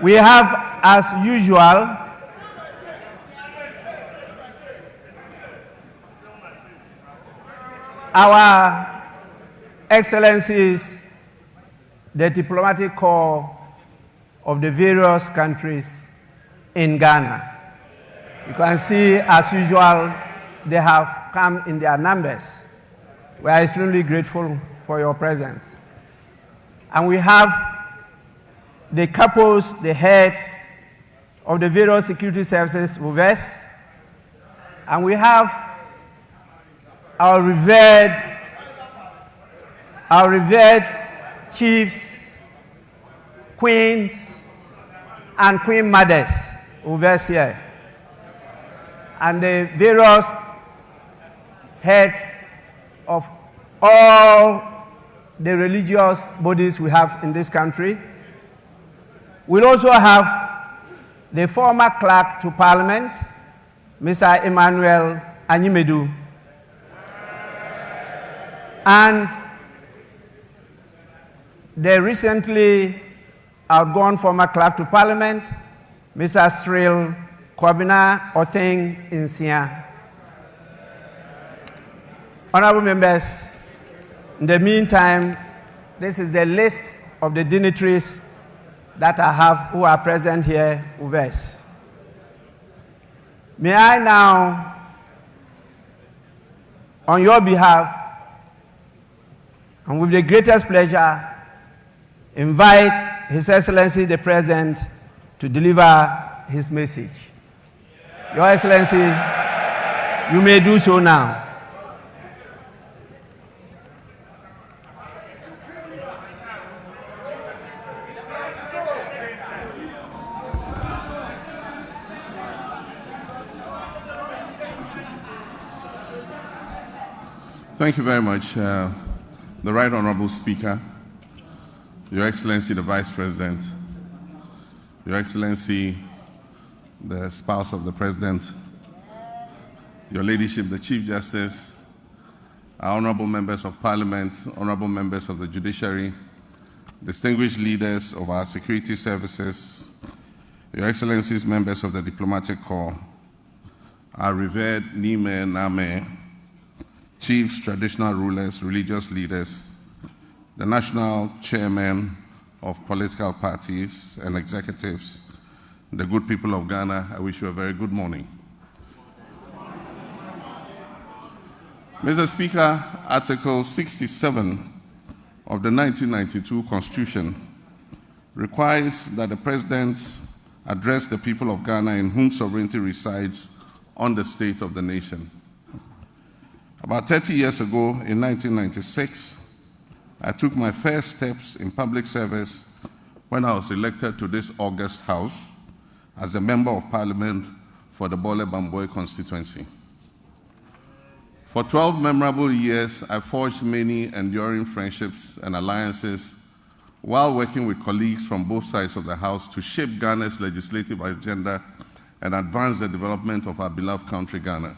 We have, as usual, our Excellencies, the diplomatic corps of the various countries in Ghana. You can see, as usual, they have come in their numbers. We are extremely grateful for your presence. And we have the couples, the heads of the various security services, unveils, and we have our revered chiefs, queens, and queen mothers, unveils here, and the various heads of all the religious bodies we have in this country. We'll also have the former clerk to Parliament, Mr. Emmanuel Anyimedu, and the recently outgone former clerk to Parliament, Mr. Cyril Kwabena Otheng Insia. Honorable members, in the meantime, this is the list of the dignitaries that I have who are present here with us. May I now, on your behalf, and with the greatest pleasure, invite His Excellency the President to deliver his message. Your Excellency, you may do so now. Thank you very much, the Right Honorable Speaker, Your Excellency the Vice President, Your Excellency the spouse of the President, Your Ladyship the Chief Justice, our Honorable Members of Parliament, Honorable Members of the Judiciary, distinguished leaders of our security services, Your Excellencies, members of the Diplomatic Corps, our revered Nime Name, chiefs, traditional rulers, religious leaders, the national chairmen of political parties and executives, the good people of Ghana, I wish you a very good morning. Mr. Speaker, Article 67 of the 1992 Constitution requires that the President address the people of Ghana in whom sovereignty resides on the state of the nation. About 30 years ago, in 1996, I took my first steps in public service when I was elected to this august House as a Member of Parliament for the Bole Bamboy constituency. For 12 memorable years, I forged many enduring friendships and alliances while working with colleagues from both sides of the House to shape Ghana's legislative agenda and advance the development of our beloved country, Ghana.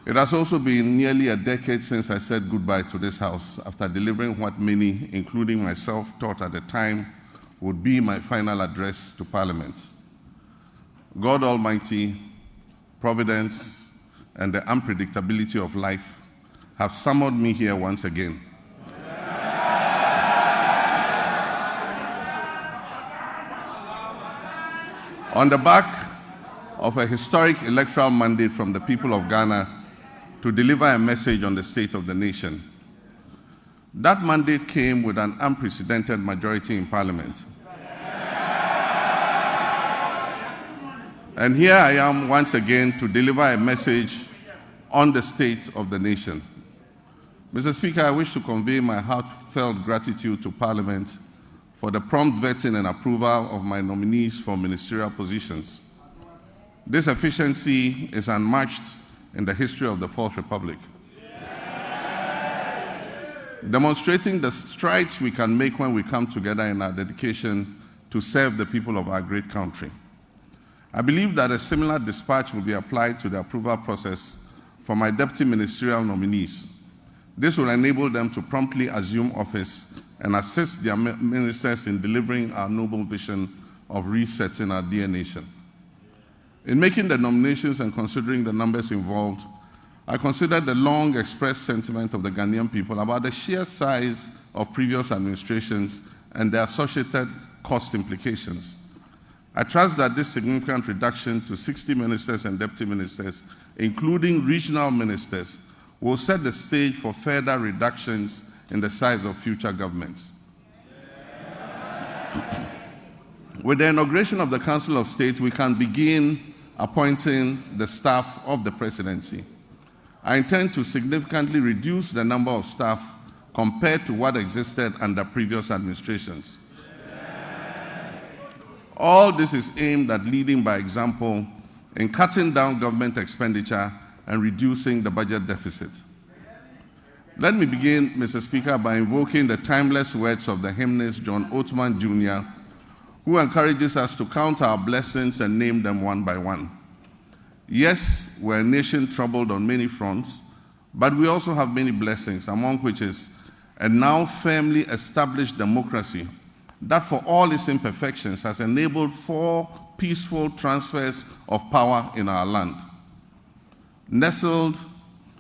It has also been nearly a decade since I said goodbye to this House after delivering what many, including myself, thought at the time would be my final address to Parliament. God Almighty, Providence, and the unpredictability of life have summoned me here once again. On the back of a historic electoral mandate from the people of Ghana to deliver a message on the state of the nation. That mandate came with an unprecedented majority in Parliament. And here I am once again to deliver a message on the state of the nation. Mr. Speaker, I wish to convey my heartfelt gratitude to Parliament for the prompt vetting and approval of my nominees for ministerial positions. This efficiency is unmatched in the history of the Fourth Republic, demonstrating the strides we can make when we come together in our dedication to serve the people of our great country. I believe that a similar dispatch will be applied to the approval process for my deputy ministerial nominees. This will enable them to promptly assume office and assist their ministers in delivering our noble vision of resetting our dear nation. In making the nominations and considering the numbers involved, I considered the long expressed sentiment of the Ghanaian people about the sheer size of previous administrations and their associated cost implications. I trust that this significant reduction to 60 ministers and deputy ministers, including regional ministers, will set the stage for further reductions in the size of future governments. With the inauguration of the Council of State, we can begin appointing the staff of the presidency. I intend to significantly reduce the number of staff compared to what existed under previous administrations. All this is aimed at leading by example in cutting down government expenditure and reducing the budget deficit. Let me begin, Mr. Speaker, by invoking the timeless words of the hymnist John Oatman Jr., who encourages us to count our blessings and name them one by one. Yes, we're a nation troubled on many fronts, but we also have many blessings, among which is a now firmly established democracy that, for all its imperfections, has enabled 4 peaceful transfers of power in our land. Nestled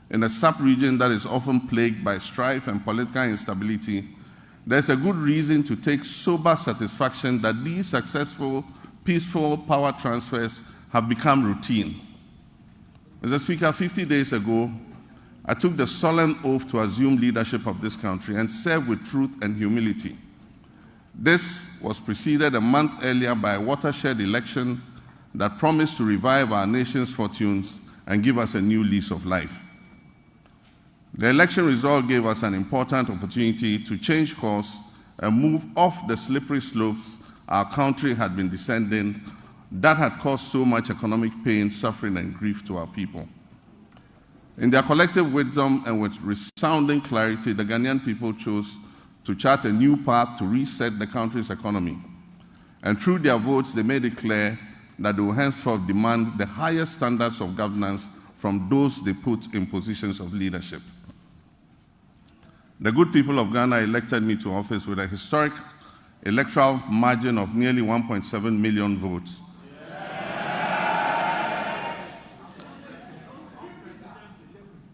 in a sub-region that is often plagued by strife and political instability, there's a good reason to take sober satisfaction that these successful, peaceful power transfers have become routine. Mr. Speaker, 50 days ago, I took the solemn oath to assume leadership of this country and serve with truth and humility. This was preceded a month earlier by a watershed election that promised to revive our nation's fortunes and give us a new lease of life. The election result gave us an important opportunity to change course and move off the slippery slopes our country had been descending that had caused so much economic pain, suffering, and grief to our people. In their collective wisdom and with resounding clarity, the Ghanaian people chose to chart a new path to reset the country's economy. And through their votes, they made it clear that they will henceforth demand the highest standards of governance from those they put in positions of leadership. The good people of Ghana elected me to office with a historic electoral margin of nearly 1.7 million votes.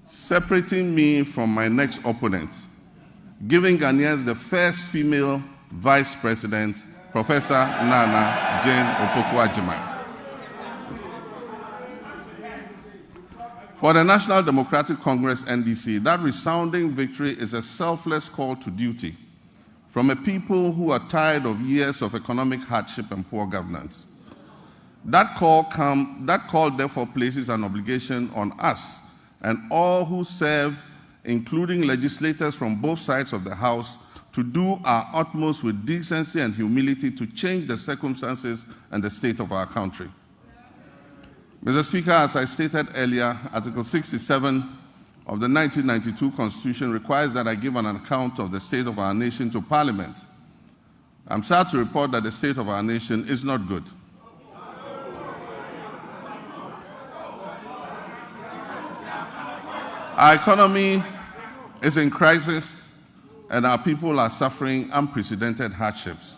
Separating me from my next opponent, giving Ghanaians the first female vice president, Professor Nana Jane Opoku-Agyeman. For the National Democratic Congress, NDC, that resounding victory is a selfless call to duty from a people who are tired of years of economic hardship and poor governance. That call therefore places an obligation on us and all who serve, including legislators from both sides of the House, to do our utmost with decency and humility to change the circumstances and the state of our country. Mr. Speaker, as I stated earlier, Article 67 of the 1992 Constitution requires that I give an account of the state of our nation to Parliament. I'm sad to report that the state of our nation is not good. Our economy is in crisis, and our people are suffering unprecedented hardships.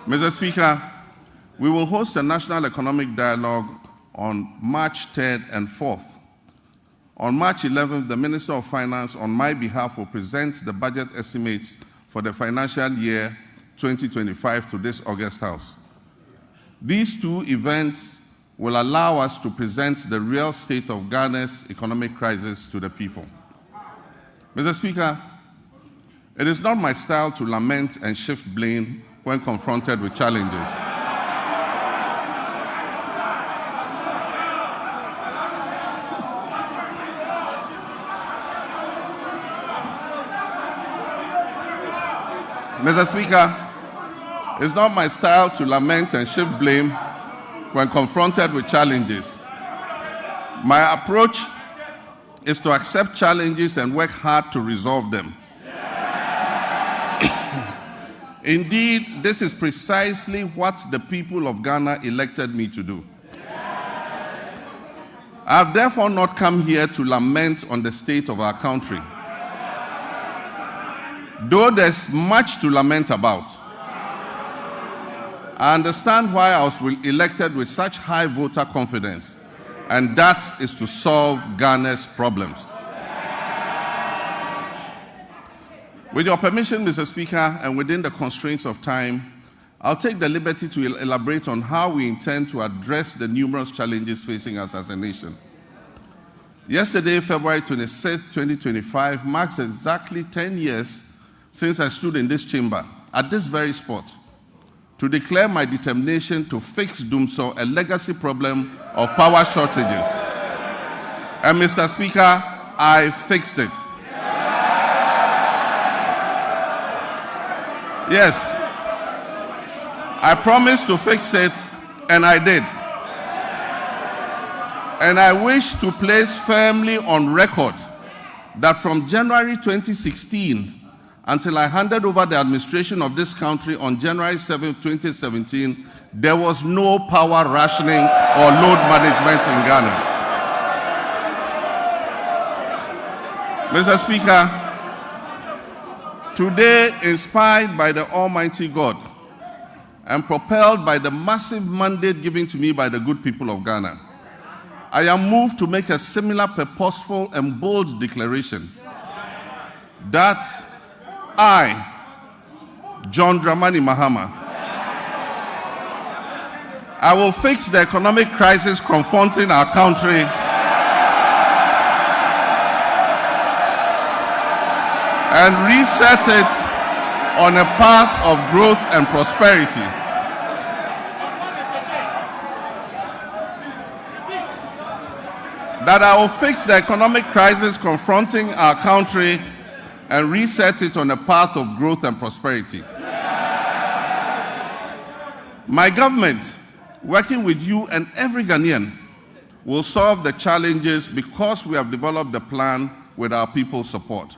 Mr. Speaker, we will host a national economic dialogue on March 3rd and 4th. On March 11th, the Minister of Finance, on my behalf, will present the budget estimates for the financial year 2025 to this August House. These 2 events will allow us to present the real state of Ghana's economic crisis to the people. Mr. Speaker, it is not my style to lament and shift blame when confronted with challenges. Mr. Speaker, it's not my style to lament and shift blame when confronted with challenges. My approach is to accept challenges and work hard to resolve them. Indeed, this is precisely what the people of Ghana elected me to do. I have therefore not come here to lament on the state of our country, though there's much to lament about. I understand why I was elected with such high voter confidence, and that is to solve Ghana's problems. With your permission, Mr. Speaker, and within the constraints of time, I'll take the liberty to elaborate on how we intend to address the numerous challenges facing us as a nation. Yesterday, February 26, 2025, marks exactly 10 years since I stood in this chamber, at this very spot, to declare my determination to fix Dumso, a legacy problem of power shortages. And Mr. Speaker, I fixed it. Yes, I promised to fix it, and I did. And I wish to place firmly on record that from January 2016 until I handed over the administration of this country on January 7, 2017, there was no power rationing or load management in Ghana. Mr. Speaker, today, inspired by the Almighty God and propelled by the massive mandate given to me by the good people of Ghana, I am moved to make a similar purposeful and bold declaration that I, John Dramani Mahama, I will fix the economic crisis confronting our country and reset it on a path of growth and prosperity. That I will fix the economic crisis confronting our country and reset it on a path of growth and prosperity. My government, working with you and every Ghanaian, will solve the challenges because we have developed the plan with our people's support.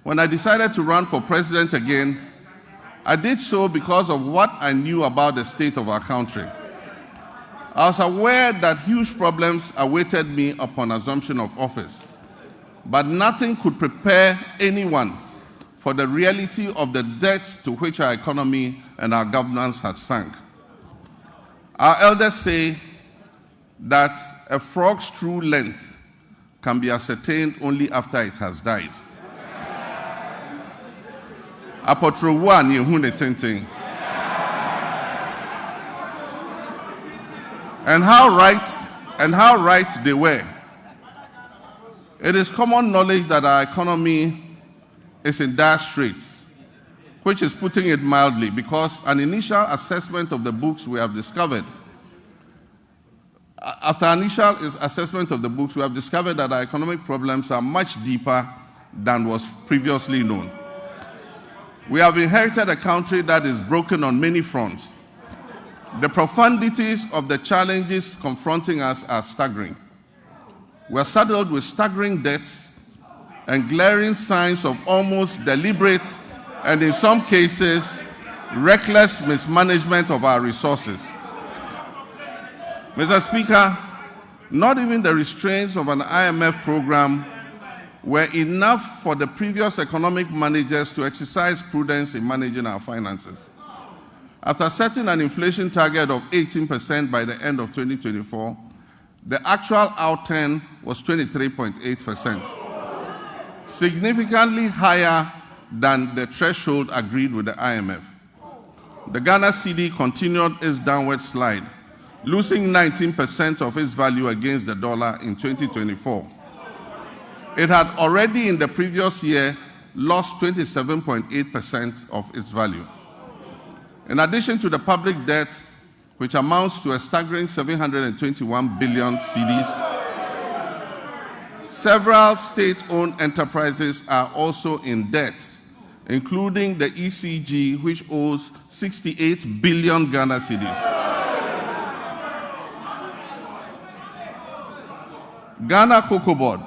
When I decided to run for president again, I did so because of what I knew about the state of our country. I was aware that huge problems awaited me upon assumption of office, but nothing could prepare anyone for the reality of the depths to which our economy and our governance had sunk. Our elders say that a frog's true length can be ascertained only after it has died. Apotrowa ni ehune tenten. And how right they were. It is common knowledge that our economy is in dire straits, which is putting it mildly, because an initial assessment of the books we have discovered, after initial assessment of the books, we have discovered that our economic problems are much deeper than was previously known. We have inherited a country that is broken on many fronts. The profundities of the challenges confronting us are staggering. We are saddled with staggering debts and glaring signs of almost deliberate and, in some cases, reckless mismanagement of our resources. Mr. Speaker, not even the restraints of an IMF program were enough for the previous economic managers to exercise prudence in managing our finances. After setting an inflation target of 18% by the end of 2024, the actual outturn was 23.8%, significantly higher than the threshold agreed with the IMF. The Ghana cedi continued its downward slide, losing 19% of its value against the dollar in 2024. It had already in the previous year lost 27.8% of its value. In addition to the public debt, which amounts to a staggering 721 billion cedis, several state-owned enterprises are also in debt, including the ECG, which owes 68 billion Ghana cedis. Ghana Cocoa Board,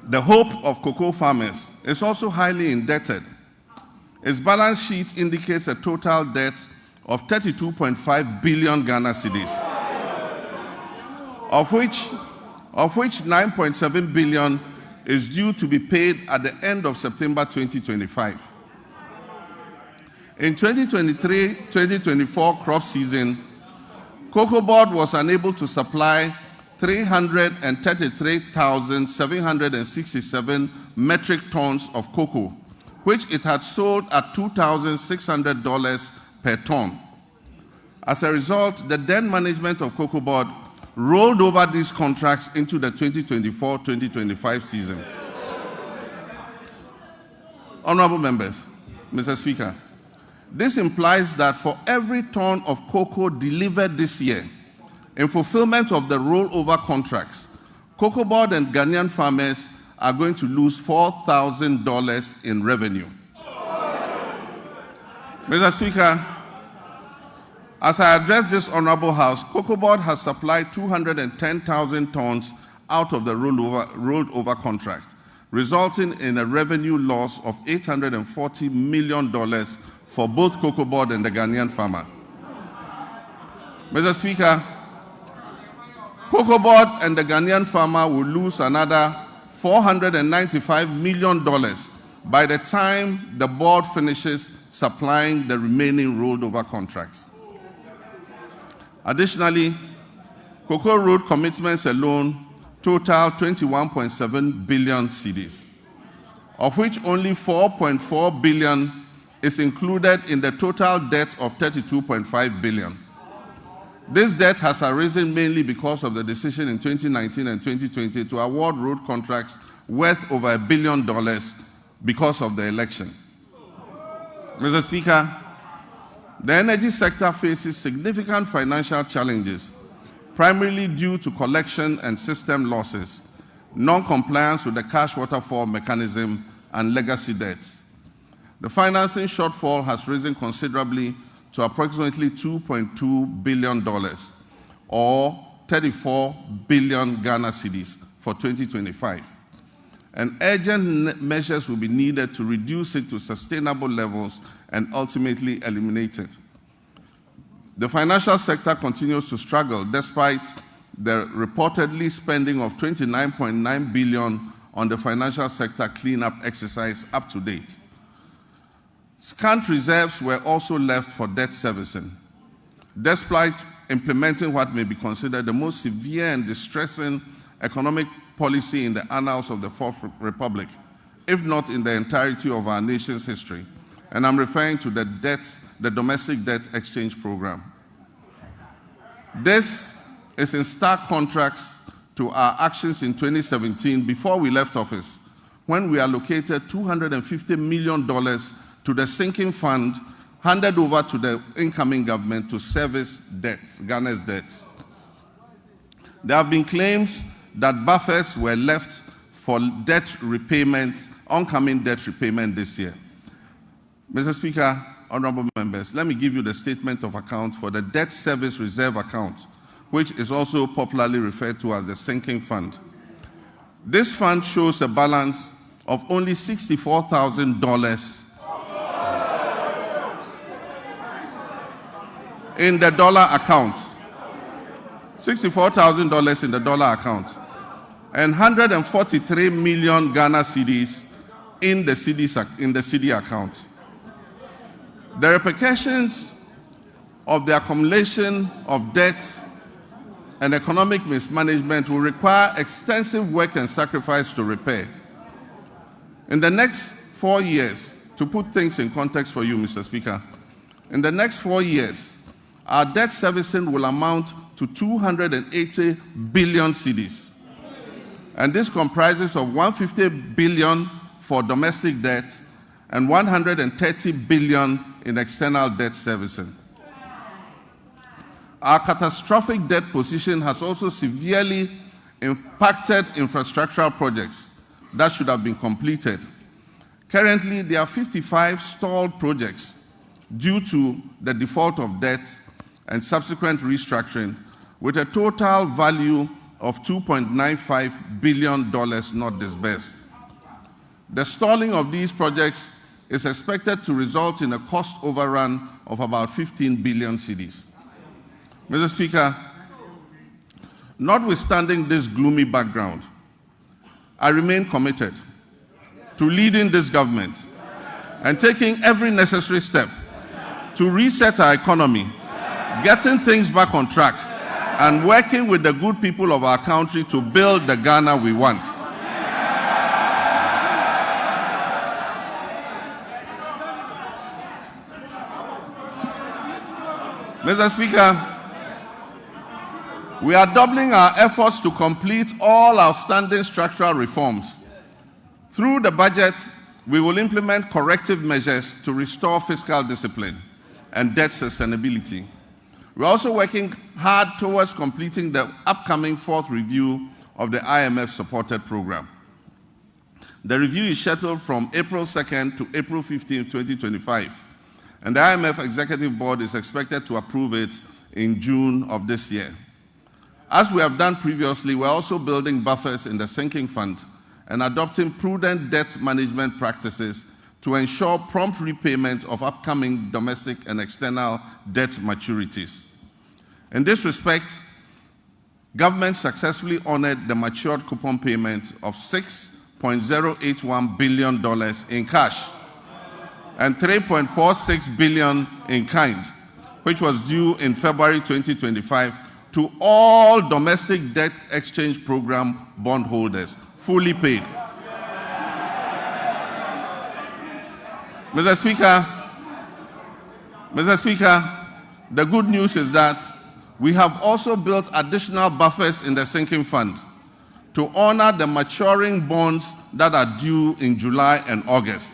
the hope of cocoa farmers, is also highly indebted. Its balance sheet indicates a total debt of 32.5 billion Ghana cedis, of which 9.7 billion is due to be paid at the end of September 2025. In 2023-2024 crop season, Cocoa Board was unable to supply 333,767 metric tons of cocoa, which it had sold at $2,600 per ton. As a result, the then management of Cocoa Board rolled over these contracts into the 2024-2025 season. Honorable members, Mr. Speaker, this implies that for every ton of cocoa delivered this year, in fulfillment of the rollover contracts, Cocoa Board and Ghanaian farmers are going to lose $4,000 in revenue. Mr. Speaker, as I address this Honorable House, Cocoa Board has supplied 210,000 tons out of the rolled over contract, resulting in a revenue loss of $840 million for both Cocoa Board and the Ghanaian farmer. Mr. Speaker, Cocoa Board and the Ghanaian farmer will lose another $495 million by the time the board finishes supplying the remaining rolled over contracts. Additionally, Cocoa Road commitments alone total 21.7 billion cedis, of which only 4.4 billion is included in the total debt of 32.5 billion. This debt has arisen mainly because of the decision in 2019 and 2020 to award road contracts worth over $1 billion because of the election. Mr. Speaker, the energy sector faces significant financial challenges, primarily due to collection and system losses, non-compliance with the cash waterfall mechanism, and legacy debts. The financing shortfall has risen considerably to approximately $2.2 billion, or 34 billion Ghana cedis for 2025. And urgent measures will be needed to reduce it to sustainable levels and ultimately eliminate it. The financial sector continues to struggle despite the reportedly spending of $29.9 billion on the financial sector cleanup exercise up to date. Scant reserves were also left for debt servicing, despite implementing what may be considered the most severe and distressing economic policy in the annals of the Fourth Republic, if not in the entirety of our nation's history. And I'm referring to the domestic debt exchange program. This is in stark contrast to our actions in 2017 before we left office, when we allocated $250 million to the sinking fund handed over to the incoming government to service debts, Ghana's debts. There have been claims that buffers were left for debt repayments, oncoming debt repayment this year. Mr. Speaker, honorable members, let me give you the statement of account for the debt service reserve account, which is also popularly referred to as the sinking fund. This fund shows a balance of only $64,000 in the dollar account, $64,000 in the dollar account, and 143 million Ghana cedis in the CD account. The repercussions of the accumulation of debt and economic mismanagement will require extensive work and sacrifice to repair. In the next 4 years, to put things in context for you, Mr. Speaker, in the next 4 years, our debt servicing will amount to 280 billion cedis. And this comprises of 150 billion for domestic debt and 130 billion in external debt servicing. Our catastrophic debt position has also severely impacted infrastructural projects that should have been completed. Currently, there are 55 stalled projects due to the default of debt and subsequent restructuring, with a total value of $2.95 billion not disbursed. The stalling of these projects is expected to result in a cost overrun of about 15 billion cedis. Mr. Speaker, notwithstanding this gloomy background, I remain committed to leading this government and taking every necessary step to reset our economy, getting things back on track, and working with the good people of our country to build the Ghana we want. Mr. Speaker, we are doubling our efforts to complete all outstanding structural reforms. Through the budget, we will implement corrective measures to restore fiscal discipline and debt sustainability. We're also working hard towards completing the upcoming fourth review of the IMF-supported program. The review is scheduled from April 2nd to April 15, 2025, and the IMF Executive Board is expected to approve it in June of this year. As we have done previously, we're also building buffers in the sinking fund and adopting prudent debt management practices to ensure prompt repayment of upcoming domestic and external debt maturities. In this respect, government successfully honored the matured coupon payment of $6.081 billion in cash and $3.46 billion in kind, which was due in February 2025 to all domestic debt exchange program bondholders, fully paid. Mr. Speaker, the good news is that we have also built additional buffers in the sinking fund to honor the maturing bonds that are due in July and August.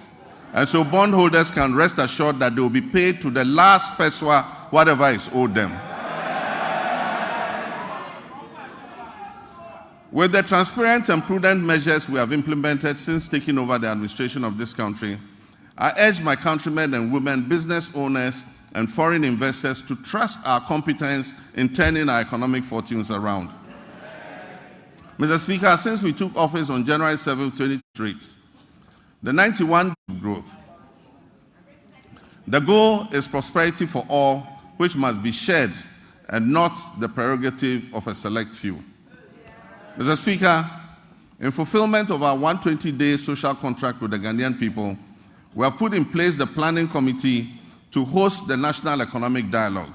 And so bondholders can rest assured that they will be paid to the last peswa, whatever is owed them. With the transparent and prudent measures we have implemented since taking over the administration of this country, I urge my countrymen and women, business owners, and foreign investors to trust our competence in turning our economic fortunes around. Mr. Speaker, since we took office on January 7, 2023, the 91 growth. The goal is prosperity for all, which must be shared and not the prerogative of a select few. Mr. Speaker, in fulfillment of our 120-day social contract with the Ghanaian people, we have put in place the Planning Committee to host the National Economic Dialogue.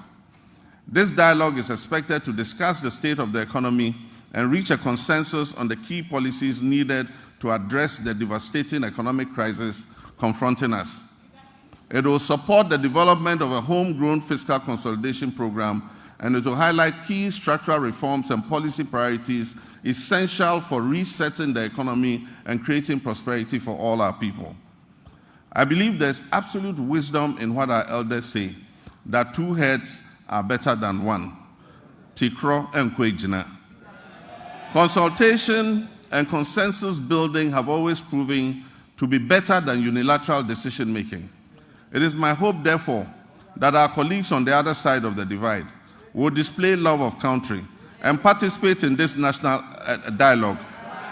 This dialogue is expected to discuss the state of the economy and reach a consensus on the key policies needed to address the devastating economic crisis confronting us. It will support the development of a homegrown fiscal consolidation program, and it will highlight key structural reforms and policy priorities essential for resetting the economy and creating prosperity for all our people. I believe there's absolute wisdom in what our elders say, that two heads are better than one. Tikro and Kwejina. Consultation and consensus building have always proven to be better than unilateral decision-making. It is my hope, therefore, that our colleagues on the other side of the divide will display love of country and participate in this national dialogue,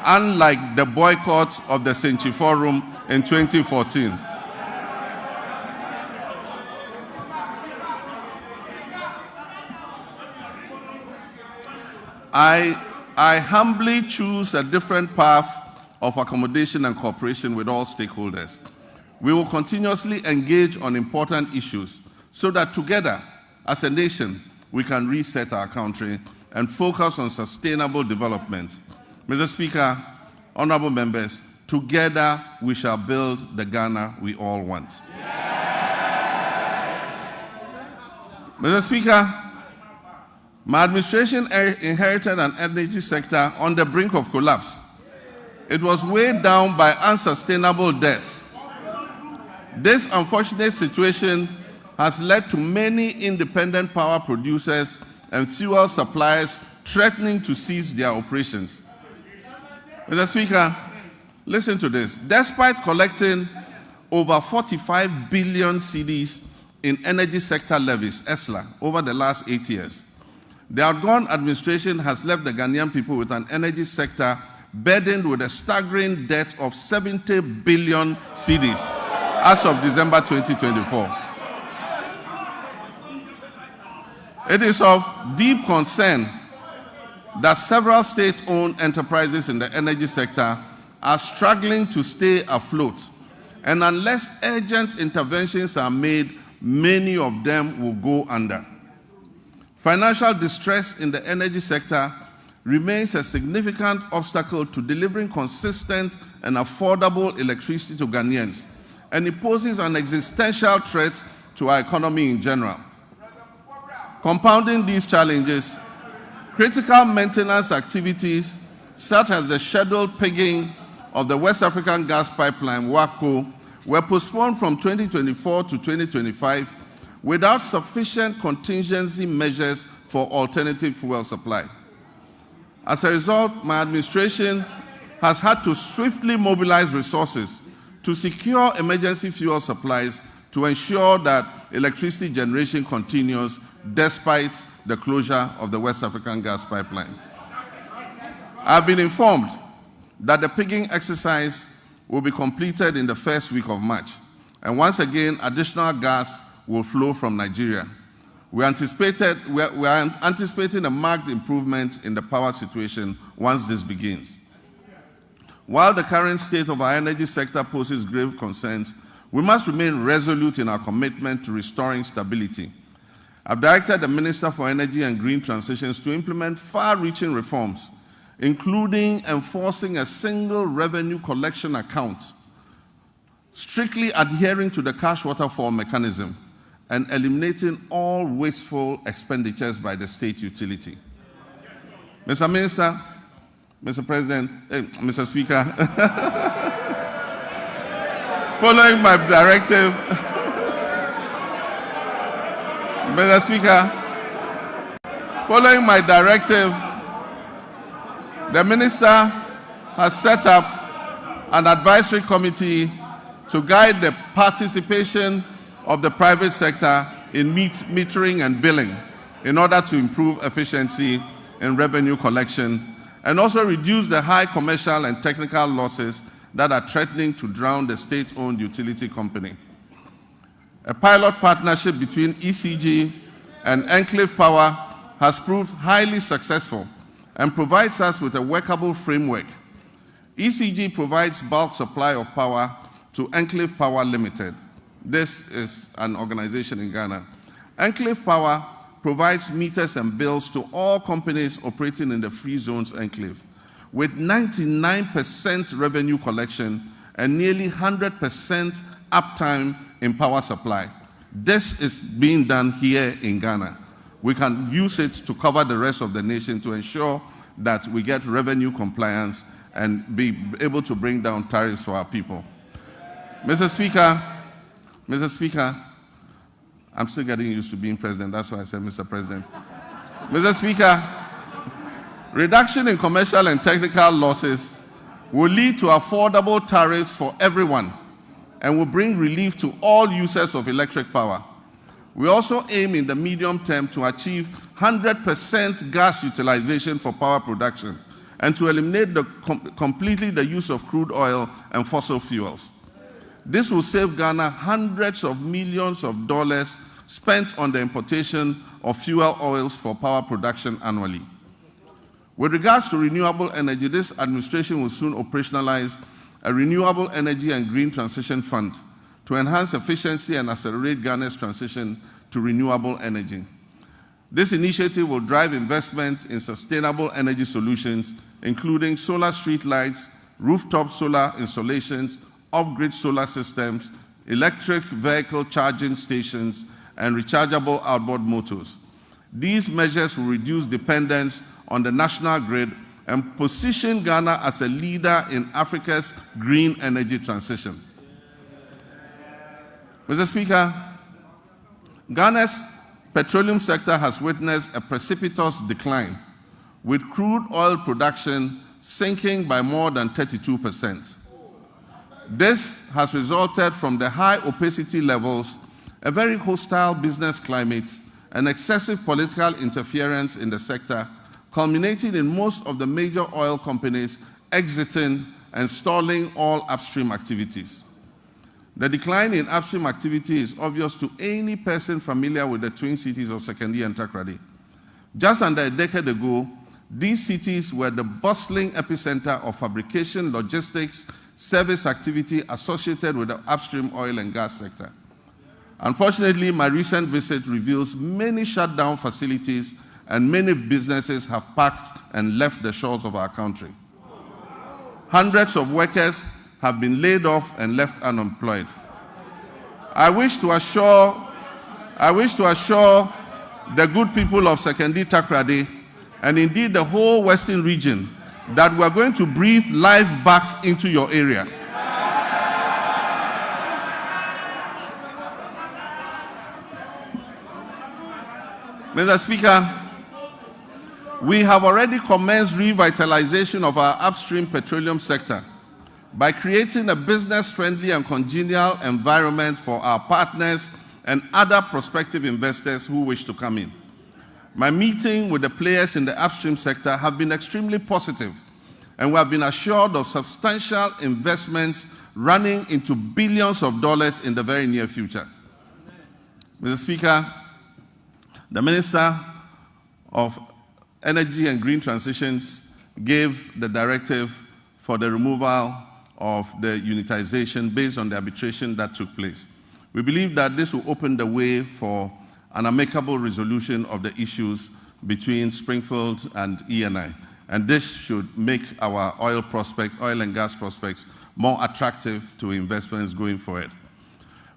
unlike the boycott of the Senchi Forum in 2014. I humbly choose a different path of accommodation and cooperation with all stakeholders. We will continuously engage on important issues so that together, as a nation, we can reset our country and focus on sustainable development. Mr. Speaker, honorable members, together we shall build the Ghana we all want. Mr. Speaker, my administration inherited an energy sector on the brink of collapse. It was weighed down by unsustainable debt. This unfortunate situation has led to many independent power producers and fuel suppliers threatening to cease their operations. Mr. Speaker, listen to this. Despite collecting over 45 billion cedis in energy sector levies, ESLA, over the last 8 years, the outgone administration has left the Ghanaian people with an energy sector burdened with a staggering debt of 70 billion cedis as of December 2024. It is of deep concern that several state-owned enterprises in the energy sector are struggling to stay afloat, and unless urgent interventions are made many of them will go under. Financial distress in the energy sector remains a significant obstacle to delivering consistent and affordable electricity to Ghanaians, and it poses an existential threat to our economy in general. Compounding these challenges, critical maintenance activities such as the scheduled pigging of the West African Gas Pipeline, WAPCO, were postponed from 2024 to 2025 without sufficient contingency measures for alternative fuel supply. As a result, my administration has had to swiftly mobilize resources to secure emergency fuel supplies to ensure that electricity generation continues despite the closure of the West African Gas Pipeline. I've been informed that the pigging exercise will be completed in the first week of March, and once again, additional gas will flow from Nigeria. We are anticipating a marked improvement in the power situation once this begins. While the current state of our energy sector poses grave concerns, we must remain resolute in our commitment to restoring stability. I've directed the Minister for Energy and Green Transitions to implement far-reaching reforms, including enforcing a single revenue collection account, strictly adhering to the cash waterfall mechanism, and eliminating all wasteful expenditures by the state utility. Mr. Minister, Mr. President, Mr. Speaker, following my directive, Mr. Speaker, following my directive, the Minister has set up an advisory committee to guide the participation of the private sector in metering and billing in order to improve efficiency in revenue collection and also reduce the high commercial and technical losses that are threatening to drown the state-owned utility company. A pilot partnership between ECG and Enclave Power has proved highly successful and provides us with a workable framework. ECG provides bulk supply of power to Enclave Power Limited. This is an organization in Ghana. Enclave Power provides meters and bills to all companies operating in the free zones enclave, with 99% revenue collection and nearly 100% uptime in power supply. This is being done here in Ghana. We can use it to cover the rest of the nation to ensure that we get revenue compliance and be able to bring down tariffs for our people. Mr. Speaker, I'm still getting used to being president, that's why I said Mr. President. Mr. Speaker, reduction in commercial and technical losses will lead to affordable tariffs for everyone and will bring relief to all users of electric power. We also aim in the medium term to achieve 100% gas utilization for power production and to eliminate completely the use of crude oil and fossil fuels. This will save Ghana hundreds of millions of dollars spent on the importation of fuel oils for power production annually. With regards to renewable energy, this administration will soon operationalize a Renewable Energy and Green Transition Fund to enhance efficiency and accelerate Ghana's transition to renewable energy. This initiative will drive investments in sustainable energy solutions, including solar street lights, rooftop solar installations, off-grid solar systems, electric vehicle charging stations, and rechargeable outboard motors. These measures will reduce dependence on the national grid and position Ghana as a leader in Africa's green energy transition. Mr. Speaker, Ghana's petroleum sector has witnessed a precipitous decline, with crude oil production sinking by more than 32%. This has resulted from the high opacity levels, a very hostile business climate, and excessive political interference in the sector, culminating in most of the major oil companies exiting and stalling all upstream activities. The decline in upstream activity is obvious to any person familiar with the twin cities of Sekondi and Takoradi. Just under a decade ago, these cities were the bustling epicenter of fabrication, logistics, service activity associated with the upstream oil and gas sector. Unfortunately, my recent visit reveals many shut down facilities and many businesses have packed and left the shores of our country. Hundreds of workers have been laid off and left unemployed. I wish to assure the good people of Sekondi Takoradi and indeed the whole Western region that we are going to breathe life back into your area. Mr. Speaker, we have already commenced revitalization of our upstream petroleum sector by creating a business-friendly and congenial environment for our partners and other prospective investors who wish to come in. My meeting with the players in the upstream sector have been extremely positive, and we have been assured of substantial investments running into billions of dollars in the very near future. Mr. Speaker, the Minister of Energy and Green Transitions gave the directive for the removal of the unitization based on the arbitration that took place. We believe that this will open the way for an amicable resolution of the issues between Springfield and ENI. And this should make our oil and gas prospects more attractive to investments going forward.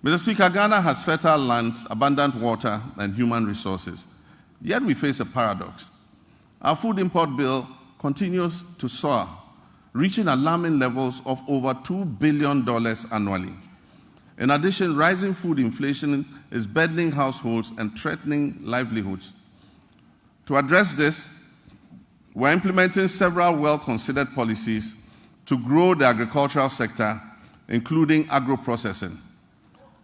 Mr. Speaker, Ghana has fertile lands, abundant water, and human resources. Yet we face a paradox. Our food import bill continues to soar, reaching alarming levels of over $2 billion annually. In addition, rising food inflation is burdening households and threatening livelihoods. To address this, we're implementing several well-considered policies to grow the agricultural sector, including agro-processing.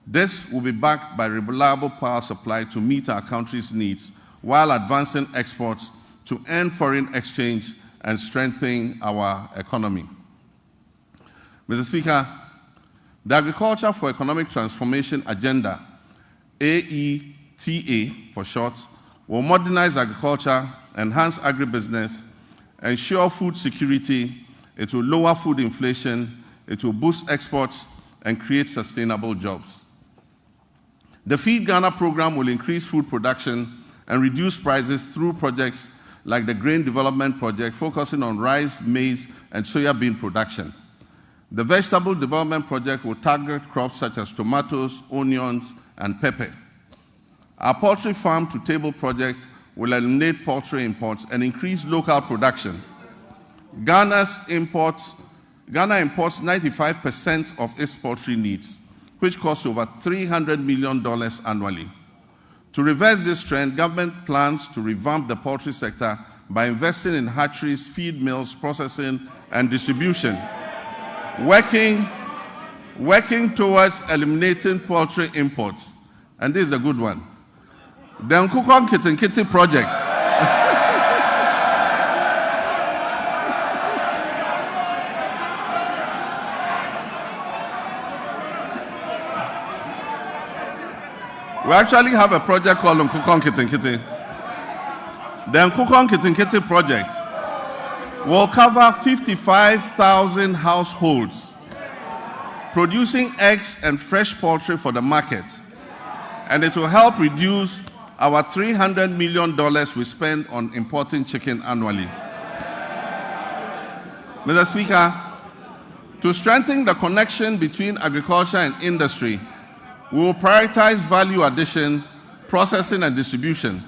This will be backed by reliable power supply to meet our country's needs while advancing exports to earn foreign exchange and strengthen our economy. Mr. Speaker, the Agriculture for Economic Transformation Agenda, AETA for short, will modernize agriculture, enhance agribusiness, ensure food security, it will lower food inflation, it will boost exports, and create sustainable jobs. The Feed Ghana program will increase food production and reduce prices through projects like the Grain Development Project, focusing on rice, maize, and soya bean production. The Vegetable Development Project will target crops such as tomatoes, onions, and pepper. Our Poultry Farm to Table project will eliminate poultry imports and increase local production. Ghana imports 95% of its poultry needs, which costs over $300 million annually. To reverse this trend, government plans to revamp the poultry sector by investing in hatcheries, feed mills, processing, and distribution, working towards eliminating poultry imports. And this is a good one. The Nkukong Kitinkiti project. We actually have a project called Nkukong Kitinkiti. The Nkukong Kitinkiti project will cover 55,000 households, producing eggs and fresh poultry for the market. And it will help reduce our $300 million we spend on importing chicken annually. Mr. Speaker, to strengthen the connection between agriculture and industry, we will prioritize value addition, processing, and distribution.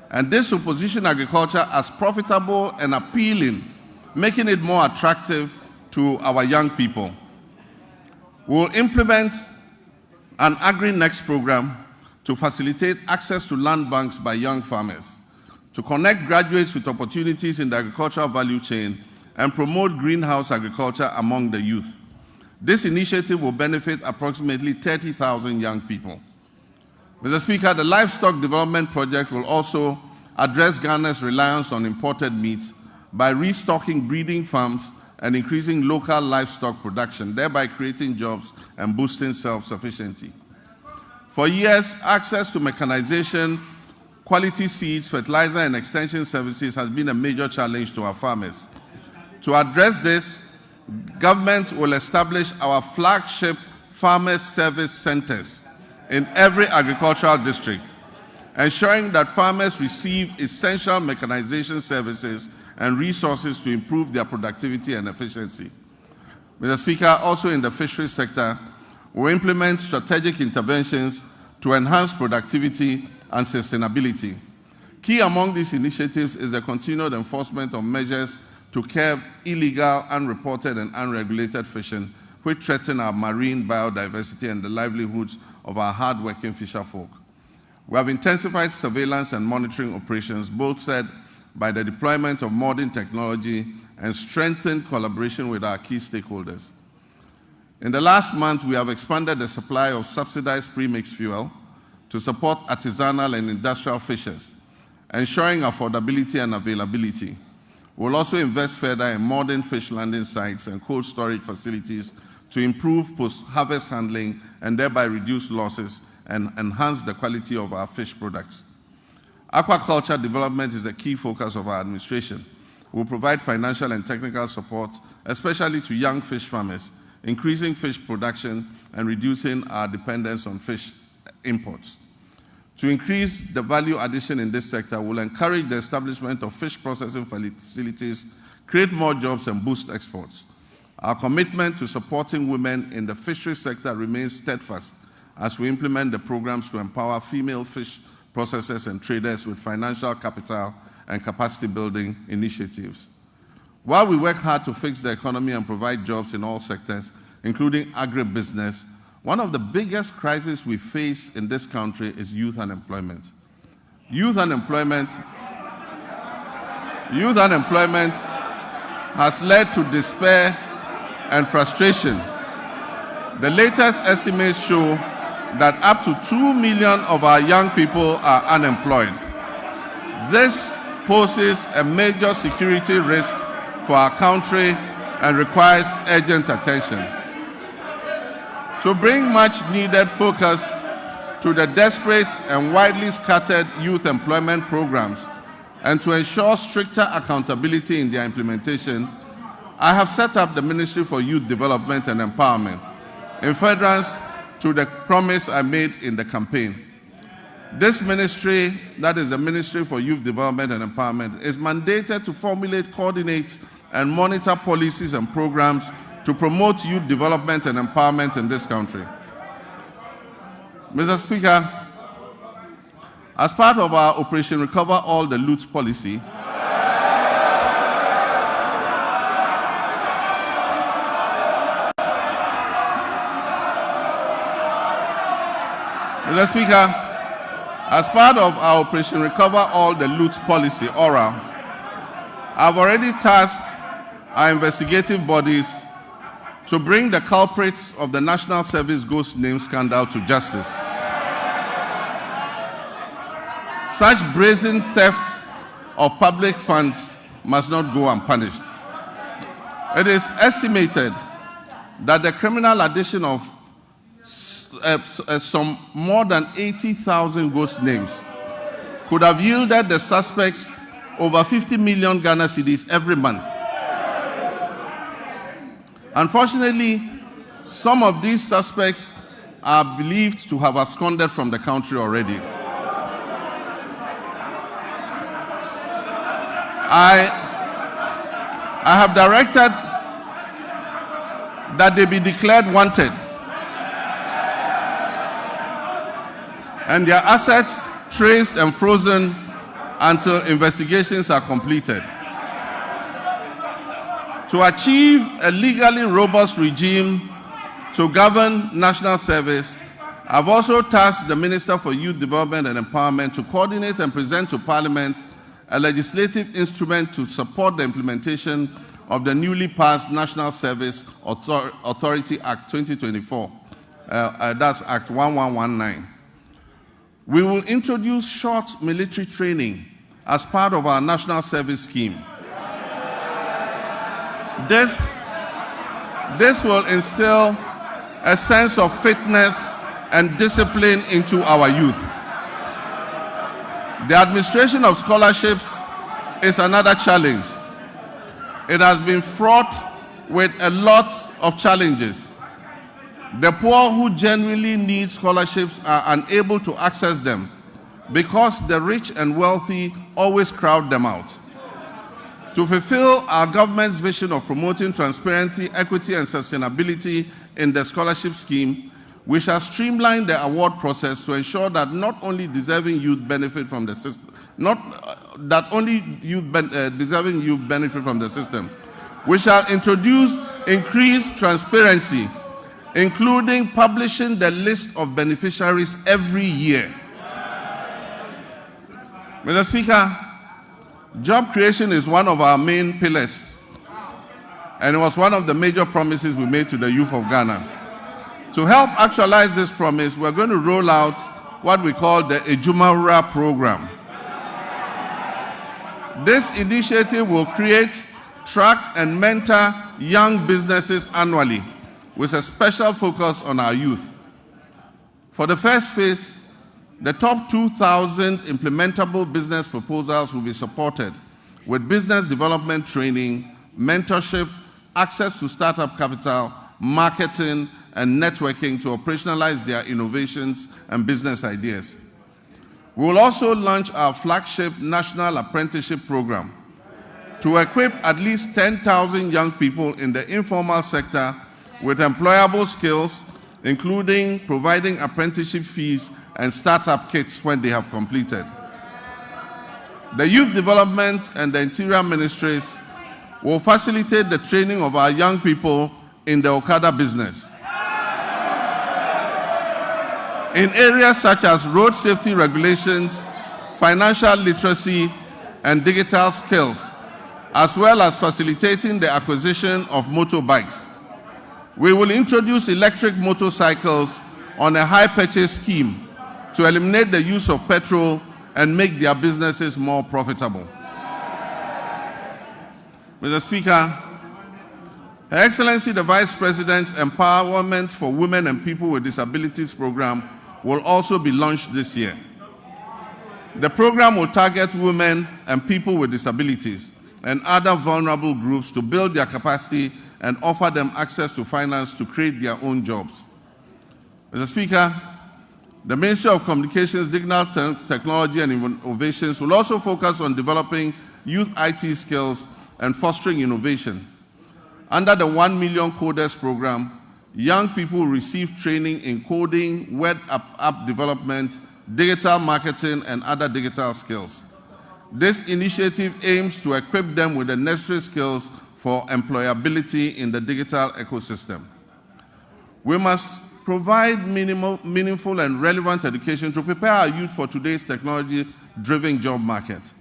And this will position agriculture as profitable and appealing, making it more attractive to our young people. We will implement an Agri-Next program to facilitate access to land banks by young farmers, to connect graduates with opportunities in the agricultural value chain, and promote greenhouse agriculture among the youth. This initiative will benefit approximately 30,000 young people. Mr. Speaker, the Livestock Development Project will also address Ghana's reliance on imported meats by restocking breeding farms and increasing local livestock production, thereby creating jobs and boosting self-sufficiency. For years, access to mechanization, quality seeds, fertilizer, and extension services has been a major challenge to our farmers. To address this, government will establish our flagship farmer service centers in every agricultural district, ensuring that farmers receive essential mechanization services and resources to improve their productivity and efficiency. Mr. Speaker, also in the fisheries sector, we implement strategic interventions to enhance productivity and sustainability. Key among these initiatives is the continued enforcement of measures to curb illegal, unreported, and unregulated fishing, which threaten our marine biodiversity and the livelihoods of our hard-working fisherfolk. We have intensified surveillance and monitoring operations, bolstered by the deployment of modern technology and strengthened collaboration with our key stakeholders. In the last month, we have expanded the supply of subsidized premixed fuel to support artisanal and industrial fishers, ensuring affordability and availability. We'll also invest further in modern fish landing sites and cold storage facilities to improve post-harvest handling and thereby reduce losses and enhance the quality of our fish products. Aquaculture development is a key focus of our administration. We'll provide financial and technical support, especially to young fish farmers, increasing fish production and reducing our dependence on fish imports. To increase the value addition in this sector, we'll encourage the establishment of fish processing facilities, create more jobs, and boost exports. Our commitment to supporting women in the fisheries sector remains steadfast as we implement the programs to empower female fish processors and traders with financial capital and capacity building initiatives. While we work hard to fix the economy and provide jobs in all sectors, including agribusiness, one of the biggest crises we face in this country is youth unemployment. Youth unemployment has led to despair and frustration. The latest estimates show that up to 2 million of our young people are unemployed. This poses a major security risk for our country and requires urgent attention. To bring much needed focus to the desperate and widely scattered youth employment programs and to ensure stricter accountability in their implementation, I have set up the Ministry for Youth Development and Empowerment in furtherance to the promise I made in the campaign. This ministry, that is the Ministry for Youth Development and Empowerment, is mandated to formulate, coordinate, and monitor policies and programs to promote youth development and empowerment in this country. Mr. Speaker, as part of our Operation Recover All the Loot policy, Mr. Speaker, as part of our Operation Recover All the Loot policy, ORA, I've already tasked our investigative bodies to bring the culprits of the National Service Ghost Name scandal to justice. Such brazen theft of public funds must not go unpunished. It is estimated that the criminal addition of some more than 80,000 ghost names could have yielded the suspects over 50 million Ghana cedis every month. Unfortunately, some of these suspects are believed to have absconded from the country already. I have directed that they be declared wanted and their assets traced and frozen until investigations are completed. To achieve a legally robust regime to govern national service, I've also tasked the Minister for Youth Development and Empowerment to coordinate and present to Parliament a legislative instrument to support the implementation of the newly passed National Service Authority Act 2024. That's Act 1119. We will introduce short military training as part of our national service scheme. This will instill a sense of fitness and discipline into our youth. The administration of scholarships is another challenge. It has been fraught with a lot of challenges. The poor who genuinely need scholarships are unable to access them because the rich and wealthy always crowd them out. To fulfill our government's vision of promoting transparency, equity, and sustainability in the scholarship scheme, we shall streamline the award process to ensure that not only deserving youth benefit from the system, deserving youth benefit from the system. We shall introduce increased transparency, including publishing the list of beneficiaries every year. Mr. Speaker, job creation is one of our main pillars, and it was one of the major promises we made to the youth of Ghana. To help actualize this promise, we're going to roll out what we call the Ejumawura program. This initiative will create, track, and mentor young businesses annually with a special focus on our youth. For the first phase, the top 2,000 implementable business proposals will be supported with business development training, mentorship, access to startup capital, marketing, and networking to operationalize their innovations and business ideas. We will also launch our flagship National Apprenticeship Program to equip at least 10,000 young people in the informal sector with employable skills, including providing apprenticeship fees and startup kits when they have completed. The Youth Development and the Interior Ministries will facilitate the training of our young people in the Okada business in areas such as road safety regulations, financial literacy, and digital skills, as well as facilitating the acquisition of motorbikes. We will introduce electric motorcycles on a hire purchase scheme to eliminate the use of petrol and make their businesses more profitable. Mr. Speaker, Her Excellency the Vice President's Empowerment for Women and People with Disabilities program will also be launched this year. The program will target women and people with disabilities and other vulnerable groups to build their capacity and offer them access to finance to create their own jobs. Mr. Speaker, the Ministry of Communications, Digital Technology and Innovations will also focus on developing youth IT skills and fostering innovation. Under the 1 Million Coders program, young people will receive training in coding, web app development, digital marketing, and other digital skills. This initiative aims to equip them with the necessary skills for employability in the digital ecosystem. We must provide meaningful and relevant education to prepare our youth for today's technology-driven job market.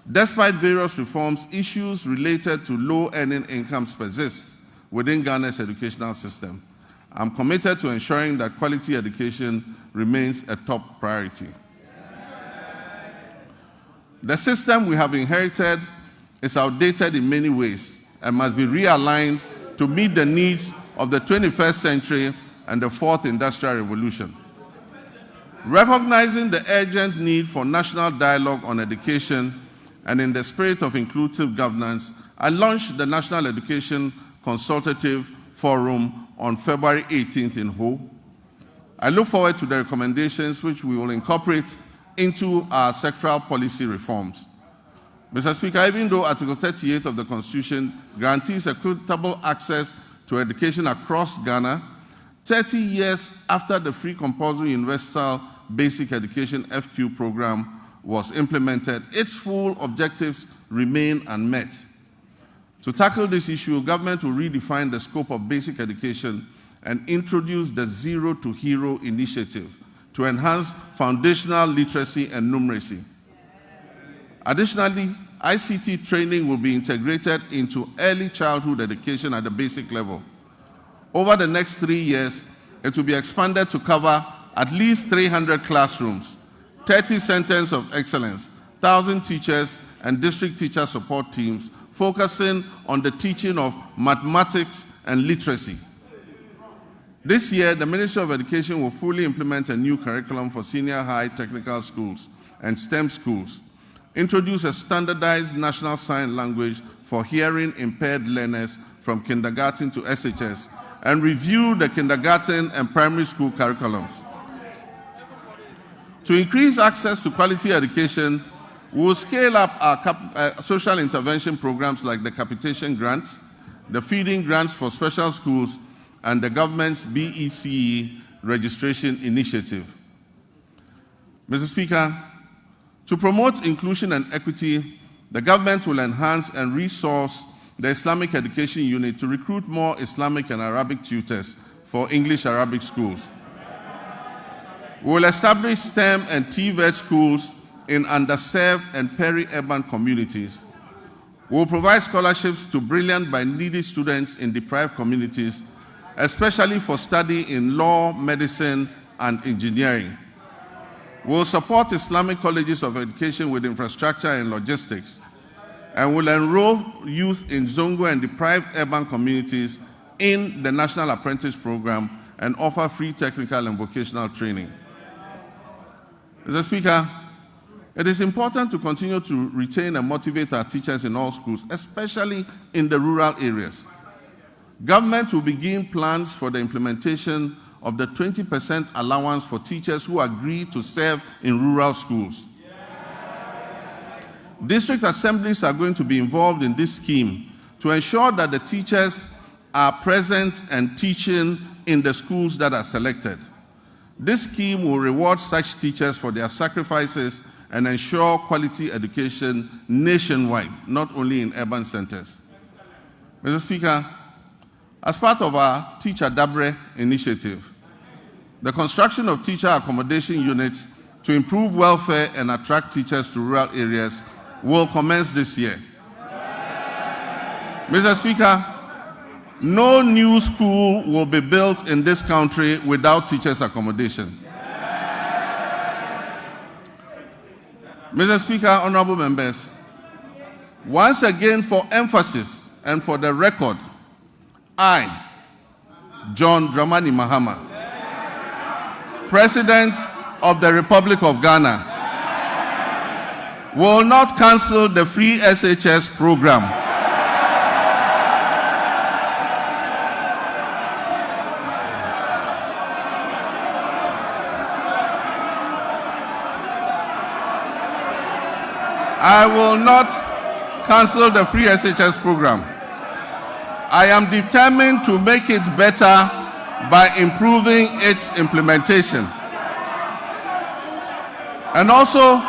Despite various reforms, issues related to low-earning incomes persist within Ghana's educational system. I'm committed to ensuring that quality education remains a top priority. The system we have inherited is outdated in many ways and must be realigned to meet the needs of the 21st century and the fourth industrial revolution. Recognizing the urgent need for national dialogue on education and in the spirit of inclusive governance, I launched the National Education Consultative Forum on February 18th in Ho. I look forward to the recommendations which we will incorporate into our sectoral policy reforms. Mr. Speaker, even though Article 38 of the Constitution guarantees equitable access to education across Ghana, 30 years after the Free Compulsory Universal Basic Education FQ program was implemented, its full objectives remain unmet. To tackle this issue, government will redefine the scope of basic education and introduce the Zero to Hero initiative to enhance foundational literacy and numeracy. Additionally, ICT training will be integrated into early childhood education at the basic level. Over the next 3 years, it will be expanded to cover at least 300 classrooms, 30 centers of excellence, 1,000 teachers and district teacher support teams focusing on the teaching of mathematics and literacy. This year, the Ministry of Education will fully implement a new curriculum for senior high technical schools and STEM schools, introduce a standardized national sign language for hearing impaired learners from kindergarten to SHS, and review the kindergarten and primary school curriculums. To increase access to quality education, we will scale up our social intervention programs like the capitation grants, the feeding grants for special schools, and the government's BECE registration initiative. Mr. Speaker, to promote inclusion and equity, the government will enhance and resource the Islamic Education Unit to recruit more Islamic and Arabic tutors for English-Arabic schools. We will establish STEM and TVET schools in underserved and peri-urban communities. We will provide scholarships to brilliant but needy students in deprived communities, especially for study in law, medicine, and engineering. We will support Islamic colleges of education with infrastructure and logistics, and will enroll youth in Zongo and deprived urban communities in the National Apprentice Program and offer free technical and vocational training. Mr. Speaker, it is important to continue to retain and motivate our teachers in all schools, especially in the rural areas. Government will begin plans for the implementation of the 20% allowance for teachers who agree to serve in rural schools. District assemblies are going to be involved in this scheme to ensure that the teachers are present and teaching in the schools that are selected. This scheme will reward such teachers for their sacrifices and ensure quality education nationwide, not only in urban centers. Mr. Speaker, as part of our Teacher Dabre initiative, the construction of teacher accommodation units to improve welfare and attract teachers to rural areas will commence this year. Mr. Speaker, no new school will be built in this country without teachers' accommodation. Mr. Speaker, honorable members, once again for emphasis and for the record, I, John Dramani Mahama, President of the Republic of Ghana, will not cancel the free SHS program. I will not cancel the free SHS program. I am determined to make it better by improving its implementation. And also,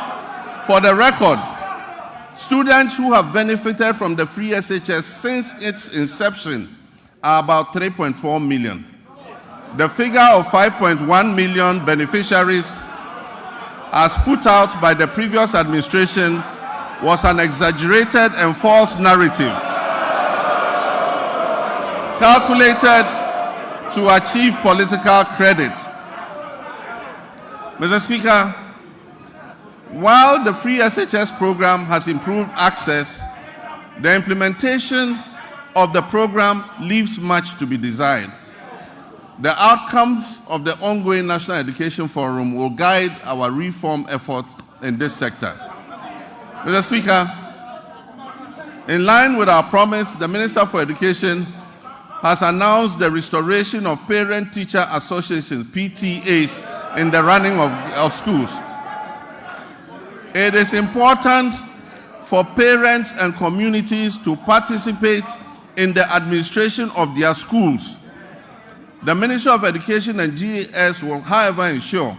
for the record, students who have benefited from the free SHS since its inception are about 3.4 million. The figure of 5.1 million beneficiaries as put out by the previous administration was an exaggerated and false narrative calculated to achieve political credit. Mr. Speaker, while the free SHS program has improved access, the implementation of the program leaves much to be desired. The outcomes of the ongoing National Education Forum will guide our reform efforts in this sector. Mr. Speaker, in line with our promise, the Minister for Education has announced the restoration of Parent-Teacher Associations, PTAs, in the running of schools. It is important for parents and communities to participate in the administration of their schools. The Ministry of Education and GAS will, however, ensure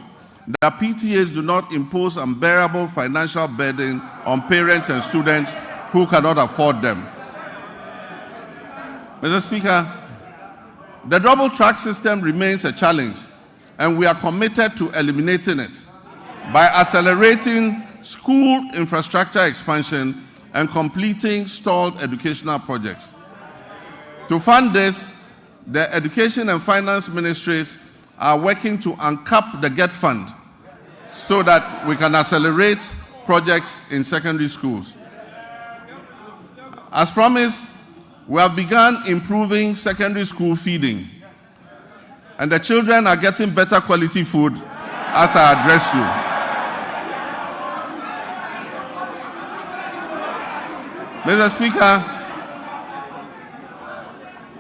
that PTAs do not impose unbearable financial burden on parents and students who cannot afford them. Mr. Speaker, the double track system remains a challenge, and we are committed to eliminating it by accelerating school infrastructure expansion and completing stalled educational projects. To fund this, the Education and Finance Ministries are working to uncap the GET fund so that we can accelerate projects in secondary schools. As promised, we have begun improving secondary school feeding, and the children are getting better quality food as I address you. Mr. Speaker,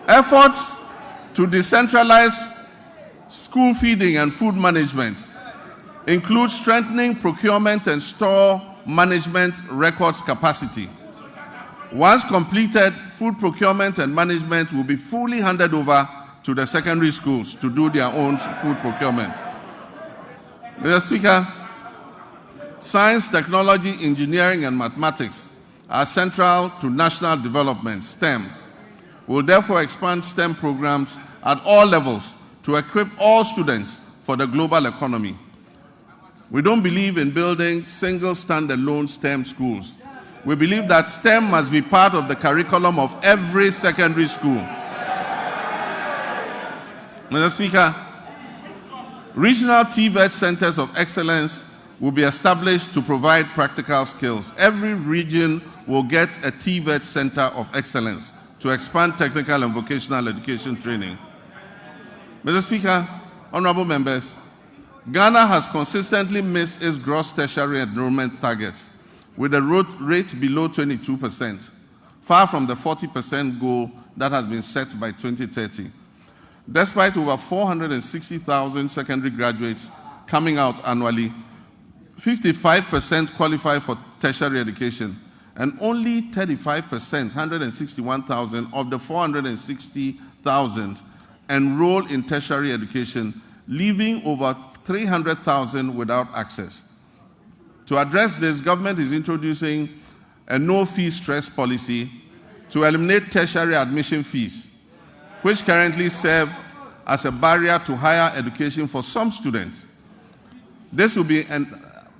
efforts to decentralize school feeding and food management includes strengthening procurement and store management records capacity. Once completed, food procurement and management will be fully handed over to the secondary schools to do their own food procurement. Mr. Speaker, science, technology, engineering, and mathematics are central to national development, STEM. We'll therefore expand STEM programs at all levels to equip all students for the global economy. We don't believe in building single standalone STEM schools. We believe that STEM must be part of the curriculum of every secondary school. Mr. Speaker, regional TVET centers of excellence will be established to provide practical skills. Every region will get a TVET center of excellence to expand technical and vocational education training. Mr. Speaker, honorable members, Ghana has consistently missed its gross tertiary enrollment targets with a rate below 22%, far from the 40% goal that has been set by 2030. Despite over 460,000 secondary graduates coming out annually, 55% qualify for tertiary education, and only 35%, 161,000 of the 460,000 enroll in tertiary education, leaving over 300,000 without access. To address this, government is introducing a no-fee stress policy to eliminate tertiary admission fees, which currently serve as a barrier to higher education for some students. This will be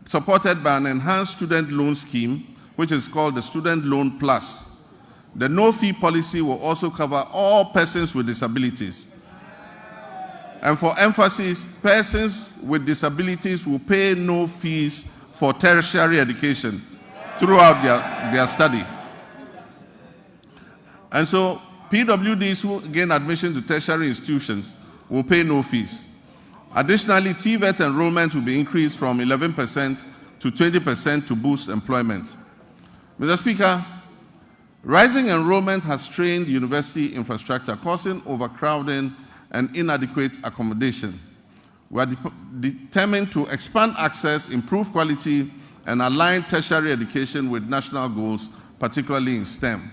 supported by an enhanced student loan scheme, which is called the Student Loan Plus. The no-fee policy will also cover all persons with disabilities. And for emphasis, persons with disabilities will pay no fees for tertiary education throughout their study. And so PWDs who gain admission to tertiary institutions will pay no fees. Additionally, TVET enrollment will be increased from 11% to 20% to boost employment. Mr. Speaker, rising enrollment has strained university infrastructure, causing overcrowding and inadequate accommodation. We are determined to expand access, improve quality, and align tertiary education with national goals, particularly in STEM.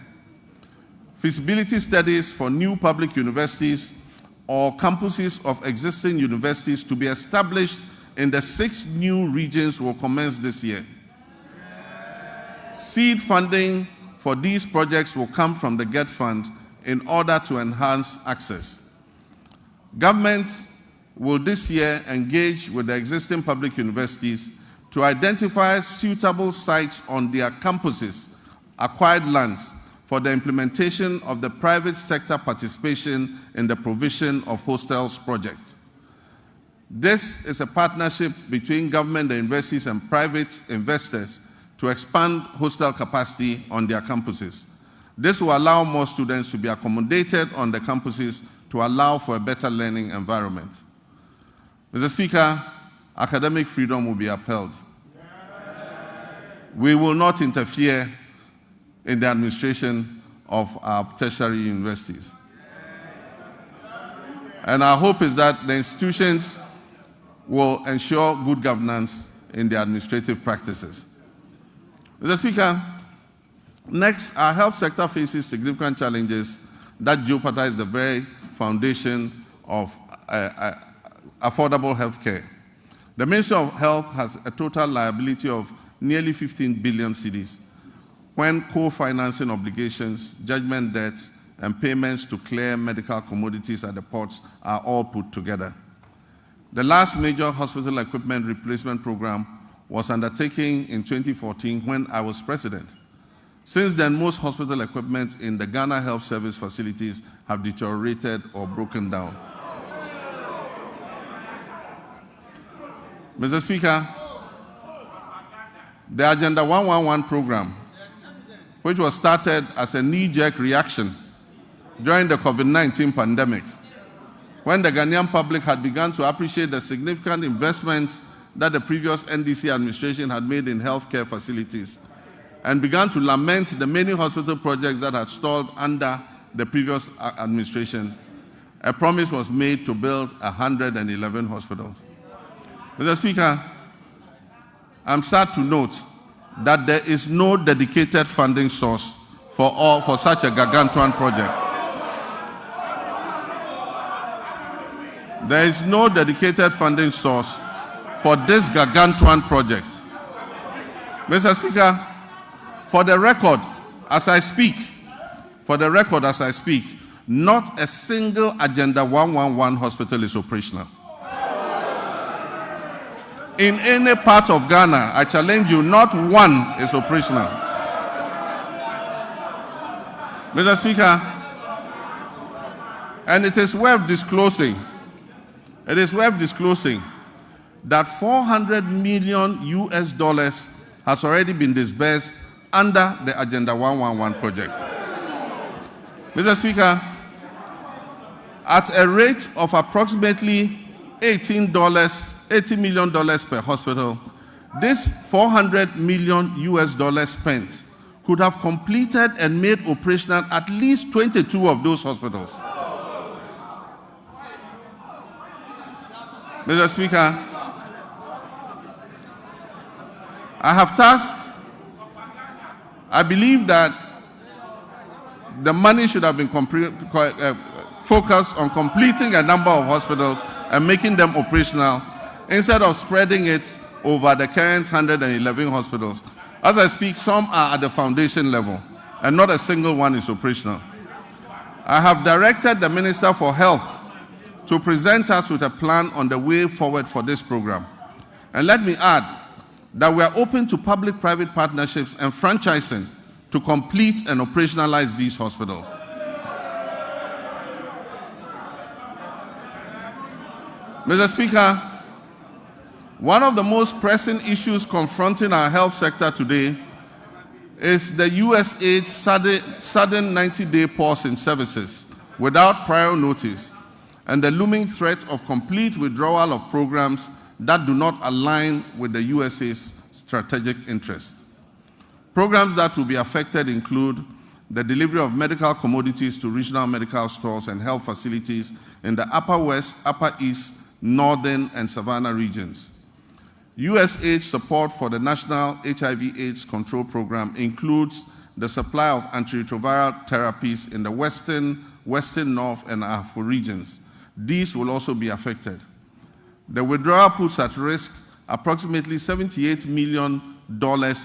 Feasibility studies for new public universities or campuses of existing universities to be established in the 6 new regions will commence this year. Seed funding for these projects will come from the GET Fund in order to enhance access. Government will this year engage with the existing public universities to identify suitable sites on their campuses, acquired lands, for the implementation of the private sector participation in the provision of hostels project. This is a partnership between government, the universities, and private investors to expand hostel capacity on their campuses. This will allow more students to be accommodated on the campuses to allow for a better learning environment. Mr. Speaker, academic freedom will be upheld. We will not interfere in the administration of our tertiary universities. And our hope is that the institutions will ensure good governance in their administrative practices. Mr. Speaker, next, our health sector faces significant challenges that jeopardize the very foundation of affordable health care. The Ministry of Health has a total liability of nearly 15 billion cedis when co-financing obligations, judgment debts, and payments to clear medical commodities at the ports are all put together. The last major hospital equipment replacement program was undertaken in 2014 when I was president. Since then, most hospital equipment in the Ghana Health Service facilities have deteriorated or broken down. Mr. Speaker, the Agenda 111 program, which was started as a knee-jerk reaction during the COVID-19 pandemic, when the Ghanaian public had begun to appreciate the significant investments that the previous NDC administration had made in healthcare facilities, and began to lament the many hospital projects that had stalled under the previous administration. a promise was made to build 111 hospitals. Mr. Speaker, I'm sad to note that there is no dedicated funding source for such a gargantuan project. There is no dedicated funding source for this gargantuan project. Mr. Speaker, for the record, as I speak, not a single Agenda 111 hospital is operational. In any part of Ghana, I challenge you, not one is operational. Mr. Speaker, and it is worth disclosing that $400 million has already been disbursed under the Agenda 111 project. Mr. Speaker, at a rate of approximately $80 million per hospital, this $400 million spent could have completed and made operational at least 22 of those hospitals. Mr. Speaker, I believe that the money should have been focused on completing a number of hospitals and making them operational instead of spreading it over the current 111 hospitals. As I speak, some are at the foundation level and not a single one is operational. I have directed the Minister for Health to present us with a plan on the way forward for this program. And let me add that we are open to public-private partnerships and franchising to complete and operationalize these hospitals. Mr. Speaker, one of the most pressing issues confronting our health sector today is the USAID's sudden 90-day pause in services without prior notice and the looming threat of complete withdrawal of programs that do not align with the USAID's strategic interests. Programs that will be affected include the delivery of medical commodities to regional medical stores and health facilities in the Upper West, Upper East, Northern, and Savannah regions. USAID support for the National HIV/AIDS Control Program includes the supply of antiretroviral therapies in the Western, North, and Afro regions. These will also be affected. The withdrawal puts at risk approximately $78 million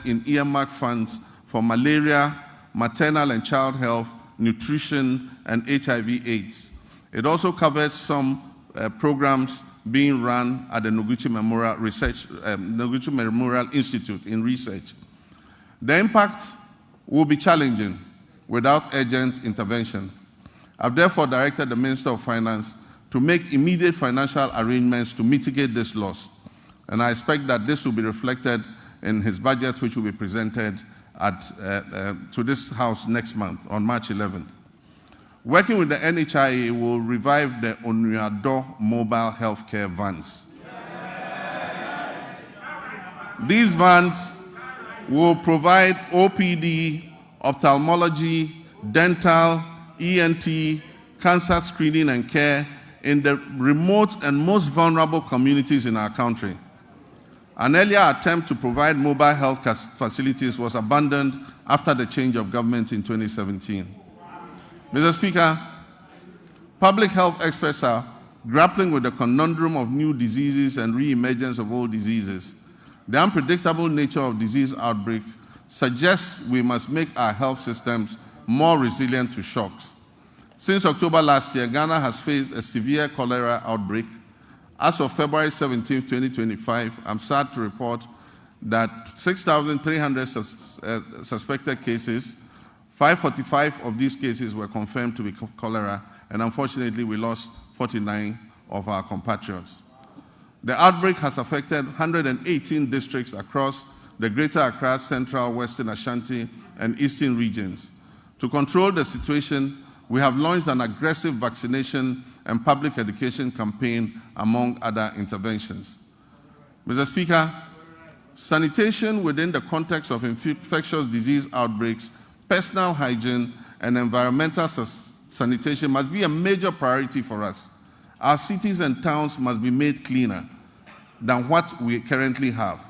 in earmarked funds for malaria, maternal and child health, nutrition, and HIV/AIDS. It also covers some programs being run at the Noguchi Memorial Institute in research. The impact will be challenging without urgent intervention. I've therefore directed the Minister of Finance to make immediate financial arrangements to mitigate this loss. And I expect that this will be reflected in his budget, which will be presented to this House next month, on March 11th. Working with the NHIA, will revive the Onuado mobile healthcare vans. These vans will provide OPD, ophthalmology, dental, ENT, cancer screening and care in the remote and most vulnerable communities in our country. An earlier attempt to provide mobile health facilities was abandoned after the change of government in 2017. Mr. Speaker, public health experts are grappling with the conundrum of new diseases and re-emergence of old diseases. The unpredictable nature of disease outbreak suggests we must make our health systems more resilient to shocks. Since October last year, Ghana has faced a severe cholera outbreak. As of February 17, 2025, I'm sad to report that 6,300 suspected cases, 545 of these cases were confirmed to be cholera, and unfortunately, we lost 49 of our compatriots. The outbreak has affected 118 districts across the Greater Accra, Central, Western Ashanti, and Eastern regions. To control the situation, we have launched an aggressive vaccination and public education campaign, among other interventions. Mr. Speaker, sanitation within the context of infectious disease outbreaks, personal hygiene, and environmental sanitation must be a major priority for us. Our cities and towns must be made cleaner than what we currently have.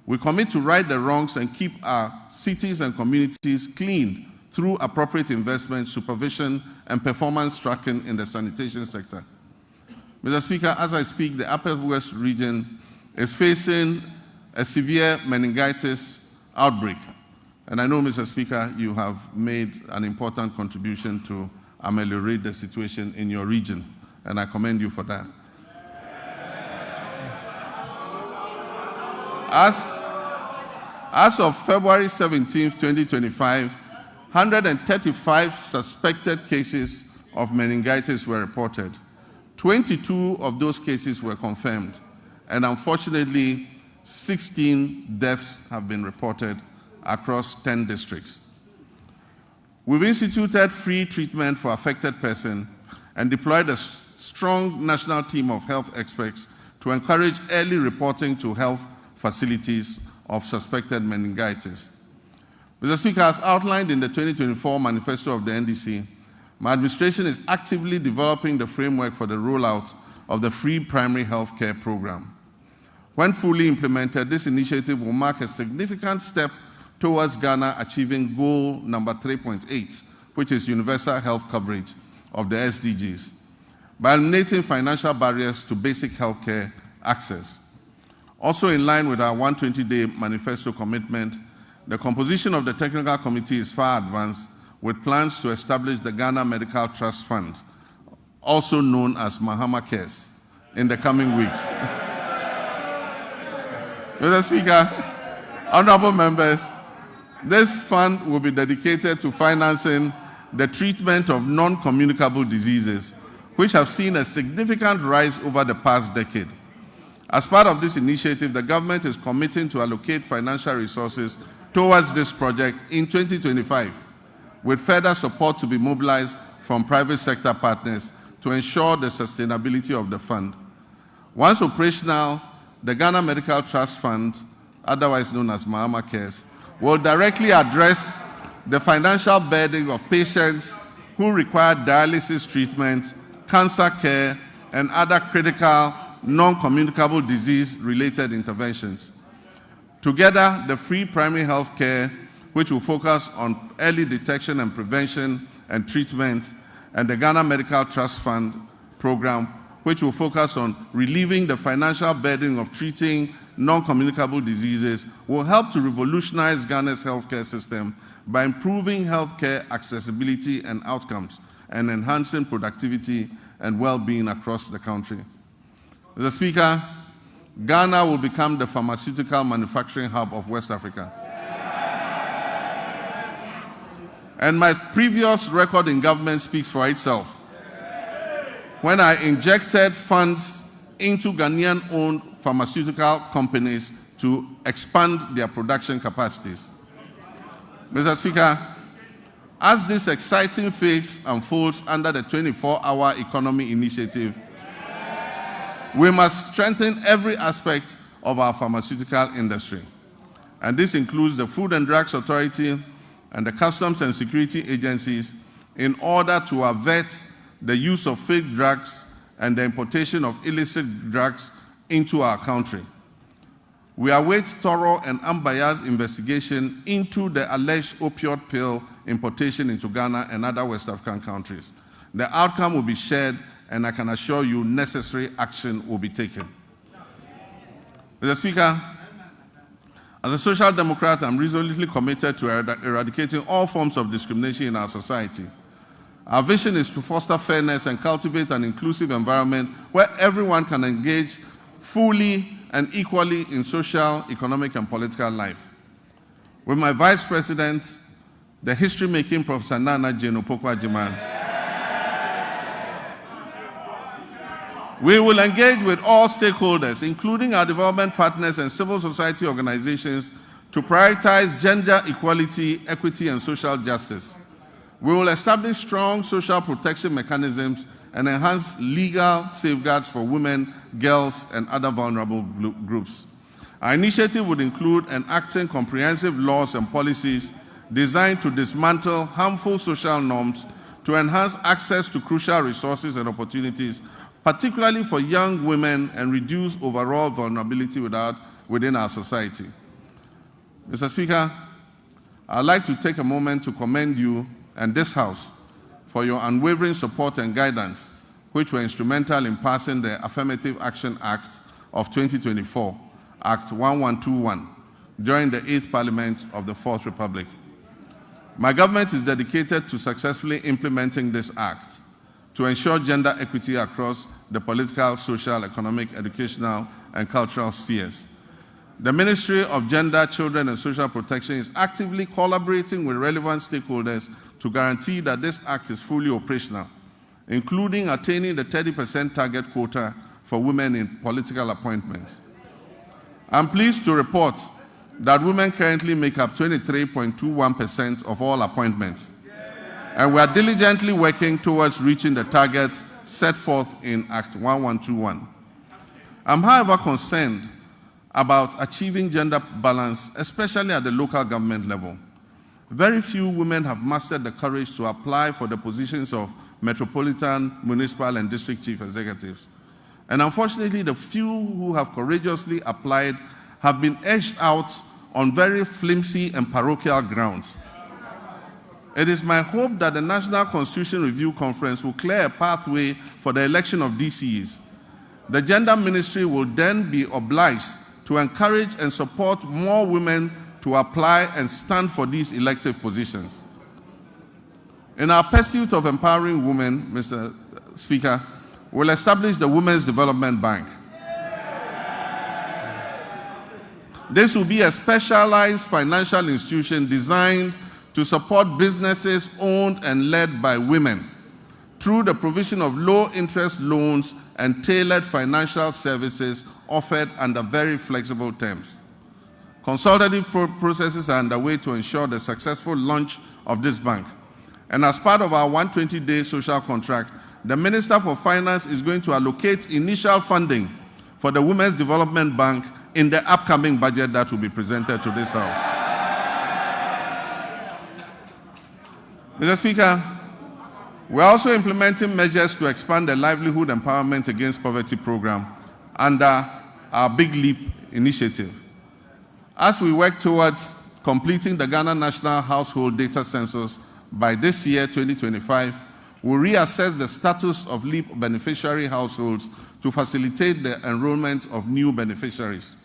We commit to right the wrongs and keep our cities and communities clean through appropriate investment, supervision, and performance tracking in the sanitation sector. Mr. Speaker, as I speak, the Upper West region is facing a severe meningitis outbreak. And I know, Mr. Speaker, you have made an important contribution to ameliorate the situation in your region, and I commend you for that. As of February 17, 2025, 135 suspected cases of meningitis were reported. 22 of those cases were confirmed, and unfortunately, 16 deaths have been reported across 10 districts. We've instituted free treatment for affected persons and deployed a strong national team of health experts to encourage early reporting to health facilities of suspected meningitis. Mr. Speaker, as outlined in the 2024 manifesto of the NDC, my administration is actively developing the framework for the rollout of the free primary health care program. When fully implemented, this initiative will mark a significant step towards Ghana achieving goal number 3.8, which is universal health coverage of the SDGs, by eliminating financial barriers to basic health care access. Also in line with our 120-day manifesto commitment, the composition of the technical committee is far advanced, with plans to establish the Ghana Medical Trust Fund, also known as Mahama Cares, in the coming weeks. Mr. Speaker, honorable members, this fund will be dedicated to financing the treatment of non-communicable diseases, which have seen a significant rise over the past decade. As part of this initiative, the government is committing to allocate financial resources towards this project in 2025, with further support to be mobilized from private sector partners to ensure the sustainability of the fund. Once operational, the Ghana Medical Trust Fund, otherwise known as Mahama Cares, will directly address the financial burden of patients who require dialysis treatment, cancer care, and other critical non-communicable disease-related interventions. Together, the free primary health care, which will focus on early detection and prevention and treatment, and the Ghana Medical Trust Fund program, which will focus on relieving the financial burden of treating non-communicable diseases, will help to revolutionize Ghana's healthcare system by improving healthcare accessibility and outcomes and enhancing productivity and well-being across the country. Mr. Speaker, Ghana will become the pharmaceutical manufacturing hub of West Africa. And my previous record in government speaks for itself. When I injected funds into Ghanaian-owned pharmaceutical companies to expand their production capacities. Mr. Speaker, as this exciting phase unfolds under the 24-hour economy initiative, we must strengthen every aspect of our pharmaceutical industry. And this includes the Food and Drugs Authority and the Customs and Security agencies in order to avert the use of fake drugs and the importation of illicit drugs into our country. We await thorough and unbiased investigation into the alleged opioid pill importation into Ghana and other West African countries. The outcome will be shared, and I can assure you necessary action will be taken. Mr. Speaker, as a Social Democrat, I'm resolutely committed to eradicating all forms of discrimination in our society. Our vision is to foster fairness and cultivate an inclusive environment where everyone can engage fully and equally in social, economic, and political life. With my Vice President, the history-making Professor Nana Jane Opoku-Agyeman, we will engage with all stakeholders, including our development partners and civil society organizations, to prioritize gender equality, equity, and social justice. We will establish strong social protection mechanisms and enhance legal safeguards for women, girls, and other vulnerable groups. Our initiative would include enacting comprehensive laws and policies designed to dismantle harmful social norms to enhance access to crucial resources and opportunities, particularly for young women, and reduce overall vulnerability within our society. Mr. Speaker, I'd like to take a moment to commend you and this House for your unwavering support and guidance, which were instrumental in passing the Affirmative Action Act of 2024, Act 1121, during the 8th Parliament of the 4th Republic. My government is dedicated to successfully implementing this act to ensure gender equity across the political, social, economic, educational, and cultural spheres. The Ministry of Gender, Children, and Social Protection is actively collaborating with relevant stakeholders to guarantee that this act is fully operational, including attaining the 30% target quota for women in political appointments. I'm pleased to report that women currently make up 23.21% of all appointments, and we are diligently working towards reaching the targets set forth in Act 1121. I'm, however, concerned about achieving gender balance, especially at the local government level. Very few women have mustered the courage to apply for the positions of metropolitan, municipal, and district chief executives. And unfortunately, the few who have courageously applied have been edged out on very flimsy and parochial grounds. It is my hope that the National Constitution Review Conference will clear a pathway for the election of DCEs. The Gender Ministry will then be obliged to encourage and support more women to apply and stand for these elective positions. In our pursuit of empowering women, Mr. Speaker, we'll establish the Women's Development Bank. This will be a specialized financial institution designed to support businesses owned and led by women through the provision of low-interest loans and tailored financial services offered under very flexible terms. Consultative processes are underway to ensure the successful launch of this bank. And as part of our 120-day social contract, the Minister for Finance is going to allocate initial funding for the Women's Development Bank in the upcoming budget that will be presented to this House. Mr. Speaker, we're also implementing measures to expand the Livelihood Empowerment Against Poverty program under our Big Leap initiative. As we work towards completing the Ghana National Household Data Census by this year, 2025, we'll reassess the status of LEAP beneficiary households to facilitate the enrollment of new beneficiaries.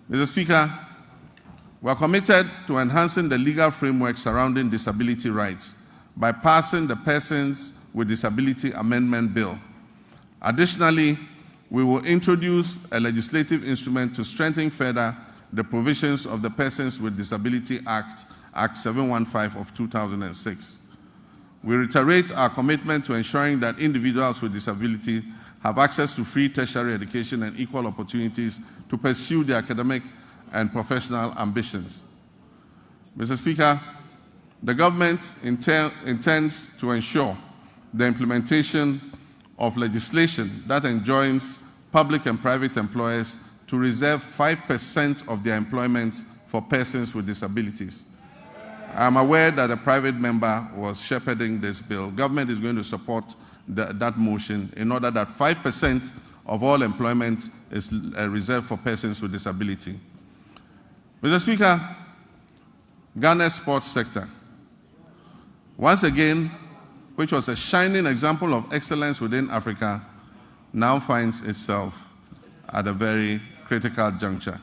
Mr. Speaker, we are committed to enhancing the legal framework surrounding disability rights by passing the Persons with Disability Amendment Bill. Additionally, we will introduce a legislative instrument to strengthen further the provisions of the Persons with Disability Act, Act 715 of 2006. We reiterate our commitment to ensuring that individuals with disability have access to free tertiary education and equal opportunities to pursue their academic and professional ambitions. Mr. Speaker, the government intends to ensure the implementation of legislation that enjoins public and private employers to reserve 5% of their employment for persons with disabilities. I am aware that a private member was shepherding this bill. Government is going to support that motion in order that 5% of all employment is reserved for persons with disability. Mr. Speaker, Ghana's sports sector, once again, which was a shining example of excellence within Africa, now finds itself at a very critical juncture.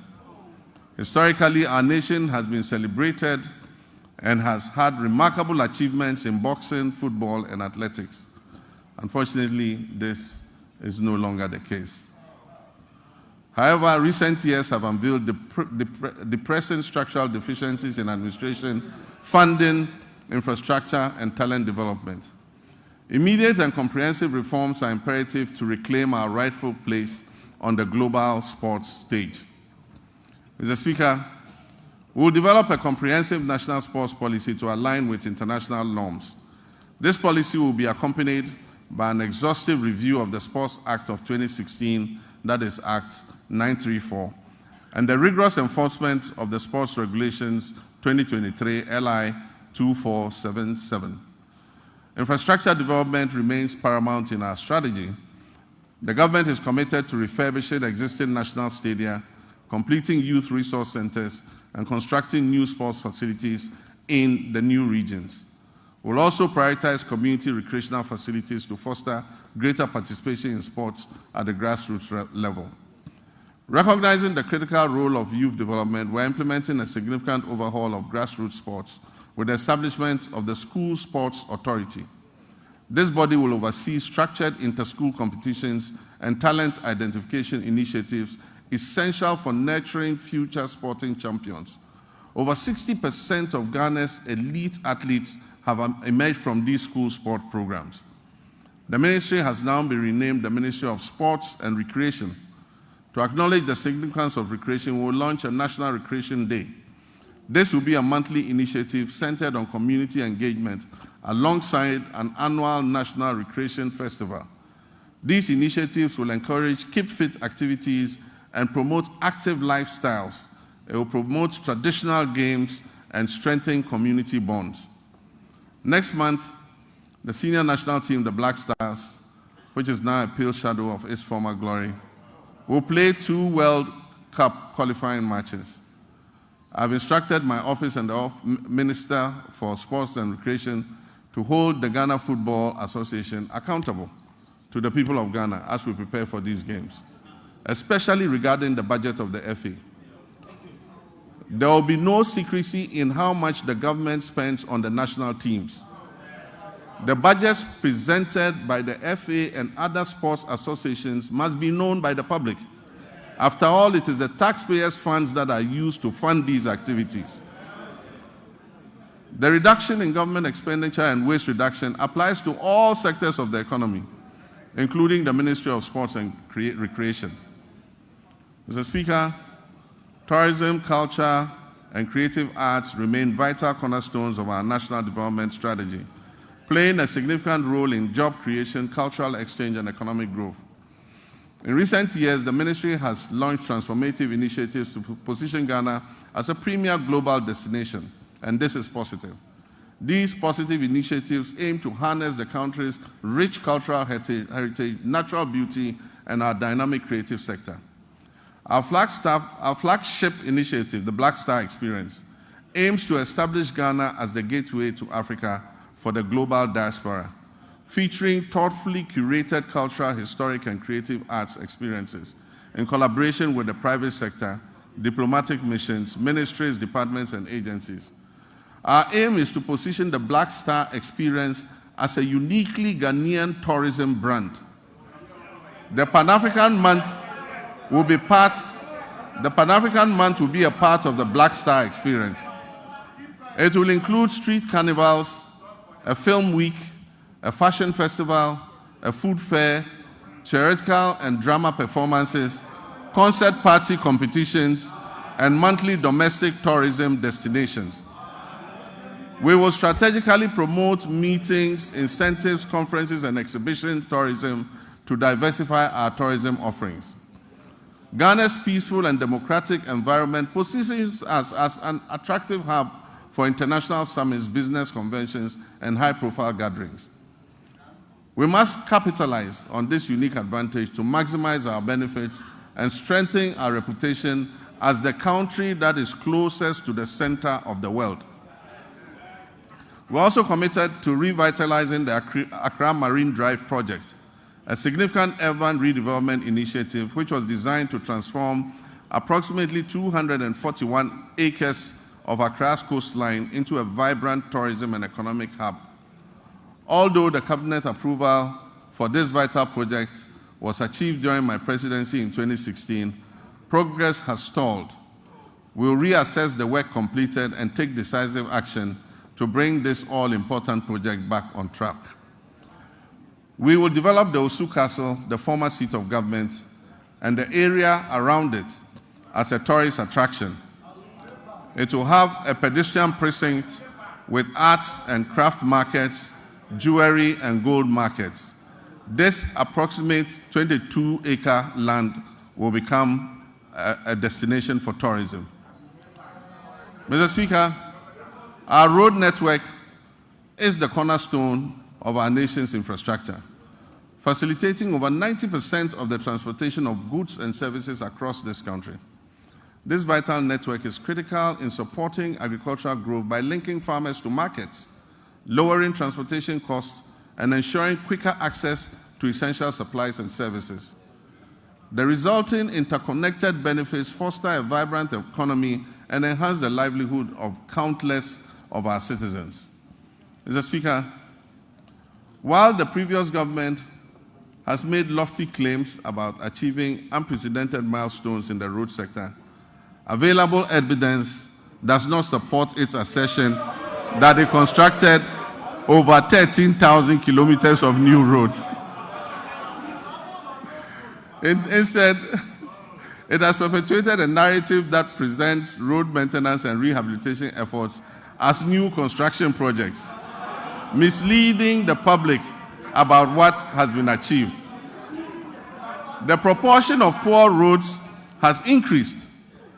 Historically, our nation has been celebrated and has had remarkable achievements in boxing, football, and athletics. Unfortunately, this is no longer the case. However, recent years have unveiled depressing structural deficiencies in administration, funding, infrastructure, and talent development. Immediate and comprehensive reforms are imperative to reclaim our rightful place on the global sports stage. Mr. Speaker, we will develop a comprehensive national sports policy to align with international norms. This policy will be accompanied by an exhaustive review of the Sports Act of 2016, that is Act 934, and the rigorous enforcement of the Sports Regulations 2023 LI 2477. Infrastructure development remains paramount in our strategy. The government is committed to refurbishing existing national stadia, completing youth resource centers, and constructing new sports facilities in the new regions. We'll also prioritize community recreational facilities to foster greater participation in sports at the grassroots level. Recognizing the critical role of youth development, we're implementing a significant overhaul of grassroots sports with the establishment of the School Sports Authority. This body will oversee structured inter-school competitions and talent identification initiatives essential for nurturing future sporting champions. Over 60% of Ghana's elite athletes have emerged from these school sport programs. The ministry has now been renamed the Ministry of Sports and Recreation. To acknowledge the significance of recreation, we will launch a National Recreation Day. This will be a monthly initiative centered on community engagement alongside an annual National Recreation Festival. These initiatives will encourage keep fit activities and promote active lifestyles. It will promote traditional games and strengthen community bonds. Next month, the senior national team, the Black Stars, which is now a pale shadow of its former glory, will play 2 World Cup qualifying matches. I've instructed my office and the Minister for Sports and Recreation to hold the Ghana Football Association accountable to the people of Ghana as we prepare for these games, especially regarding the budget of the FA. There will be no secrecy in how much the government spends on the national teams. The budgets presented by the FA and other sports associations must be known by the public. After all, it is the taxpayers' funds that are used to fund these activities. The reduction in government expenditure and waste reduction applies to all sectors of the economy, including the Ministry of Sports and Recreation. Mr. Speaker, tourism, culture, and creative arts remain vital cornerstones of our national development strategy, playing a significant role in job creation, cultural exchange, and economic growth. In recent years, the ministry has launched transformative initiatives to position Ghana as a premier global destination, and this is positive. These positive initiatives aim to harness the country's rich cultural heritage, natural beauty, and our dynamic creative sector. Our flagship initiative, the Black Star Experience, aims to establish Ghana as the gateway to Africa for the global diaspora, featuring thoughtfully curated cultural, historic, and creative arts experiences in collaboration with the private sector, diplomatic missions, ministries, departments, and agencies. Our aim is to position the Black Star Experience as a uniquely Ghanaian tourism brand. The Pan-African Month will be a part of the Black Star Experience. It will include street carnivals, a film week, a fashion festival, a food fair, theatrical and drama performances, concert party competitions, and monthly domestic tourism destinations. We will strategically promote meetings, incentives, conferences, and exhibition tourism to diversify our tourism offerings. Ghana's peaceful and democratic environment positions us as an attractive hub for international summits, business conventions, and high-profile gatherings. We must capitalize on this unique advantage to maximize our benefits and strengthen our reputation as the country that is closest to the center of the world. We're also committed to revitalizing the Accra Marine Drive project, a significant urban redevelopment initiative which was designed to transform approximately 241 acres of Accra's coastline into a vibrant tourism and economic hub. Although the cabinet approval for this vital project was achieved during my presidency in 2016, progress has stalled. We'll reassess the work completed and take decisive action to bring this all-important project back on track. We will develop the Osu Castle, the former seat of government, and the area around it as a tourist attraction. It will have a pedestrian precinct with arts and craft markets, jewelry, and gold markets. This approximate 22-acre land will become a destination for tourism. Mr. Speaker, our road network is the cornerstone of our nation's infrastructure, facilitating over 90% of the transportation of goods and services across this country. This vital network is critical in supporting agricultural growth by linking farmers to markets, lowering transportation costs, and ensuring quicker access to essential supplies and services. The resulting interconnected benefits foster a vibrant economy and enhance the livelihood of countless of our citizens. Mr. Speaker, while the previous government has made lofty claims about achieving unprecedented milestones in the road sector, available evidence does not support its assertion that it constructed over 13,000 kilometers of new roads. Instead, it has perpetuated a narrative that presents road maintenance and rehabilitation efforts as new construction projects, misleading the public about what has been achieved. The proportion of poor roads has increased,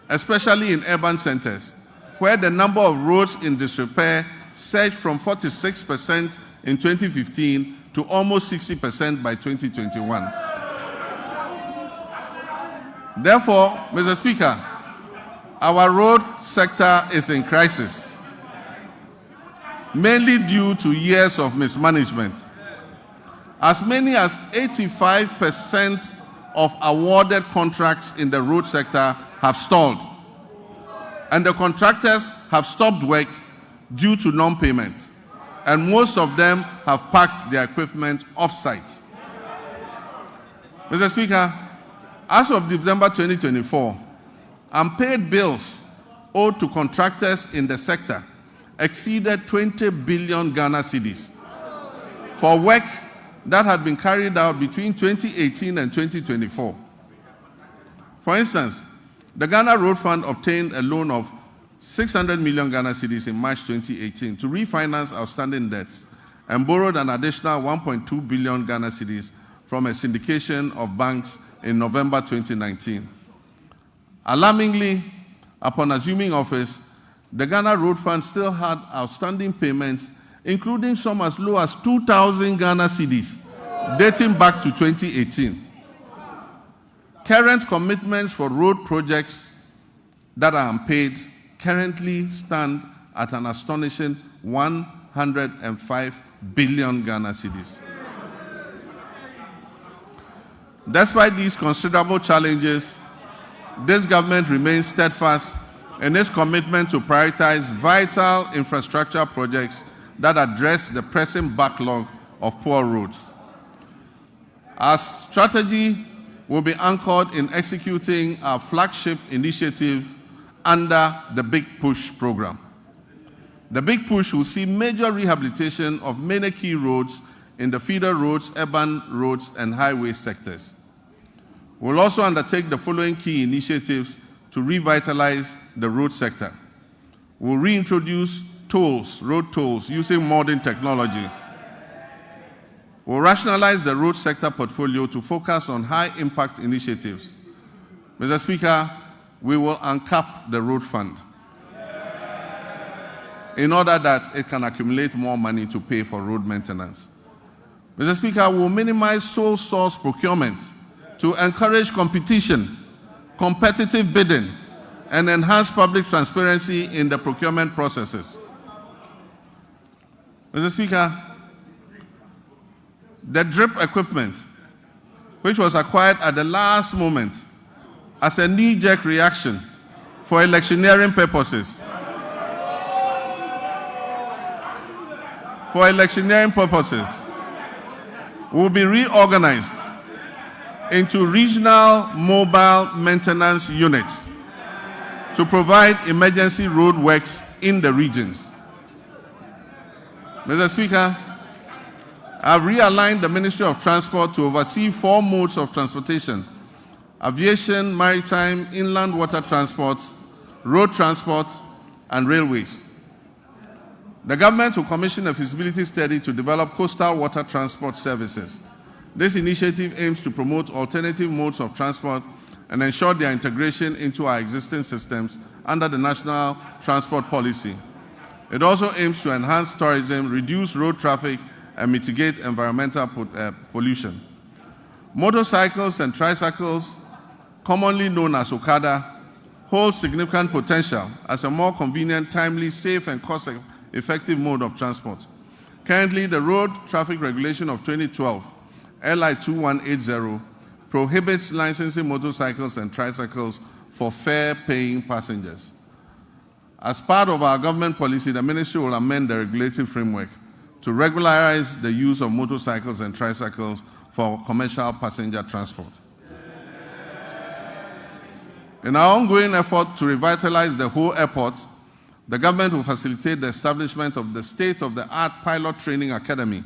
especially in urban centers, where the number of roads in disrepair surged from 46% in 2015 to almost 60% by 2021. Therefore, Mr. Speaker, our road sector is in crisis, mainly due to years of mismanagement. As many as 85% of awarded contracts in the road sector have stalled, and the contractors have stopped work due to non-payment, and most of them have parked their equipment off-site. Mr. Speaker, as of December 2024, unpaid bills owed to contractors in the sector exceeded 20 billion Ghana cedis for work that had been carried out between 2018 and 2024. For instance, the Ghana Road Fund obtained a loan of 600 million Ghana cedis in March 2018 to refinance outstanding debts and borrowed an additional 1.2 billion Ghana cedis from a syndication of banks in November 2019. Alarmingly, upon assuming office, the Ghana Road Fund still had outstanding payments, including some as low as 2,000 Ghana cedis, dating back to 2018. Current commitments for road projects that are unpaid currently stand at an astonishing 105 billion Ghana cedis. Despite these considerable challenges, this government remains steadfast in its commitment to prioritize vital infrastructure projects that address the pressing backlog of poor roads. Our strategy will be anchored in executing our flagship initiative under the Big Push program. The Big Push will see major rehabilitation of many key roads in the feeder roads, urban roads, and highway sectors. We'll also undertake the following key initiatives to revitalize the road sector. We'll reintroduce tolls, road tolls, using modern technology. We'll rationalize the road sector portfolio to focus on high-impact initiatives. Mr. Speaker, we will uncap the road fund in order that it can accumulate more money to pay for road maintenance. Mr. Speaker, we'll minimize sole source procurement to encourage competition, competitive bidding, and enhance public transparency in the procurement processes. Mr. Speaker, the drip equipment, which was acquired at the last moment as a knee-jerk reaction for electioneering purposes, will be reorganized into regional mobile maintenance units to provide emergency road works in the regions. Mr. Speaker, I've realigned the Ministry of Transport to oversee 4 modes of transportation: aviation, maritime, inland water transport, road transport, and railways. The government will commission a feasibility study to develop coastal water transport services. This initiative aims to promote alternative modes of transport and ensure their integration into our existing systems under the National Transport Policy. It also aims to enhance tourism, reduce road traffic, and mitigate environmental pollution. Motorcycles and tricycles, commonly known as Okada, hold significant potential as a more convenient, timely, safe, and cost-effective mode of transport. Currently, the Road Traffic Regulation of 2012, LI 2180, prohibits licensing motorcycles and tricycles for fare-paying passengers. As part of our government policy, the ministry will amend the regulatory framework to regularize the use of motorcycles and tricycles for commercial passenger transport. In our ongoing effort to revitalize the whole airport, the government will facilitate the establishment of the state-of-the-art pilot training academy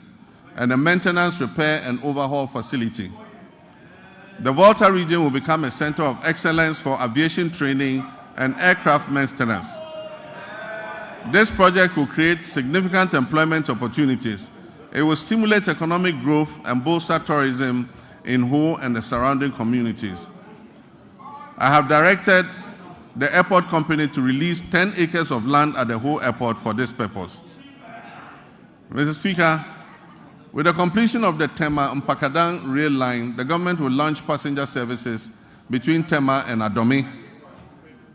and a maintenance, repair, and overhaul facility. The Volta region will become a center of excellence for aviation training and aircraft maintenance. This project will create significant employment opportunities. It will stimulate economic growth and bolster tourism in Ho and the surrounding communities. I have directed the airport company to release 10 acres of land at the Ho airport for this purpose. Mr. Speaker, with the completion of the Tema-Mpakadan rail line, the government will launch passenger services between Tema and Adome.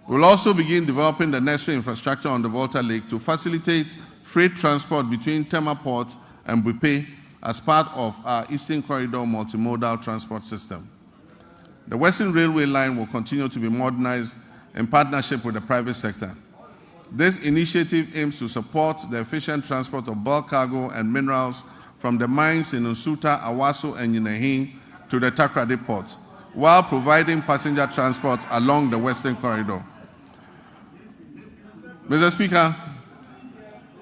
We will also begin developing the necessary infrastructure on the Volta Lake to facilitate freight transport between Tema Port and Buipe as part of our Eastern Corridor multimodal transport system. The Western Railway line will continue to be modernized in partnership with the private sector. This initiative aims to support the efficient transport of bulk cargo and minerals from the mines in Nsuta, Awaso, and Yinehin to the Takoradi port, while providing passenger transport along the Western Corridor. Mr. Speaker,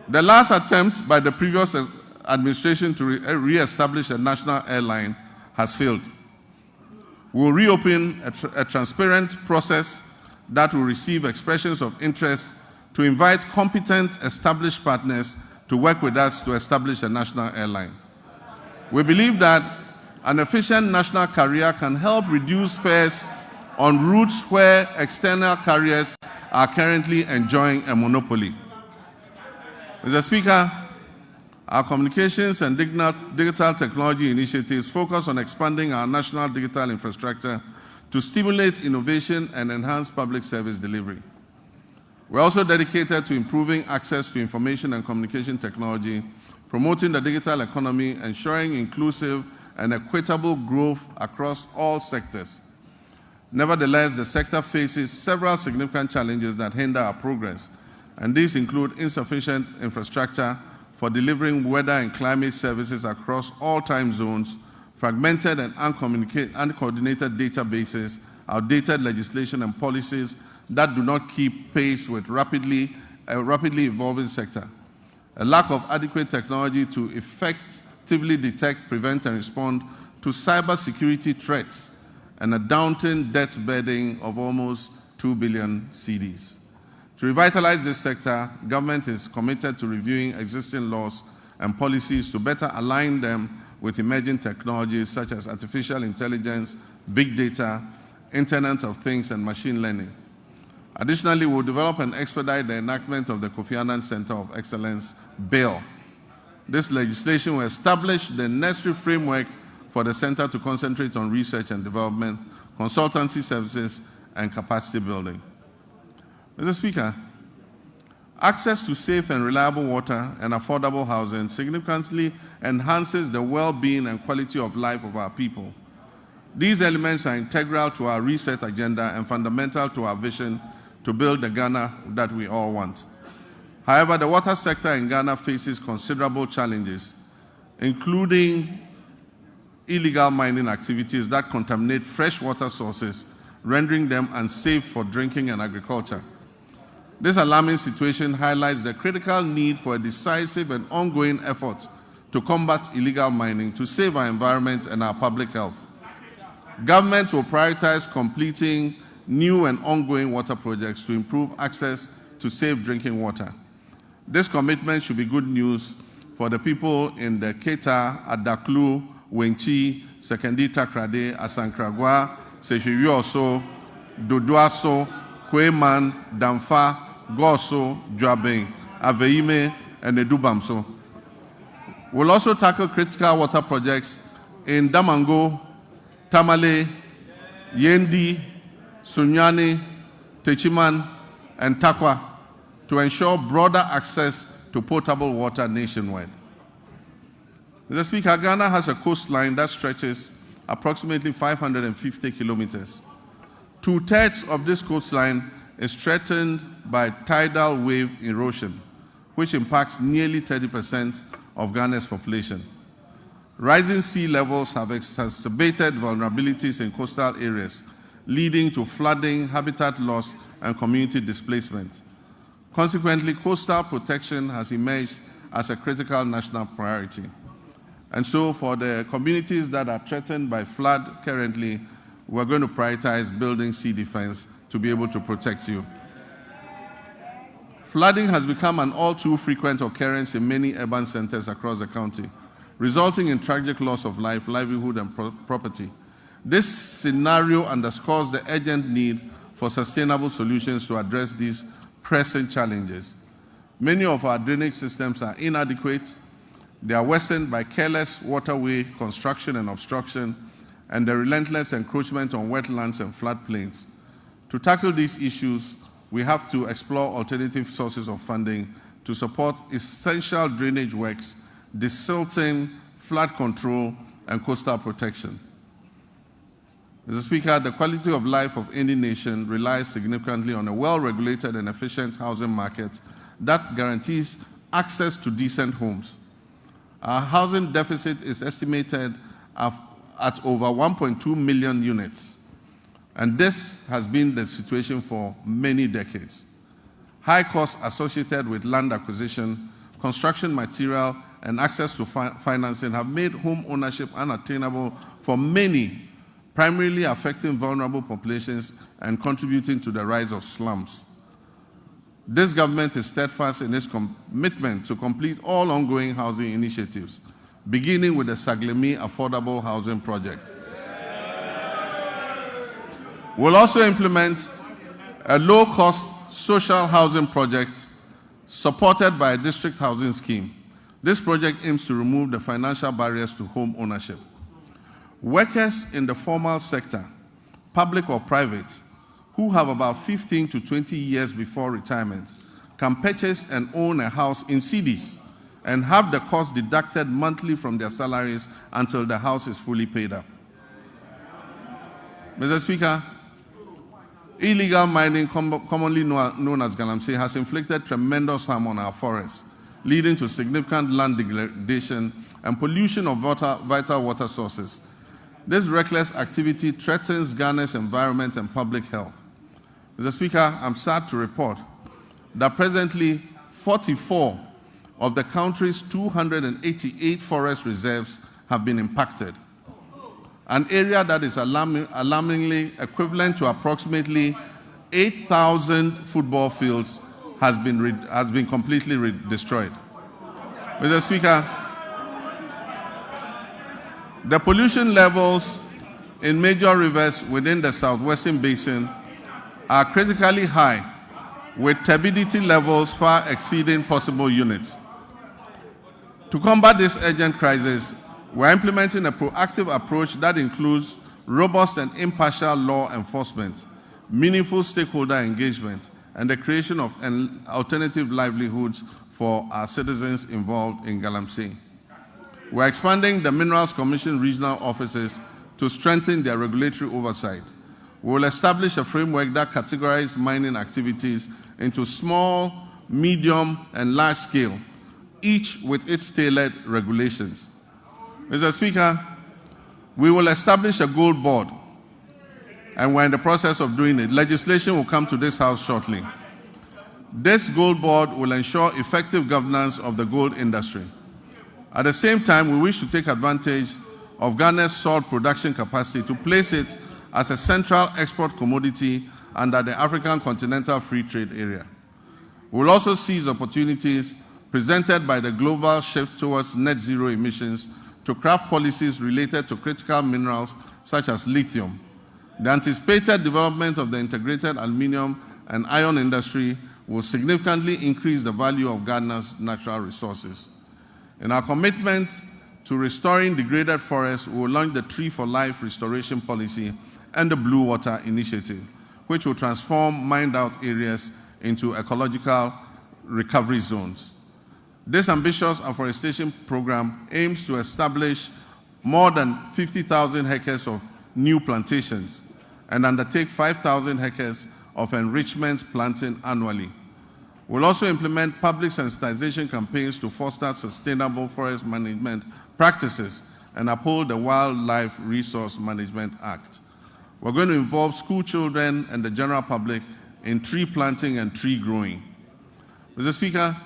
the last attempt by the previous administration to re-establish a national airline has failed. We will reopen a transparent process that will receive expressions of interest to invite competent established partners to work with us to establish a national airline. We believe that an efficient national carrier can help reduce fares on routes where external carriers are currently enjoying a monopoly. Mr. Speaker, our communications and digital technology initiatives focus on expanding our national digital infrastructure to stimulate innovation and enhance public service delivery. We're also dedicated to improving access to information and communication technology, promoting the digital economy, ensuring inclusive and equitable growth across all sectors. Nevertheless, the sector faces several significant challenges that hinder our progress, and these include insufficient infrastructure for delivering weather and climate services across all time zones, fragmented and uncoordinated databases, outdated legislation and policies that do not keep pace with a rapidly evolving sector, a lack of adequate technology to effectively detect, prevent, and respond to cybersecurity threats, and a daunting debt burden of almost 2 billion cedis. To revitalize this sector, government is committed to reviewing existing laws and policies to better align them with emerging technologies such as artificial intelligence, big data, Internet of Things, and machine learning. Additionally, we will develop and expedite the enactment of the Kofi Annan Center of Excellence Bill. This legislation will establish the necessary framework for the center to concentrate on research and development, consultancy services, and capacity building. Mr. Speaker, access to safe and reliable water and affordable housing significantly enhances the well-being and quality of life of our people. These elements are integral to our reset agenda and fundamental to our vision to build the Ghana that we all want. However, the water sector in Ghana faces considerable challenges, including illegal mining activities that contaminate fresh water sources, rendering them unsafe for drinking and agriculture. This alarming situation highlights the critical need for a decisive and ongoing effort to combat illegal mining, to save our environment and our public health. Government will prioritize completing new and ongoing water projects to improve access to safe drinking water. This commitment should be good news for the people in the Keta, Adaklu, Wenchi, Sekendi Takrade, Asankragwa, Sehwiwioso, Dodoaso, Kweman, Damfa, Goso, Dwabeng, Aveime, and Edubamso. We'll also tackle critical water projects in Damango, Tamale, Yendi, Sunyani, Techiman, and Takwa to ensure broader access to potable water nationwide. Mr. Speaker, Ghana has a coastline that stretches approximately 550 kilometers. 2/3 of this coastline is threatened by tidal wave erosion, which impacts nearly 30% of Ghana's population. Rising sea levels have exacerbated vulnerabilities in coastal areas, leading to flooding, habitat loss, and community displacement. Consequently, coastal protection has emerged as a critical national priority. And so for the communities that are threatened by flood currently, we're going to prioritize building sea defense to be able to protect you. Flooding has become an all too frequent occurrence in many urban centers across the country, resulting in tragic loss of life, livelihood, and property. This scenario underscores the urgent need for sustainable solutions to address these pressing challenges. Many of our drainage systems are inadequate. They are worsened by careless waterway construction and obstruction, and the relentless encroachment on wetlands and floodplains. To tackle these issues, we have to explore alternative sources of funding to support essential drainage works, desilting, flood control, and coastal protection. Mr. Speaker, the quality of life of any nation relies significantly on a well-regulated and efficient housing market that guarantees access to decent homes. Our housing deficit is estimated at over 1.2 million units, and this has been the situation for many decades. High costs associated with land acquisition, construction material, and access to financing have made home ownership unattainable for many, primarily affecting vulnerable populations and contributing to the rise of slums. This government is steadfast in its commitment to complete all ongoing housing initiatives, beginning with the Saglemi Affordable Housing Project. We'll also implement a low-cost social housing project supported by a district housing scheme. This project aims to remove the financial barriers to home ownership. Workers in the formal sector, public or private, who have about 15 to 20 years before retirement, can purchase and own a house in cedis and have the cost deducted monthly from their salaries until the house is fully paid up. Mr. Speaker, illegal mining, commonly known as galamsey, has inflicted tremendous harm on our forests, leading to significant land degradation and pollution of vital water sources. This reckless activity threatens Ghana's environment and public health. Mr. Speaker, I'm sad to report that presently 44 of the country's 288 forest reserves have been impacted, an area that is alarmingly equivalent to approximately 8,000 football fields has been completely destroyed. Mr. Speaker, the pollution levels in major rivers within the southwestern basin are critically high, with turbidity levels far exceeding possible units. To combat this urgent crisis, we're implementing a proactive approach that includes robust and impartial law enforcement, meaningful stakeholder engagement, and the creation of alternative livelihoods for our citizens involved in galamsey. We're expanding the Minerals Commission regional offices to strengthen their regulatory oversight. We will establish a framework that categorizes mining activities into small, medium, and large scale, each with its tailored regulations. Mr. Speaker, we will establish a gold board, and we're in the process of doing it. Legislation will come to this House shortly. This gold board will ensure effective governance of the gold industry. At the same time, we wish to take advantage of Ghana's salt production capacity to place it as a central export commodity under the African Continental Free Trade Area. We will also seize opportunities presented by the global shift towards net zero emissions to craft policies related to critical minerals such as lithium. The anticipated development of the integrated aluminium and iron industry will significantly increase the value of Ghana's natural resources. In our commitment to restoring degraded forests, we will launch the Tree for Life restoration policy and the Blue Water Initiative, which will transform mined-out areas into ecological recovery zones. This ambitious afforestation program aims to establish more than 50,000 hectares of new plantations and undertake 5,000 hectares of enrichment planting annually. We'll also implement public sensitization campaigns to foster sustainable forest management practices and uphold the Wildlife Resource Management Act. We're going to involve school children and the general public in tree planting and tree growing. Mr. Speaker,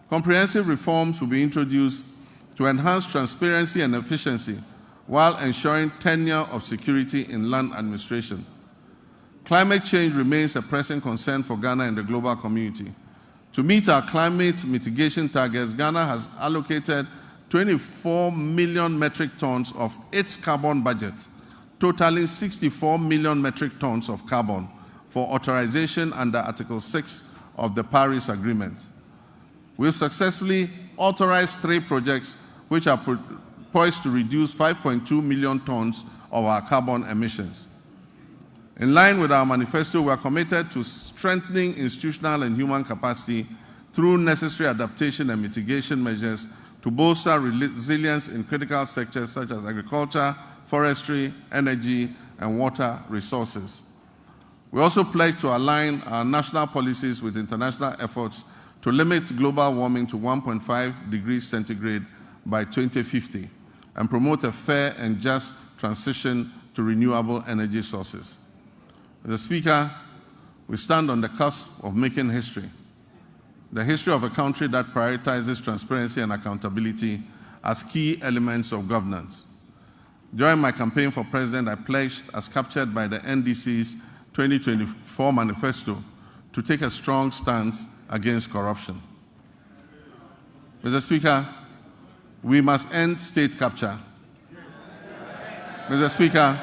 comprehensive reforms will be introduced to enhance transparency and efficiency while ensuring tenure of security in land administration. Climate change remains a pressing concern for Ghana and the global community. To meet our climate mitigation targets, Ghana has allocated 24 million metric tons of its carbon budget, totaling 64 million metric tons of carbon for authorization under Article 6 of the Paris Agreement. We've successfully authorized 3 projects which are poised to reduce 5.2 million tons of our carbon emissions. In line with our manifesto, we are committed to strengthening institutional and human capacity through necessary adaptation and mitigation measures to bolster resilience in critical sectors such as agriculture, forestry, energy, and water resources. We also pledge to align our national policies with international efforts to limit global warming to 1.5 degrees centigrade by 2050 and promote a fair and just transition to renewable energy sources. Mr. Speaker, we stand on the cusp of making history, the history of a country that prioritizes transparency and accountability as key elements of governance. During my campaign for president, I pledged, as captured by the NDC's 2024 manifesto, to take a strong stance against corruption. Mr. Speaker, we must end state capture. Mr. Speaker,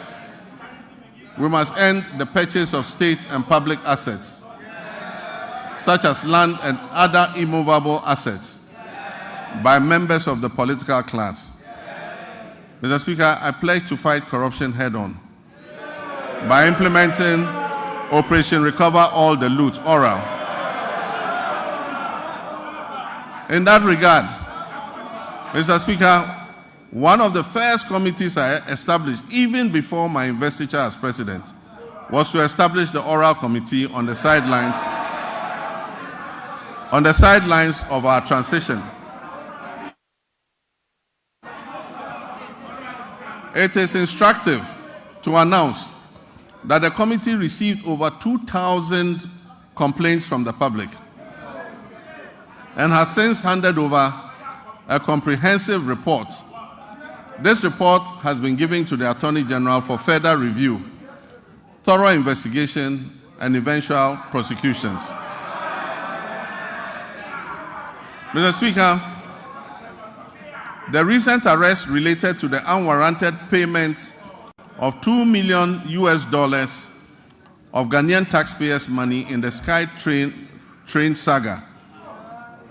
we must end the purchase of state and public assets, such as land and other immovable assets, by members of the political class. Mr. Speaker, I pledge to fight corruption head-on by implementing Operation Recover All the Loot, ORAL. In that regard, Mr. Speaker, one of the first committees I established, even before my investiture as president, was to establish the Oral Committee on the sidelines of our transition. It is instructive to announce that the committee received over 2,000 complaints from the public and has since handed over a comprehensive report. This report has been given to the Attorney General for further review, thorough investigation, and eventual prosecutions. Mr. Speaker, the recent arrest related to the unwarranted payment of $2 million of Ghanaian taxpayers' money in the Sky train saga,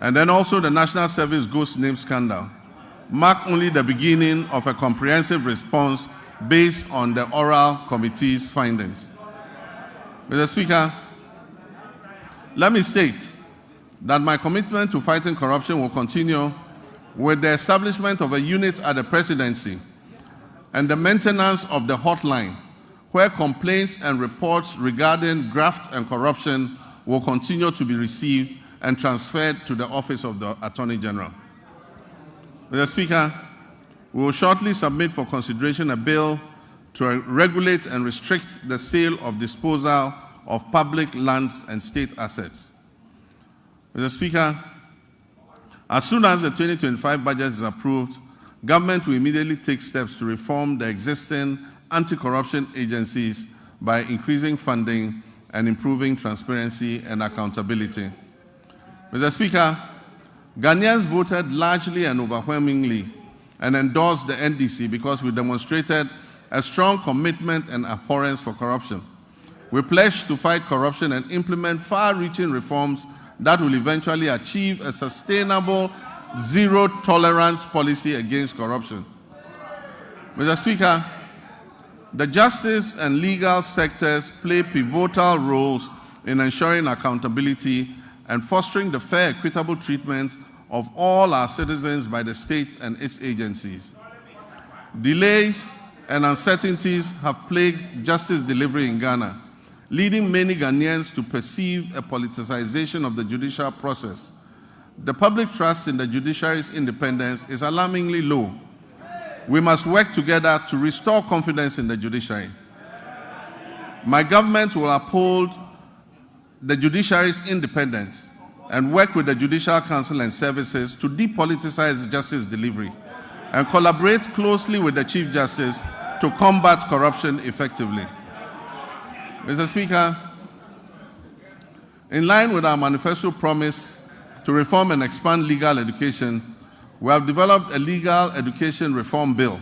and then also the National Service Ghost Name scandal, mark only the beginning of a comprehensive response based on the Oral Committee's findings. Mr. Speaker, let me state that my commitment to fighting corruption will continue with the establishment of a unit at the presidency and the maintenance of the hotline, where complaints and reports regarding graft and corruption will continue to be received and transferred to the Office of the Attorney General. Mr. Speaker, we will shortly submit for consideration a bill to regulate and restrict the sale of disposal of public lands and state assets. Mr. Speaker, as soon as the 2025 budget is approved, government will immediately take steps to reform the existing anti-corruption agencies by increasing funding and improving transparency and accountability. Mr. Speaker, Ghanaians voted largely and overwhelmingly and endorsed the NDC because we demonstrated a strong commitment and abhorrence for corruption. We pledged to fight corruption and implement far-reaching reforms that will eventually achieve a sustainable zero tolerance policy against corruption. Mr. Speaker, the justice and legal sectors play pivotal roles in ensuring accountability and fostering the fair, equitable treatment of all our citizens by the state and its agencies. Delays and uncertainties have plagued justice delivery in Ghana, leading many Ghanaians to perceive a politicization of the judicial process. The public trust in the judiciary's independence is alarmingly low. We must work together to restore confidence in the judiciary. My government will uphold the judiciary's independence and work with the Judicial Council and services to depoliticize justice delivery and collaborate closely with the Chief Justice to combat corruption effectively. Mr. Speaker, in line with our manifesto promise to reform and expand legal education, we have developed a legal education reform bill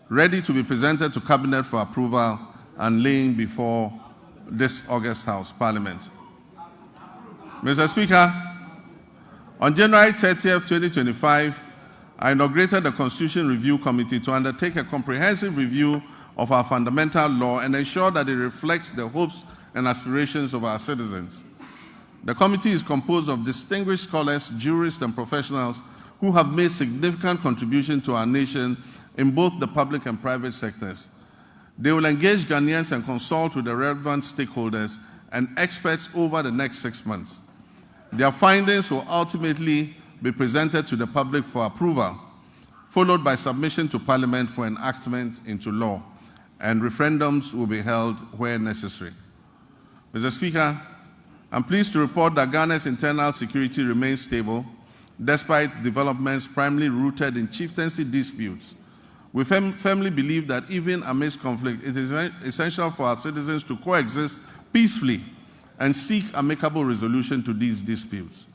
ready to be presented to Cabinet for approval and laying before this August House Parliament. Mr. Speaker, on January 30th, 2025, I inaugurated the Constitution Review Committee to undertake a comprehensive review of our fundamental law and ensure that it reflects the hopes and aspirations of our citizens. The committee is composed of distinguished scholars, jurists, and professionals who have made significant contributions to our nation in both the public and private sectors. They will engage Ghanaians and consult with the relevant stakeholders and experts over the next 6 months. Their findings will ultimately be presented to the public for approval, followed by submission to Parliament for enactment into law, and referendums will be held where necessary. Mr. Speaker, I'm pleased to report that Ghana's internal security remains stable, despite developments primarily rooted in chieftaincy disputes. We firmly believe that even amidst conflict, it is essential for our citizens to coexist peacefully and seek amicable resolution to these disputes.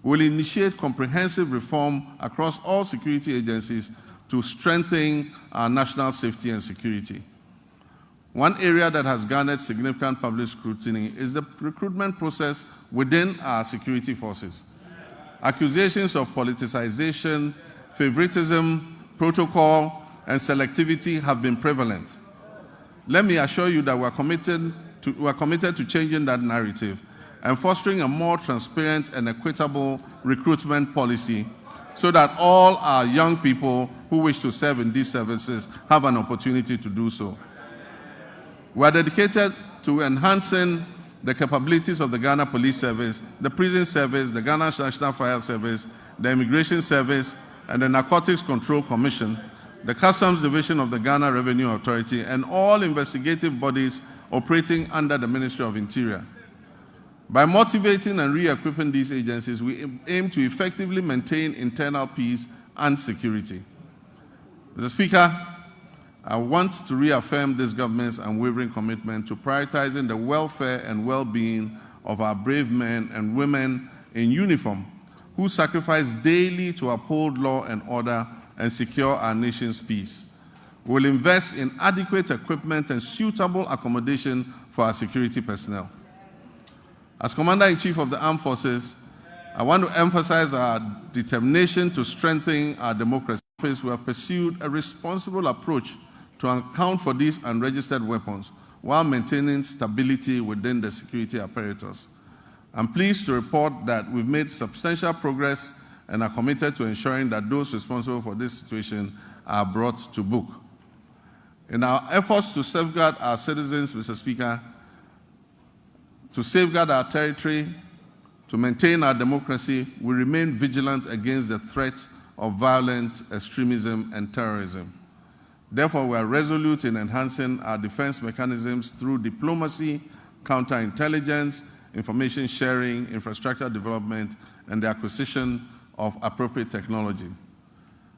We will initiate comprehensive reform across all security agencies to strengthen our national safety and security. One area that has garnered significant public scrutiny is the recruitment process within our security forces. Accusations of politicization, favoritism, protocol, and selectivity have been prevalent. Let me assure you that we are committed to changing that narrative and fostering a more transparent and equitable recruitment policy so that all our young people who wish to serve in these services have an opportunity to do so. We are dedicated to enhancing the capabilities of the Ghana Police Service, the Prison Service, the Ghana National Fire Service, the Immigration Service, and the Narcotics Control Commission, the Customs Division of the Ghana Revenue Authority, and all investigative bodies operating under the Ministry of Interior. By motivating and re-equipping these agencies, we aim to effectively maintain internal peace and security. Mr. Speaker, I want to reaffirm this government's unwavering commitment to prioritizing the welfare and well-being of our brave men and women in uniform who sacrifice daily to uphold law and order and secure our nation's peace. We will invest in adequate equipment and suitable accommodation for our security personnel. As Commander-in-Chief of the Armed Forces, I want to emphasize our determination to strengthen our democracy. We have pursued a responsible approach to account for these unregistered weapons while maintaining stability within the security apparatus. I'm pleased to report that we've made substantial progress and are committed to ensuring that those responsible for this situation are brought to book. In our efforts to safeguard our citizens, Mr. Speaker, to safeguard our territory, to maintain our democracy, we remain vigilant against the threat of violent extremism and terrorism. Therefore, we are resolute in enhancing our defense mechanisms through diplomacy, counterintelligence, information sharing, infrastructure development, and the acquisition of appropriate technology.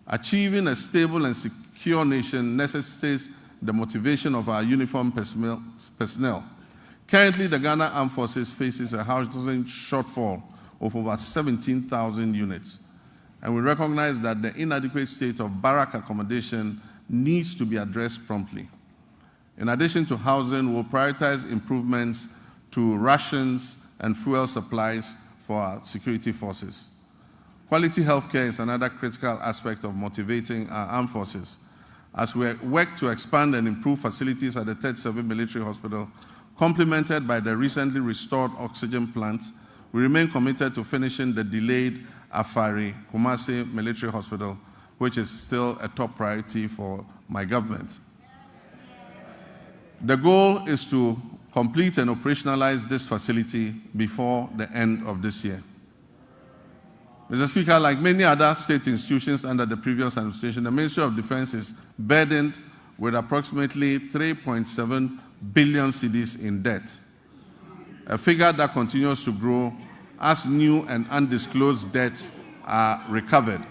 Achieving a stable and secure nation necessitates the motivation of our uniformed personnel. Currently, the Ghana Armed Forces faces a housing shortfall of over 17,000 units, and we recognize that the inadequate state of barrack accommodation needs to be addressed promptly. In addition to housing, we'll prioritize improvements to rations and fuel supplies for our security forces. Quality healthcare is another critical aspect of motivating our armed forces. As we work to expand and improve facilities at the 37 Military Hospital, complemented by the recently restored oxygen plant, we remain committed to finishing the delayed Afari Kumasi Military Hospital, which is still a top priority for my government. The goal is to complete and operationalize this facility before the end of this year. Mr. Speaker, like many other state institutions under the previous administration, the Ministry of Defense is burdened with approximately 3.7 billion cedis in debt, a figure that continues to grow as new and undisclosed debts are uncovered.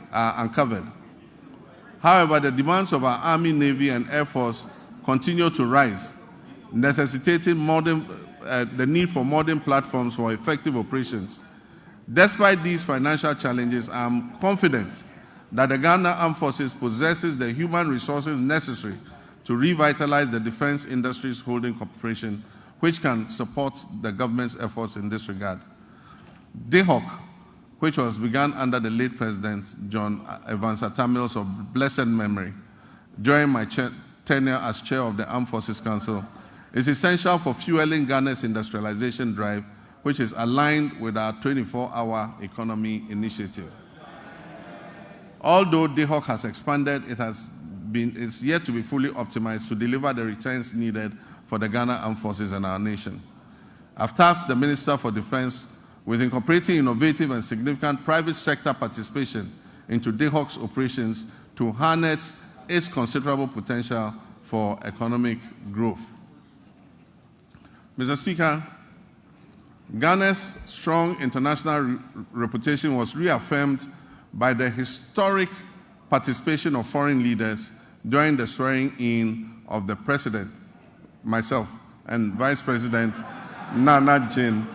However, the demands of our Army, Navy, and Air Force continue to rise, necessitating the need for modern platforms for effective operations. Despite these financial challenges, I am confident that the Ghana Armed Forces possesses the human resources necessary to revitalize the defense industry's holding corporation, which can support the government's efforts in this regard. DHOC, which was begun under the late President John Evans Atta Mills of blessed memory during my tenure as chair of the Armed Forces Council, is essential for fueling Ghana's industrialization drive, which is aligned with our 24-hour economy initiative. Although DHOC has expanded, it's yet to be fully optimized to deliver the returns needed for the Ghana Armed Forces and our nation. I've tasked the Minister for Defense with incorporating innovative and significant private sector participation into DHOC's operations to harness its considerable potential for economic growth. Mr. Speaker, Ghana's strong international reputation was reaffirmed by the historic participation of foreign leaders during the swearing-in of the President, myself, and Vice President Nana Jane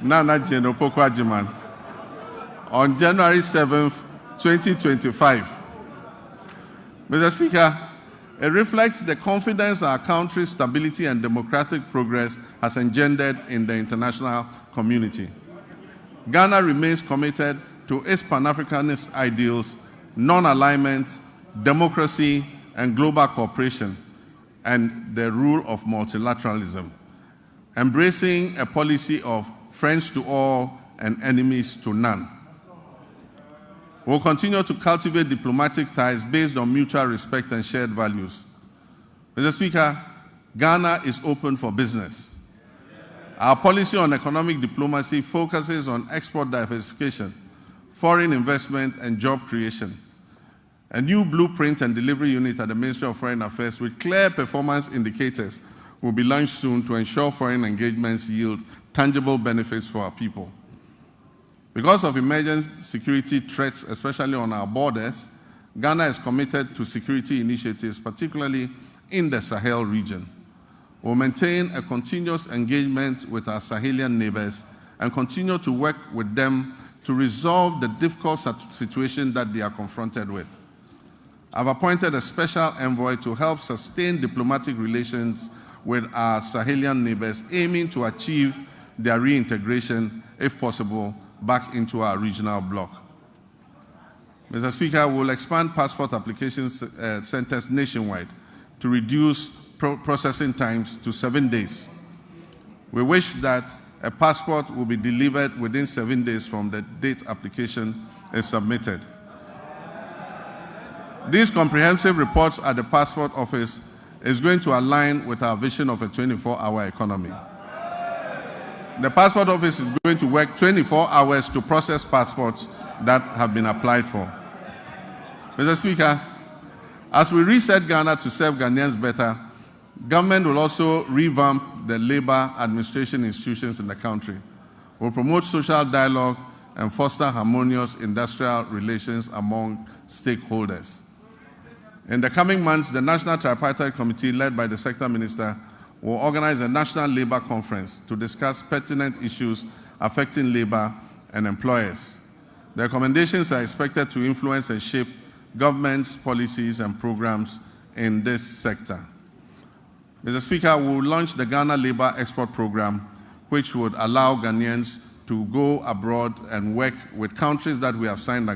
Opoku-Agyeman on January 7th, 2025. Mr. Speaker, it reflects the confidence our country's stability and democratic progress has engendered in the international community. Ghana remains committed to its Pan-Africanist ideals, non-alignment, democracy, and global cooperation, and the rule of multilateralism, embracing a policy of friends to all and enemies to none. We'll continue to cultivate diplomatic ties based on mutual respect and shared values. Mr. Speaker, Ghana is open for business. Our policy on economic diplomacy focuses on export diversification, foreign investment, and job creation. A new blueprint and delivery unit at the Ministry of Foreign Affairs with clear performance indicators will be launched soon to ensure foreign engagements yield tangible benefits for our people. Because of emerging security threats, especially on our borders, Ghana is committed to security initiatives, particularly in the Sahel region. We'll maintain a continuous engagement with our Sahelian neighbors and continue to work with them to resolve the difficult situation that they are confronted with. I've appointed a special envoy to help sustain diplomatic relations with our Sahelian neighbors, aiming to achieve their reintegration, if possible, back into our regional bloc. Mr. Speaker, we'll expand passport application centers nationwide to reduce processing times to 7 days. We wish that a passport will be delivered within 7 days from the date application is submitted. These comprehensive reports at the Passport Office is going to align with our vision of a 24-hour economy. The Passport Office is going to work 24 hours to process passports that have been applied for. Mr. Speaker, as we reset Ghana to serve Ghanaians better, government will also revamp the labor administration institutions in the country. We'll promote social dialogue and foster harmonious industrial relations among stakeholders. In the coming months, the National Tripartite Committee, led by the Sector Minister, will organize a national labor conference to discuss pertinent issues affecting labor and employers. The recommendations are expected to influence and shape government's policies and programs in this sector. Mr. Speaker, we will launch the Ghana Labor Export Program, which would allow Ghanaians to to go abroad and work with countries that we have signed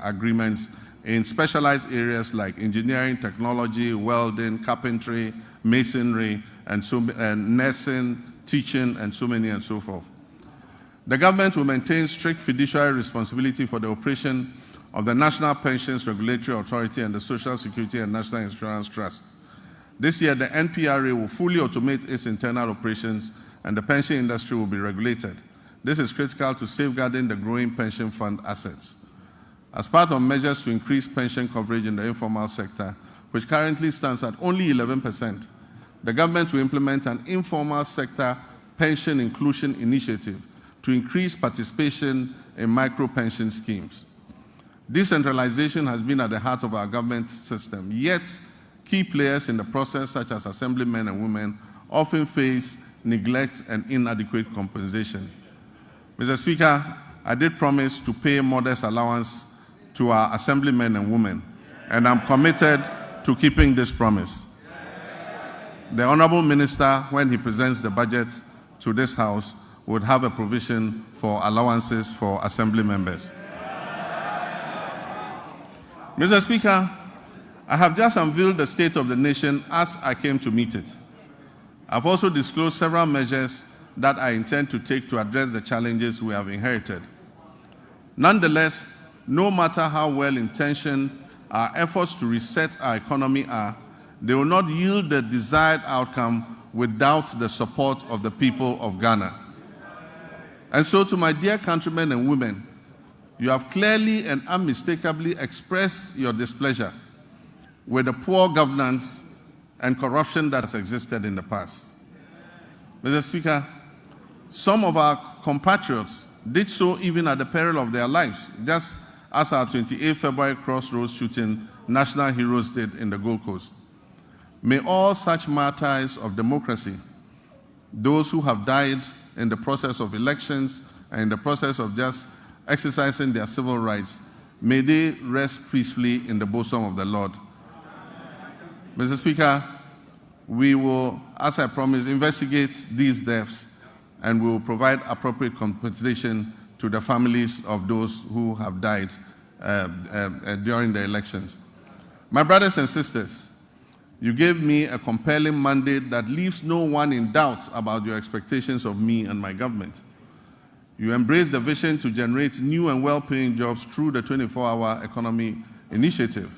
agreements in specialized areas like engineering, technology, welding, carpentry, masonry, and nursing, teaching, and so many and so forth. The government will maintain strict fiduciary responsibility for the operation of the National Pensions Regulatory Authority and the Social Security and National Insurance Trust. This year, the NPRA will fully automate its internal operations and the pension industry will be regulated. This is critical to safeguarding the growing pension fund assets. As part of measures to increase pension coverage in the informal sector, which currently stands at only 11%, the government will implement an informal sector pension inclusion initiative to increase participation in micro-pension schemes. Decentralization has been at the heart of our government system, yet key players in the process, such as assemblymen and women, often face neglect and inadequate compensation. Mr. Speaker, I did promise to pay modest allowance to our assemblymen and women, and I'm committed to keeping this promise. The Honorable Minister, when he presents the budget to this House, would have a provision for allowances for assembly members. Mr. Speaker, I have just unveiled the state of the nation as I came to meet it. I've also disclosed several measures that I intend to take to address the challenges we have inherited. Nonetheless, no matter how well-intentioned our efforts to reset our economy are, they will not yield the desired outcome without the support of the people of Ghana. And so, to my dear countrymen and women, you have clearly and unmistakably expressed your displeasure with the poor governance and corruption that has existed in the past. Mr. Speaker, some of our compatriots did so even at the peril of their lives, just as our 28 February crossroads shooting national heroes did in the Gold Coast. May all such martyrs of democracy, those who have died in the process of elections and in the process of just exercising their civil rights, may they rest peacefully in the bosom of the Lord. Mr. Speaker, we will, as I promised, investigate these deaths and we will provide appropriate compensation to the families of those who have died during the elections. My brothers and sisters, you gave me a compelling mandate that leaves no one in doubt about your expectations of me and my government. You embraced the vision to generate new and well-paying jobs through the 24-hour economy initiative.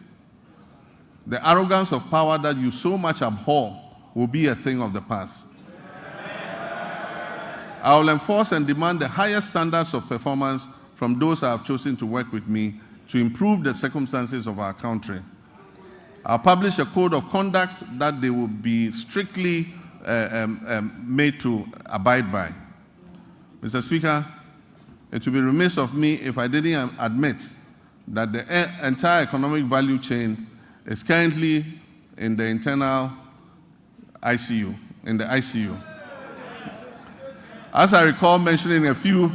The arrogance of power that you so much abhor will be a thing of the past. I will enforce and demand the highest standards of performance from those I have chosen to work with me to improve the circumstances of our country. I'll publish a code of conduct that they will be strictly made to abide by. Mr. Speaker, it would be remiss of me if I didn't admit that the entire economic value chain is currently in the internal ICU, in the ICU. As I recall mentioning a few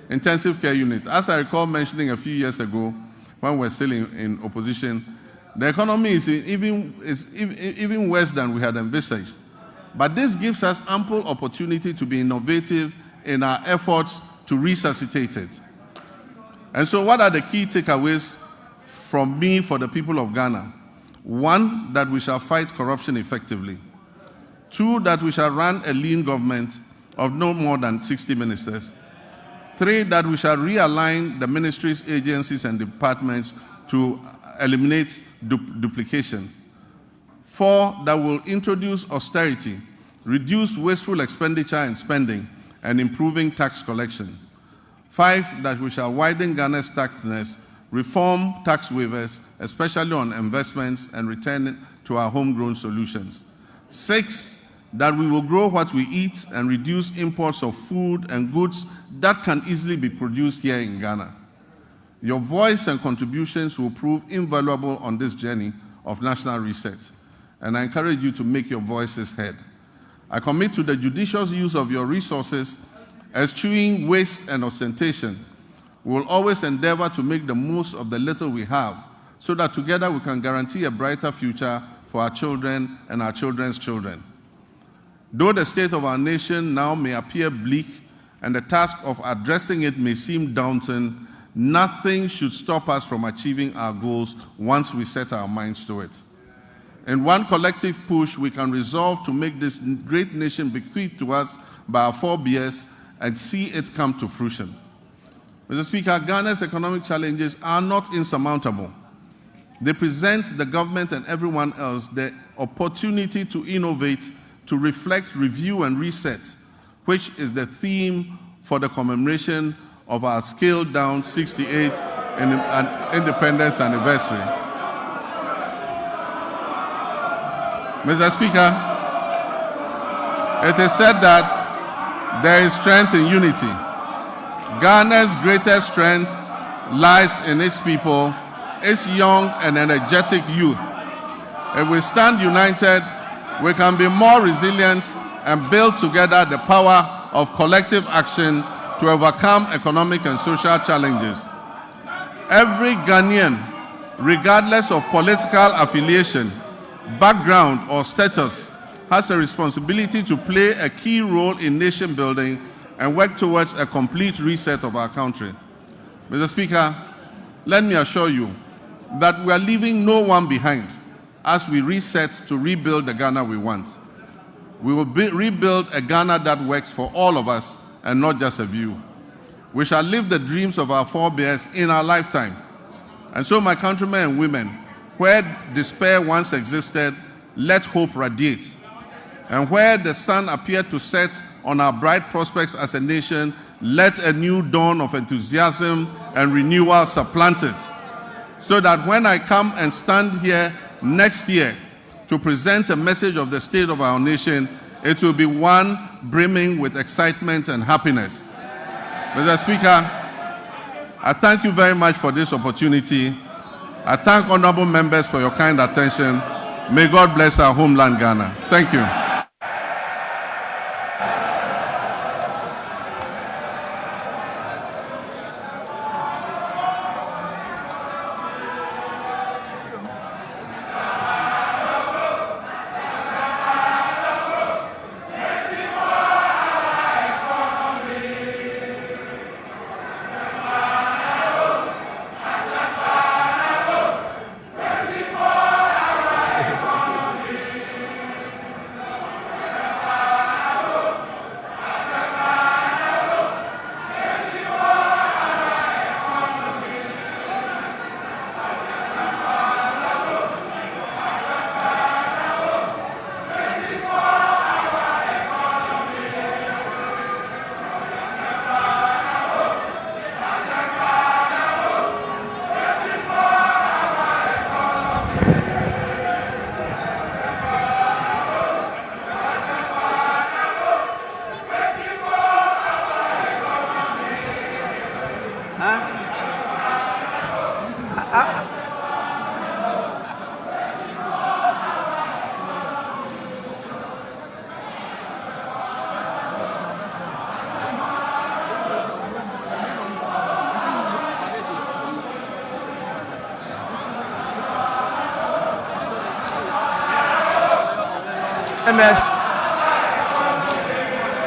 intensive care units, as I recall mentioning a few years ago when we were still in opposition, the economy is even worse than we had envisaged. But this gives us ample opportunity to be innovative in our efforts to resuscitate it. And so what are the key takeaways from me for the people of Ghana? 1, that we shall fight corruption effectively. 2, that we shall run a lean government of no more than 60 ministers. 3, that we shall realign the ministries, agencies, and departments to eliminate duplication. 4, that will introduce austerity, reduce wasteful expenditure and spending, and improving tax collection. 5, that we shall widen Ghana's tax nets, reform tax waivers, especially on investments, and return to our homegrown solutions. 6, that we will grow what we eat and reduce imports of food and goods that can easily be produced here in Ghana. Your voice and contributions will prove invaluable on this journey of national reset, and I encourage you to make your voices heard. I commit to the judicious use of your resources, eschewing waste and ostentation. We will always endeavor to make the most of the little we have, so that together we can guarantee a brighter future for our children and our children's children. Though the state of our nation now may appear bleak, and the task of addressing it may seem daunting, nothing should stop us from achieving our goals once we set our minds to it. In one collective push, we can resolve to make this great nation bequeathed to us by our forebears and see it come to fruition. Mr. Speaker, Ghana's economic challenges are not insurmountable. They present the government and everyone else the opportunity to innovate, to reflect, review, and reset, which is the theme for the commemoration of our scaled-down 68th independence anniversary. Mr. Speaker, it is said that there is strength in unity. Ghana's greatest strength lies in its people, its young and energetic youth. If we stand united, we can be more resilient and build together the power of collective action to overcome economic and social challenges. Every Ghanaian, regardless of political affiliation, background, or status, has a responsibility to play a key role in nation building and work towards a complete reset of our country. Mr. Speaker, let me assure you that we are leaving no one behind as we reset to rebuild the Ghana we want. We will rebuild a Ghana that works for all of us and not just a few. We shall live the dreams of our forebears in our lifetime. And so, my countrymen and women, where despair once existed, let hope radiate. And where the sun appeared to set on our bright prospects as a nation, let a new dawn of enthusiasm and renewal supplant it. So that when I come and stand here next year to present a message of the state of our nation, it will be one brimming with excitement and happiness. Mr. Speaker, I thank you very much for this opportunity. I thank honorable members for your kind attention. May God bless our homeland, Ghana. Thank you.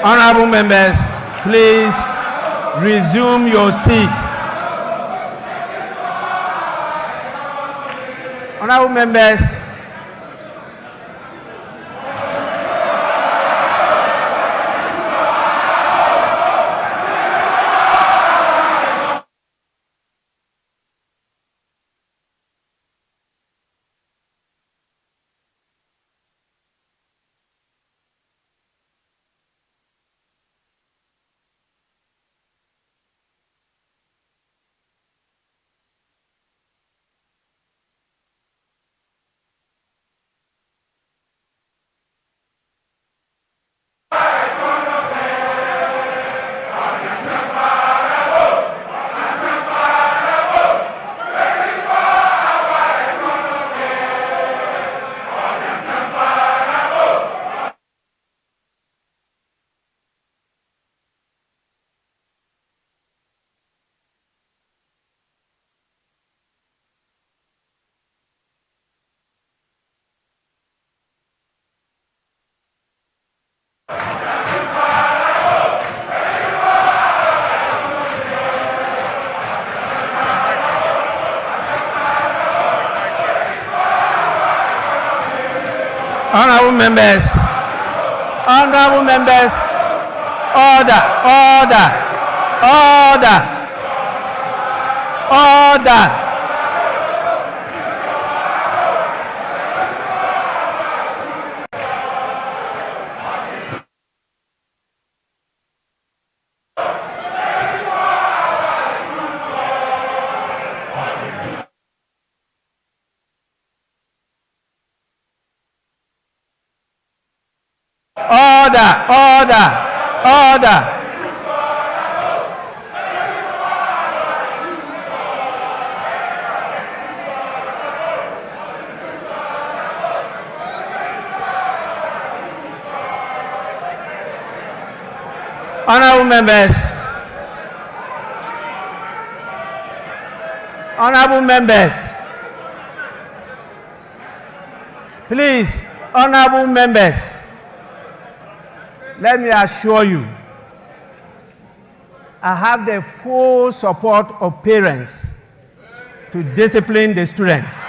Honorable members, please resume your seat. Honorable members, Honorable members, order. Order. Honorable members, please, honorable members, let me assure you, I have the full support of parents to discipline the students.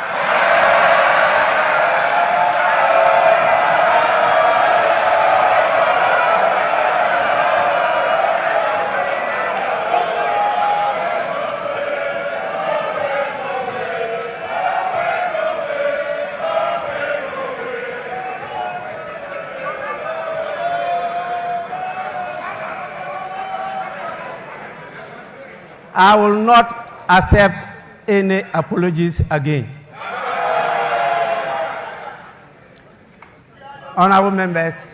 I will not accept any apologies again. Honorable members,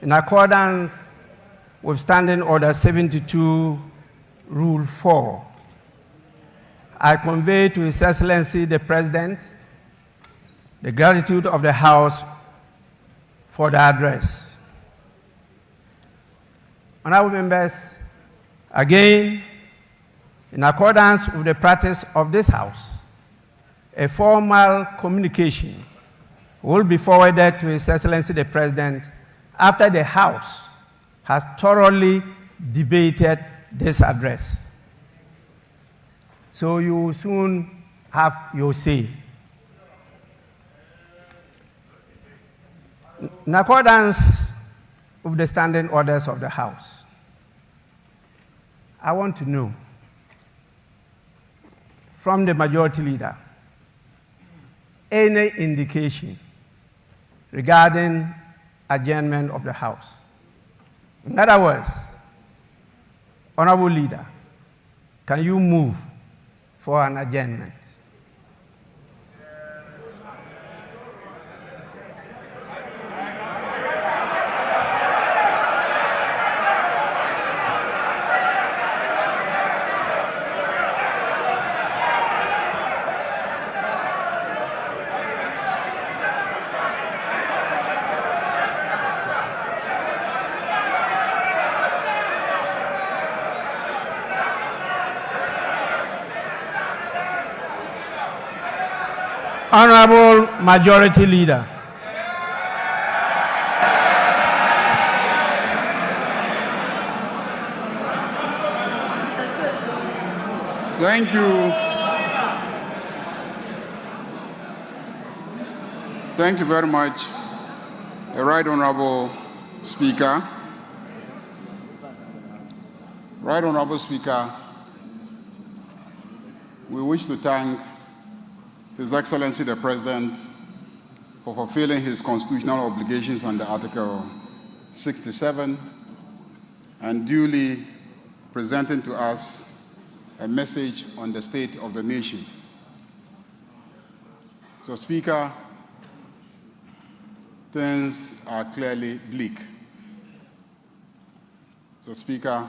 in accordance with Standing Order 72, Rule 4, I convey to His Excellency the President the gratitude of the House for the address. Honorable members, again, in accordance with the practice of this House, a formal communication will be forwarded to His Excellency the President after the House has thoroughly debated this address. So you will soon have your say. In accordance with the standing orders of the House, I want to know from the Majority Leader any indication regarding adjournment of the House. In other words, Honorable Leader, can you move for an adjournment? Honorable Majority Leader. Thank you. Thank you very much, Right Honorable Speaker. Right Honorable Speaker, we wish to thank His Excellency the President for fulfilling his constitutional obligations under Article 67 and duly presenting to us a message on the state of the nation. So, Speaker, things are clearly bleak. So, Speaker,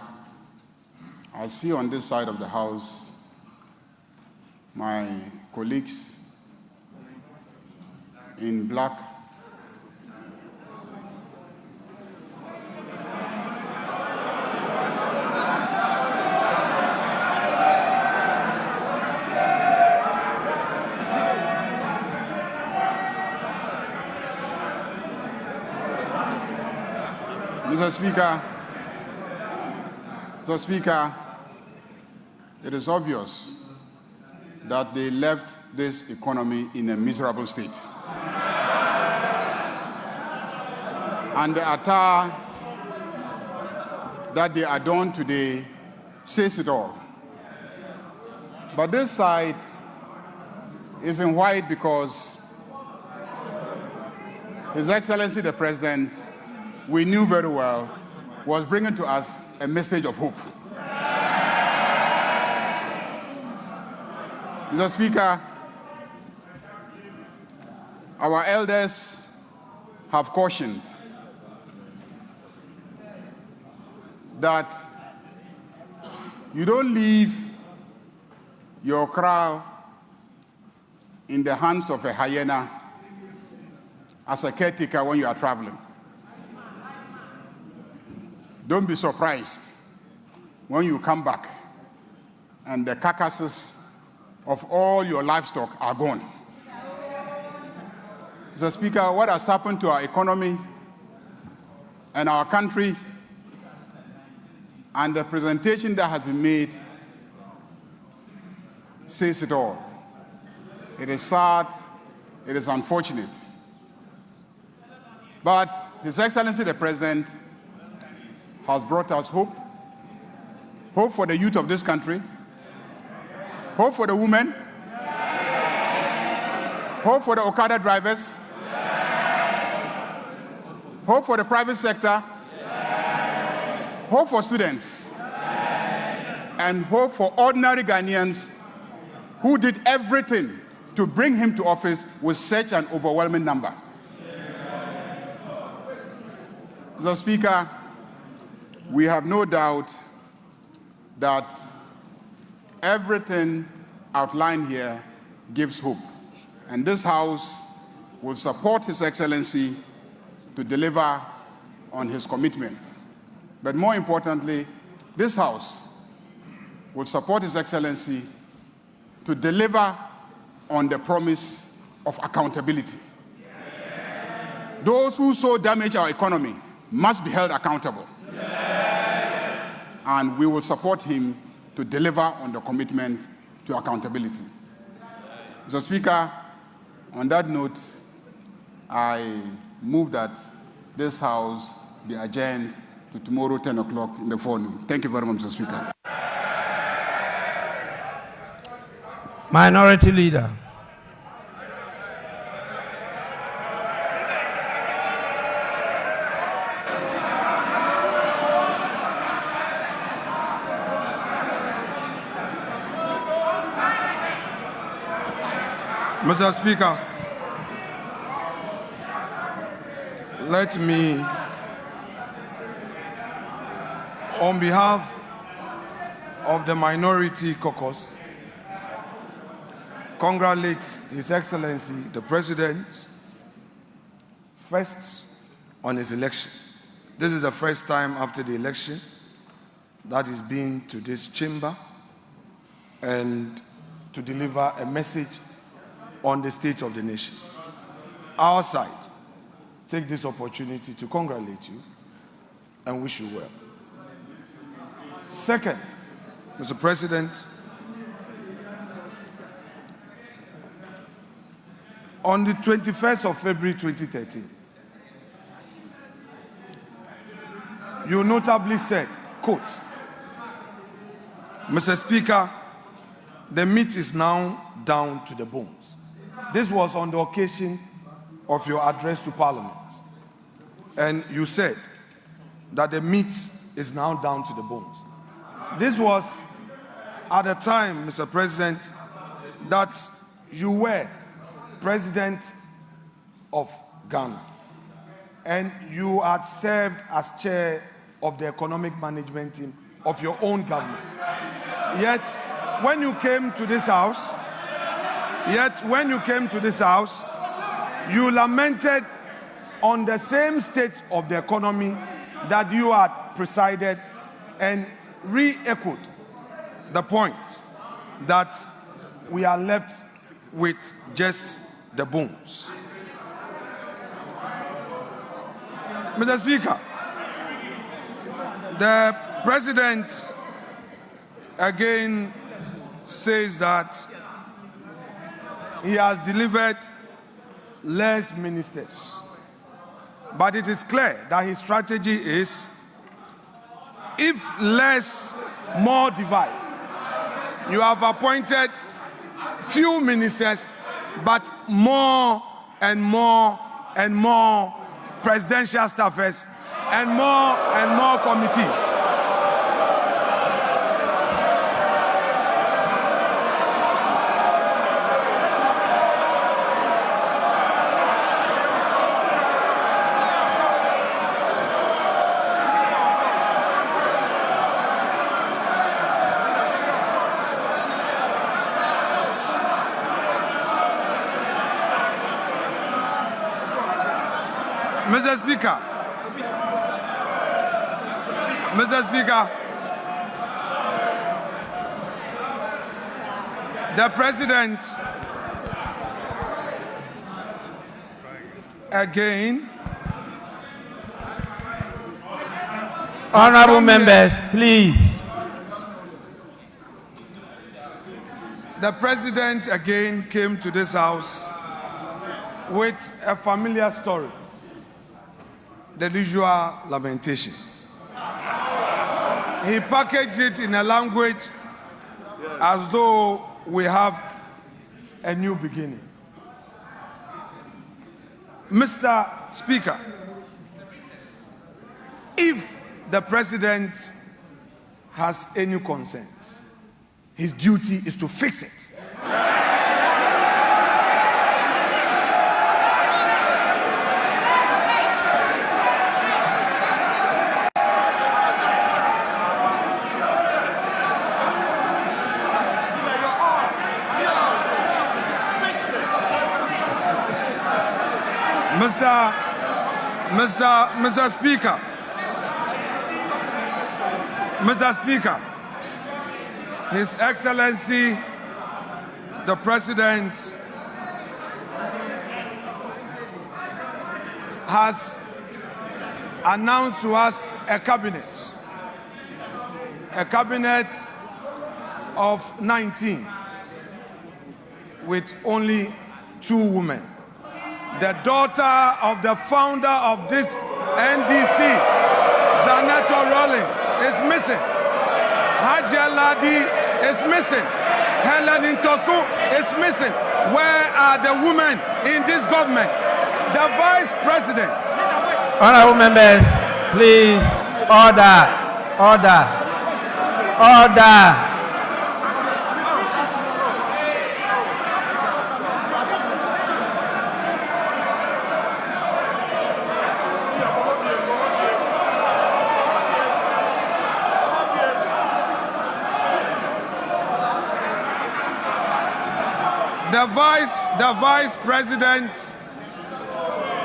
I see on this side of the House my colleagues in black Mr. Speaker, it is obvious that they left this economy in a miserable state. and the attire that they adorn today says it all. But this side is in white because His Excellency the President, we knew very well, was bringing to us a message of hope. Mr. Speaker, our elders have cautioned that you don't leave your kraal in the hands of a hyena as a caretaker when you are traveling. Don't be surprised when you come back and the carcasses of all your livestock are gone. Mr. Speaker, what has happened to our economy and our country and the presentation that has been made says it all. It is sad, it is unfortunate. But His Excellency the President has brought us hope. Hope for the youth of this country. Hope for the women. Hope for the Okada drivers. Hope for the private sector. Hope for students. And hope for ordinary Ghanaians who did everything to bring him to office with such an overwhelming number. Mr. Speaker, we have no doubt that everything outlined here gives hope. And this House will support His Excellency to deliver on his commitment. But more importantly, this House will support His Excellency to deliver on the promise of accountability. Those who so damage our economy must be held accountable. And we will support him to deliver on the commitment to accountability. Mr. Speaker, on that note, I move that this House be adjourned to tomorrow, 10 o'clock in the forenoon. Thank you very much, Mr. Speaker. Minority Leader. Mr. Speaker, let me, on behalf of the Minority Caucus, congratulate His Excellency the President first on his election. This is the first time after the election that he's been to this chamber and to deliver a message on the state of the nation. Our side take this opportunity to congratulate you and wish you well. Second, Mr. President, on the 21st of February 2013, you notably said, quote, Mr. Speaker, the meat is now down to the bones. This was on the occasion of your address to Parliament. And you said that the meat is now down to the bones. This was at the time, Mr. President, that you were President of Ghana. And you had served as chair of the economic management team of your own government. Yet, when you came to this House, you lamented on the same state of the economy that you had presided and re-echoed the point that we are left with just the bones. Mr. Speaker, the President again says that he has delivered less ministers. But it is clear that his strategy is, if less, more divide. You have appointed few ministers, but more and more and more presidential staffers and more committees. Mr. Speaker, the President again. Honorable members, please. The President again came to this House with a familiar story. The usual lamentations. He packaged it in a language as though we have a new beginning. Mr. Speaker, if the President has any concerns, his duty is to fix it. Mr. Speaker, His Excellency, the President, has announced to us a cabinet of 19 with only 2 women. The daughter of the founder of this NDC, Zaneto Rawlings, is missing. Haja Ladi is missing. Helen Intosu is missing. Where are the women in this government? The Vice President. Honorable members, please, order. The Vice President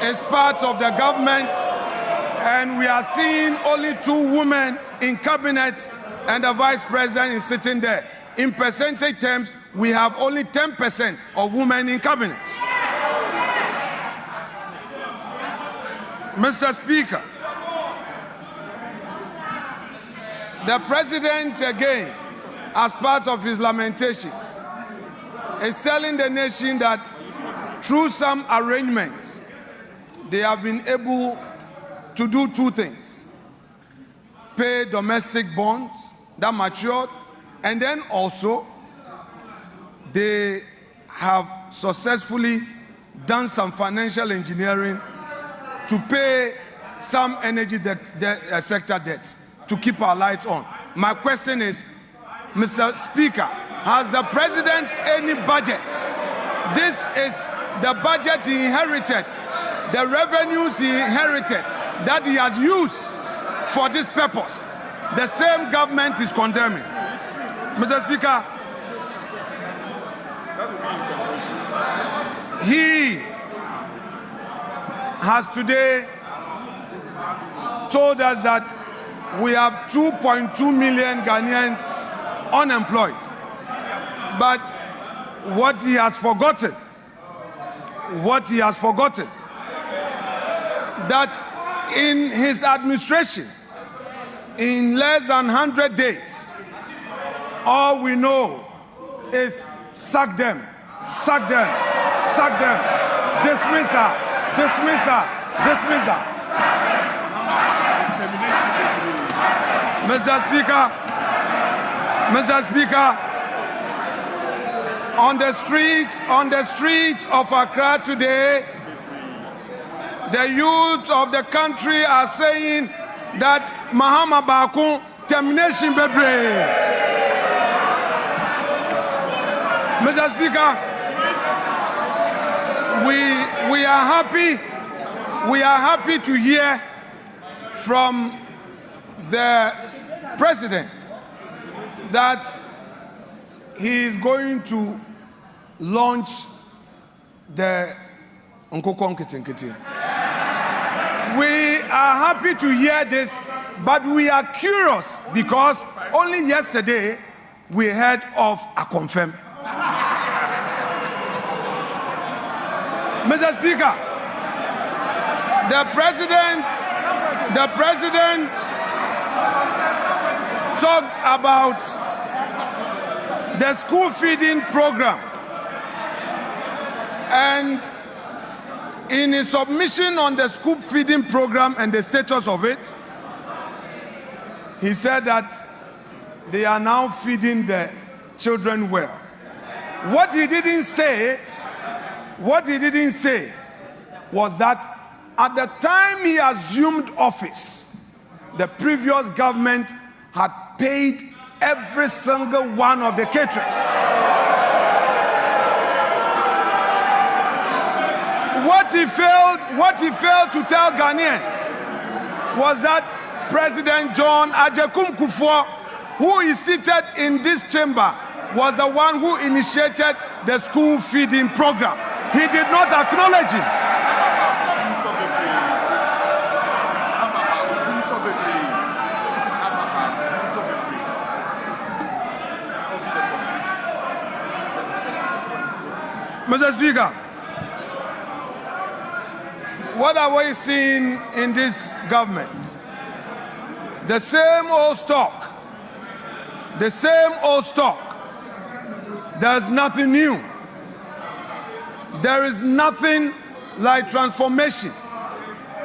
is part of the government, and we are seeing only 2 women in cabinet, and the Vice President is sitting there. In percentage terms, we have only 10% of women in cabinet. Mr. Speaker, the President again, as part of his lamentations, is telling the nation that through some arrangements, they have been able to do 2 things. Pay domestic bonds that matured, and then also they have successfully done some financial engineering to pay some energy sector debt to keep our lights on. My question is, Mr. Speaker, has the President any budget? This is the budget he inherited, the revenues he inherited that he has used for this purpose. The same government is condemning. Mr. Speaker, he has today told us that we have 2.2 million Ghanaians unemployed. But what he has forgotten, that in his administration, in less than 100 days, all we know is sack them, dismiss her, Mr. Speaker, on the streets of Accra today, the youth of the country are saying that Mahama Bakun termination bebre. Mr. Speaker, we are happy to hear from the president that he is going to launch the Nkokon Kitinkiti. We are happy to hear this, but we are curious because only yesterday we heard of a confirm. Mr. Speaker, the president talked about the school feeding program, and in his submission on the school feeding program and the status of it, he said that they are now feeding the children well. What he didn't say was that at the time he assumed office, the previous government had paid every single one of the caterers. What he failed to tell Ghanaians was that President John Ajekum Kufuor, who is seated in this chamber, was the one who initiated the school feeding program. He did not acknowledge him. Mr. Speaker, what are we seeing in this government? The same old stock. The same old stock. There's nothing new. There is nothing like transformation.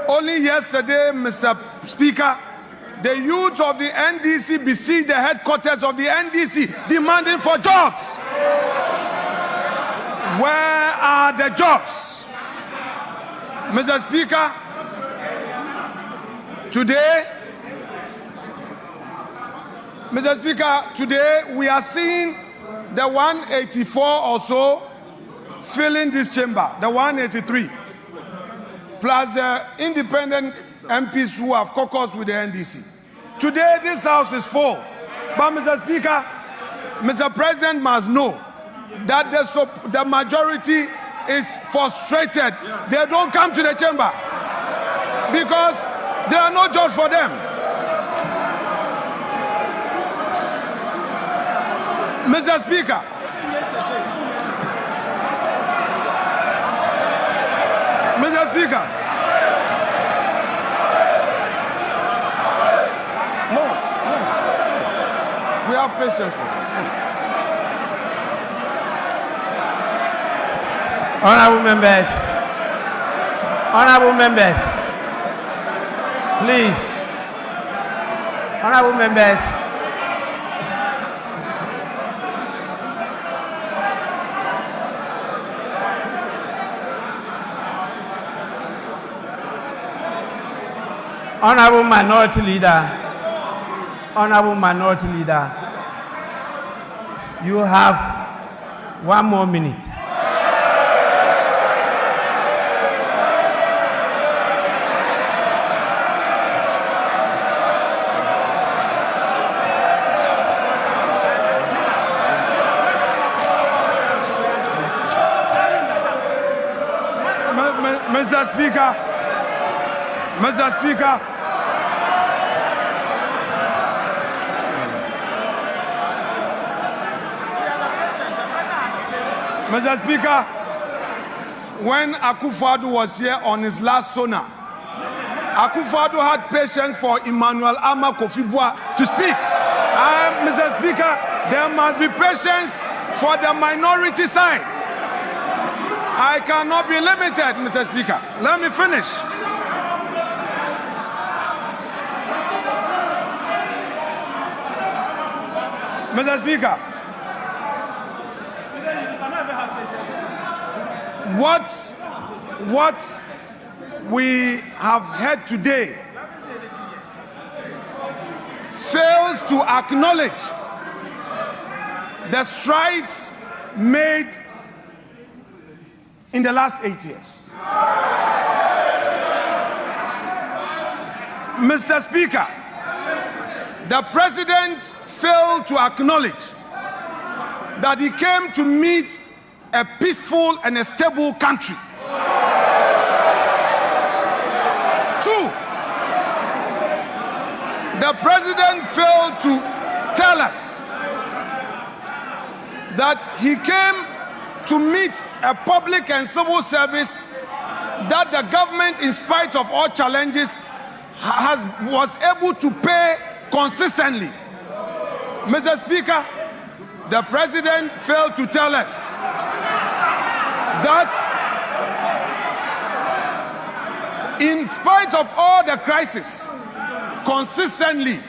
Only yesterday, Mr. Speaker, the youth of the NDC besieged the headquarters of the NDC demanding for jobs. Where are the jobs? Mr. Speaker, today we are seeing the 184 or so filling this chamber, the 183, plus the independent MPs who have caucused with the NDC. Today this house is full, but Mr. Speaker, Mr. President must know that the majority is frustrated. They don't come to the chamber because there are no jobs for them. Mr. Speaker, no, we have patience. Honorable members, please. Honorable members, Honorable Minority Leader, you have 1 more minute. Mr. Speaker, when Akufo-Addo was here on his last SONA, Akufo-Addo had patience for Emmanuel Ama Kofi-Boa to speak. Mr. Speaker, there must be patience for the minority side. I cannot be limited, Mr. Speaker. Let me finish. Mr. Speaker, what we have heard today fails to acknowledge the strides made in the last 8 years. Mr. Speaker, the president failed to acknowledge that he came to meet a peaceful and a stable country. 2, the president failed to tell us that he came to meet a public and civil service that the government, in spite of all challenges, was able to pay consistently. Mr. Speaker, the president failed to tell us that in spite of all the crisis, consistently,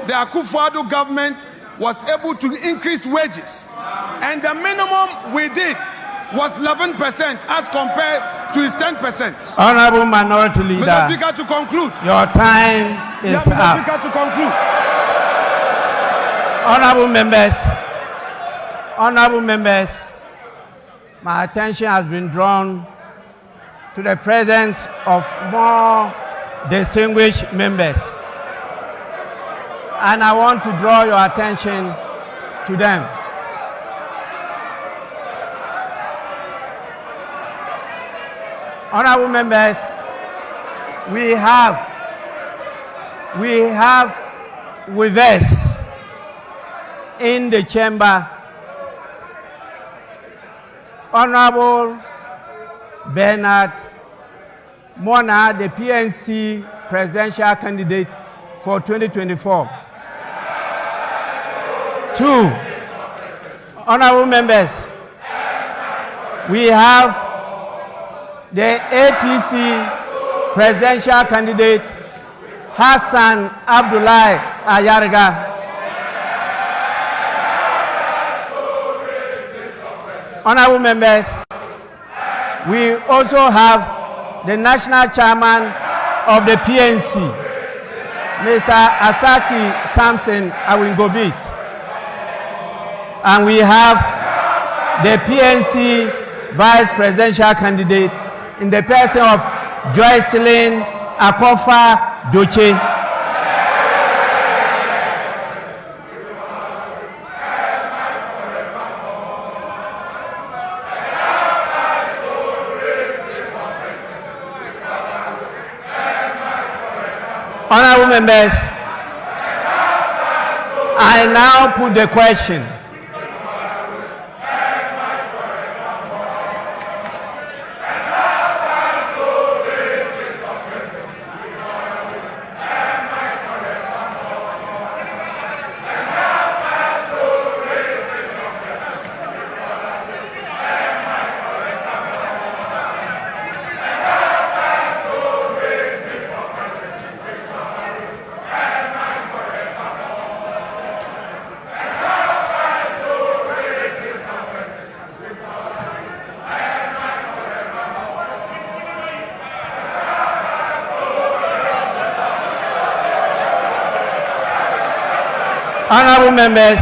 the Akufo-Addo government was able to increase wages. And the minimum we did was 11% as compared to his 10%. Honorable Minority Leader, Mr. Speaker, to conclude. Your time is Mr. up. Speaker, to conclude. Honorable members, my attention has been drawn to the presence of more distinguished members. And I want to draw your attention to them. Honorable members, we have with us in the chamber Honorable Bernard Mona, the PNC presidential candidate for 2024. 2, honorable members, we have the APC presidential candidate Hassan Abdullahi Ayarga. Honorable members, we also have the national chairman of the PNC, Mr. Asaki Samson Awingobit. And we have the PNC vice presidential candidate in the person of Joycelyn Akofa Doche. Honorable members, I now put the question. Honorable members,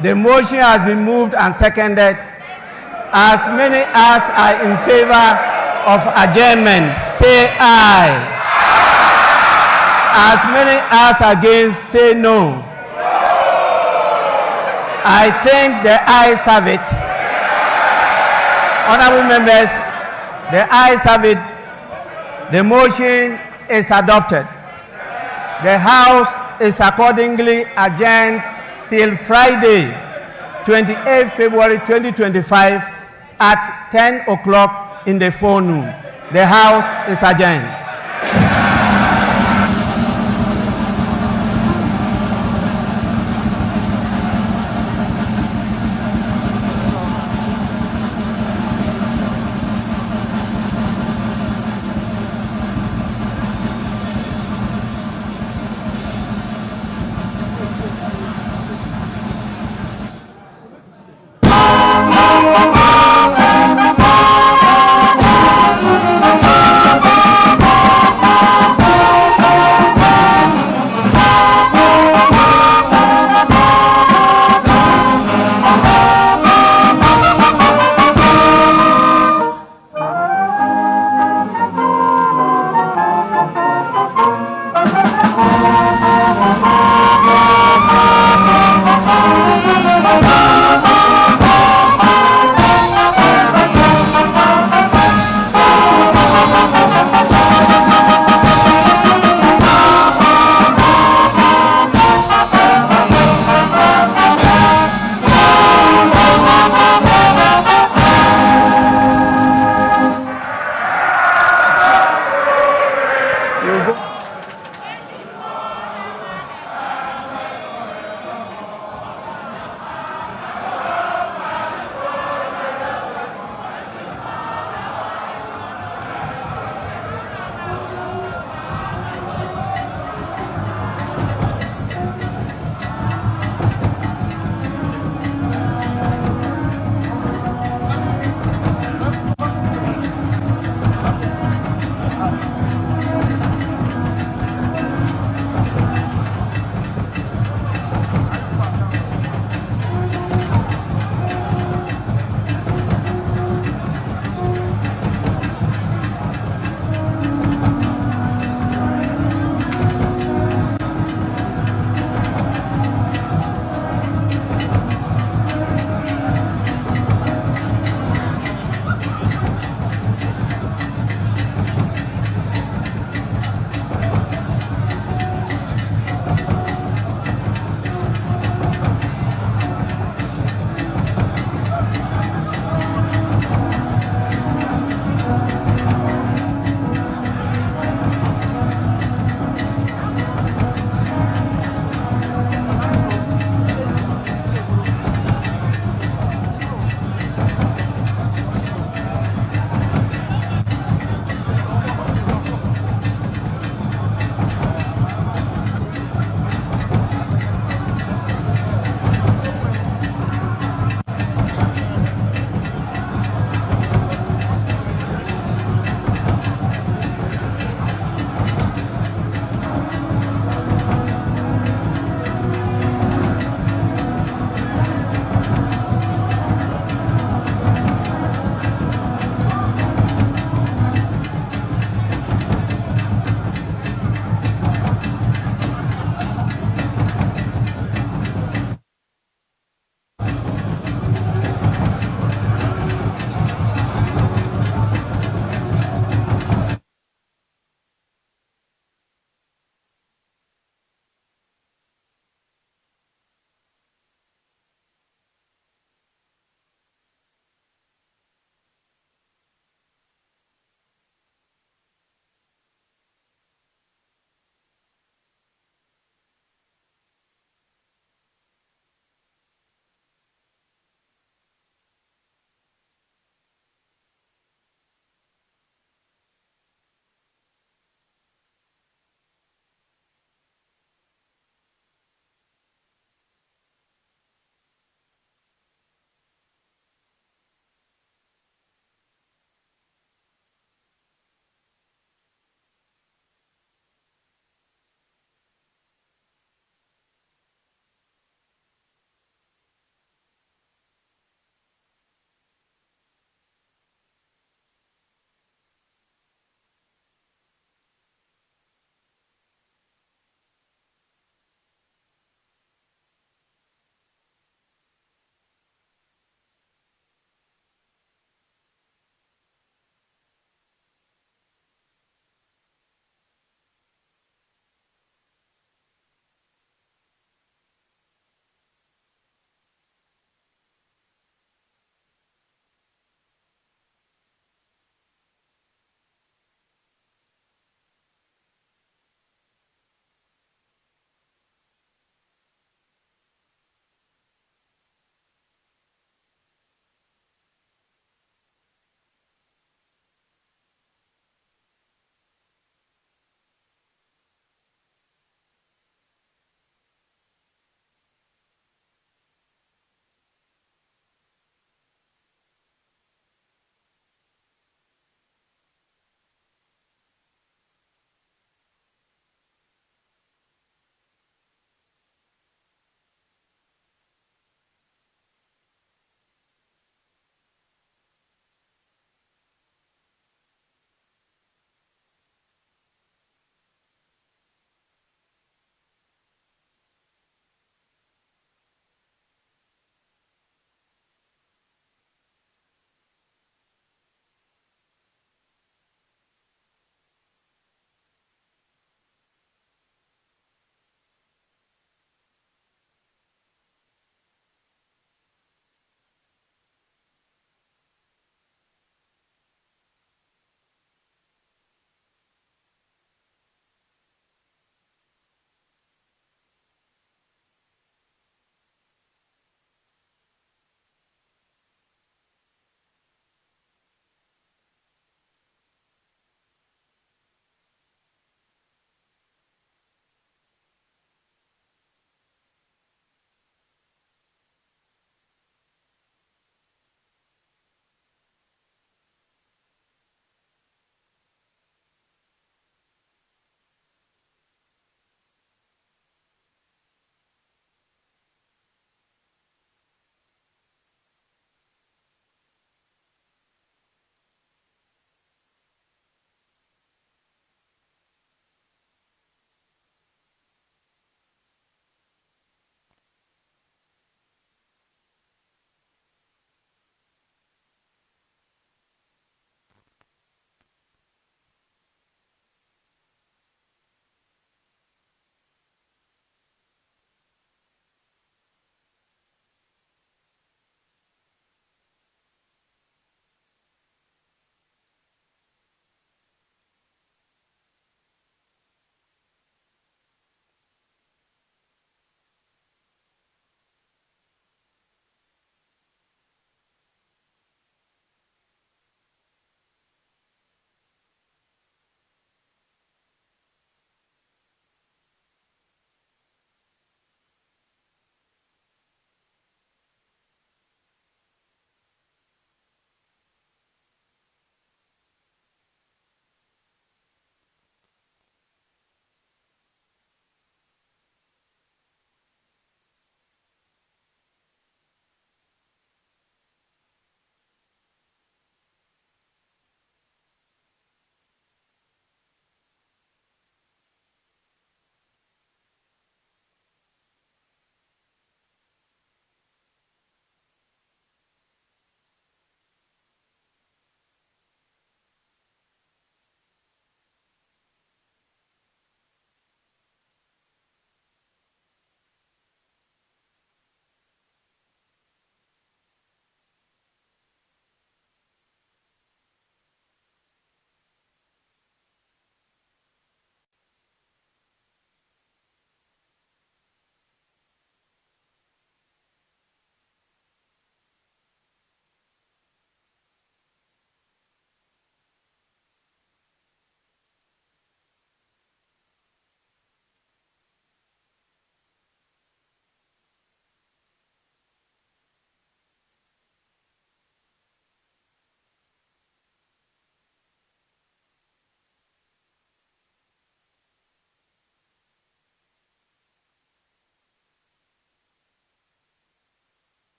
the motion has been moved and seconded. As many as are in favor of adjournment, say aye. As many as are against, say no. I think the ayes have it. Honorable members, the ayes have it. The motion is adopted. The House is accordingly adjourned till Friday, 28 February 2025 at 10 o'clock in the forenoon. The House is adjourned.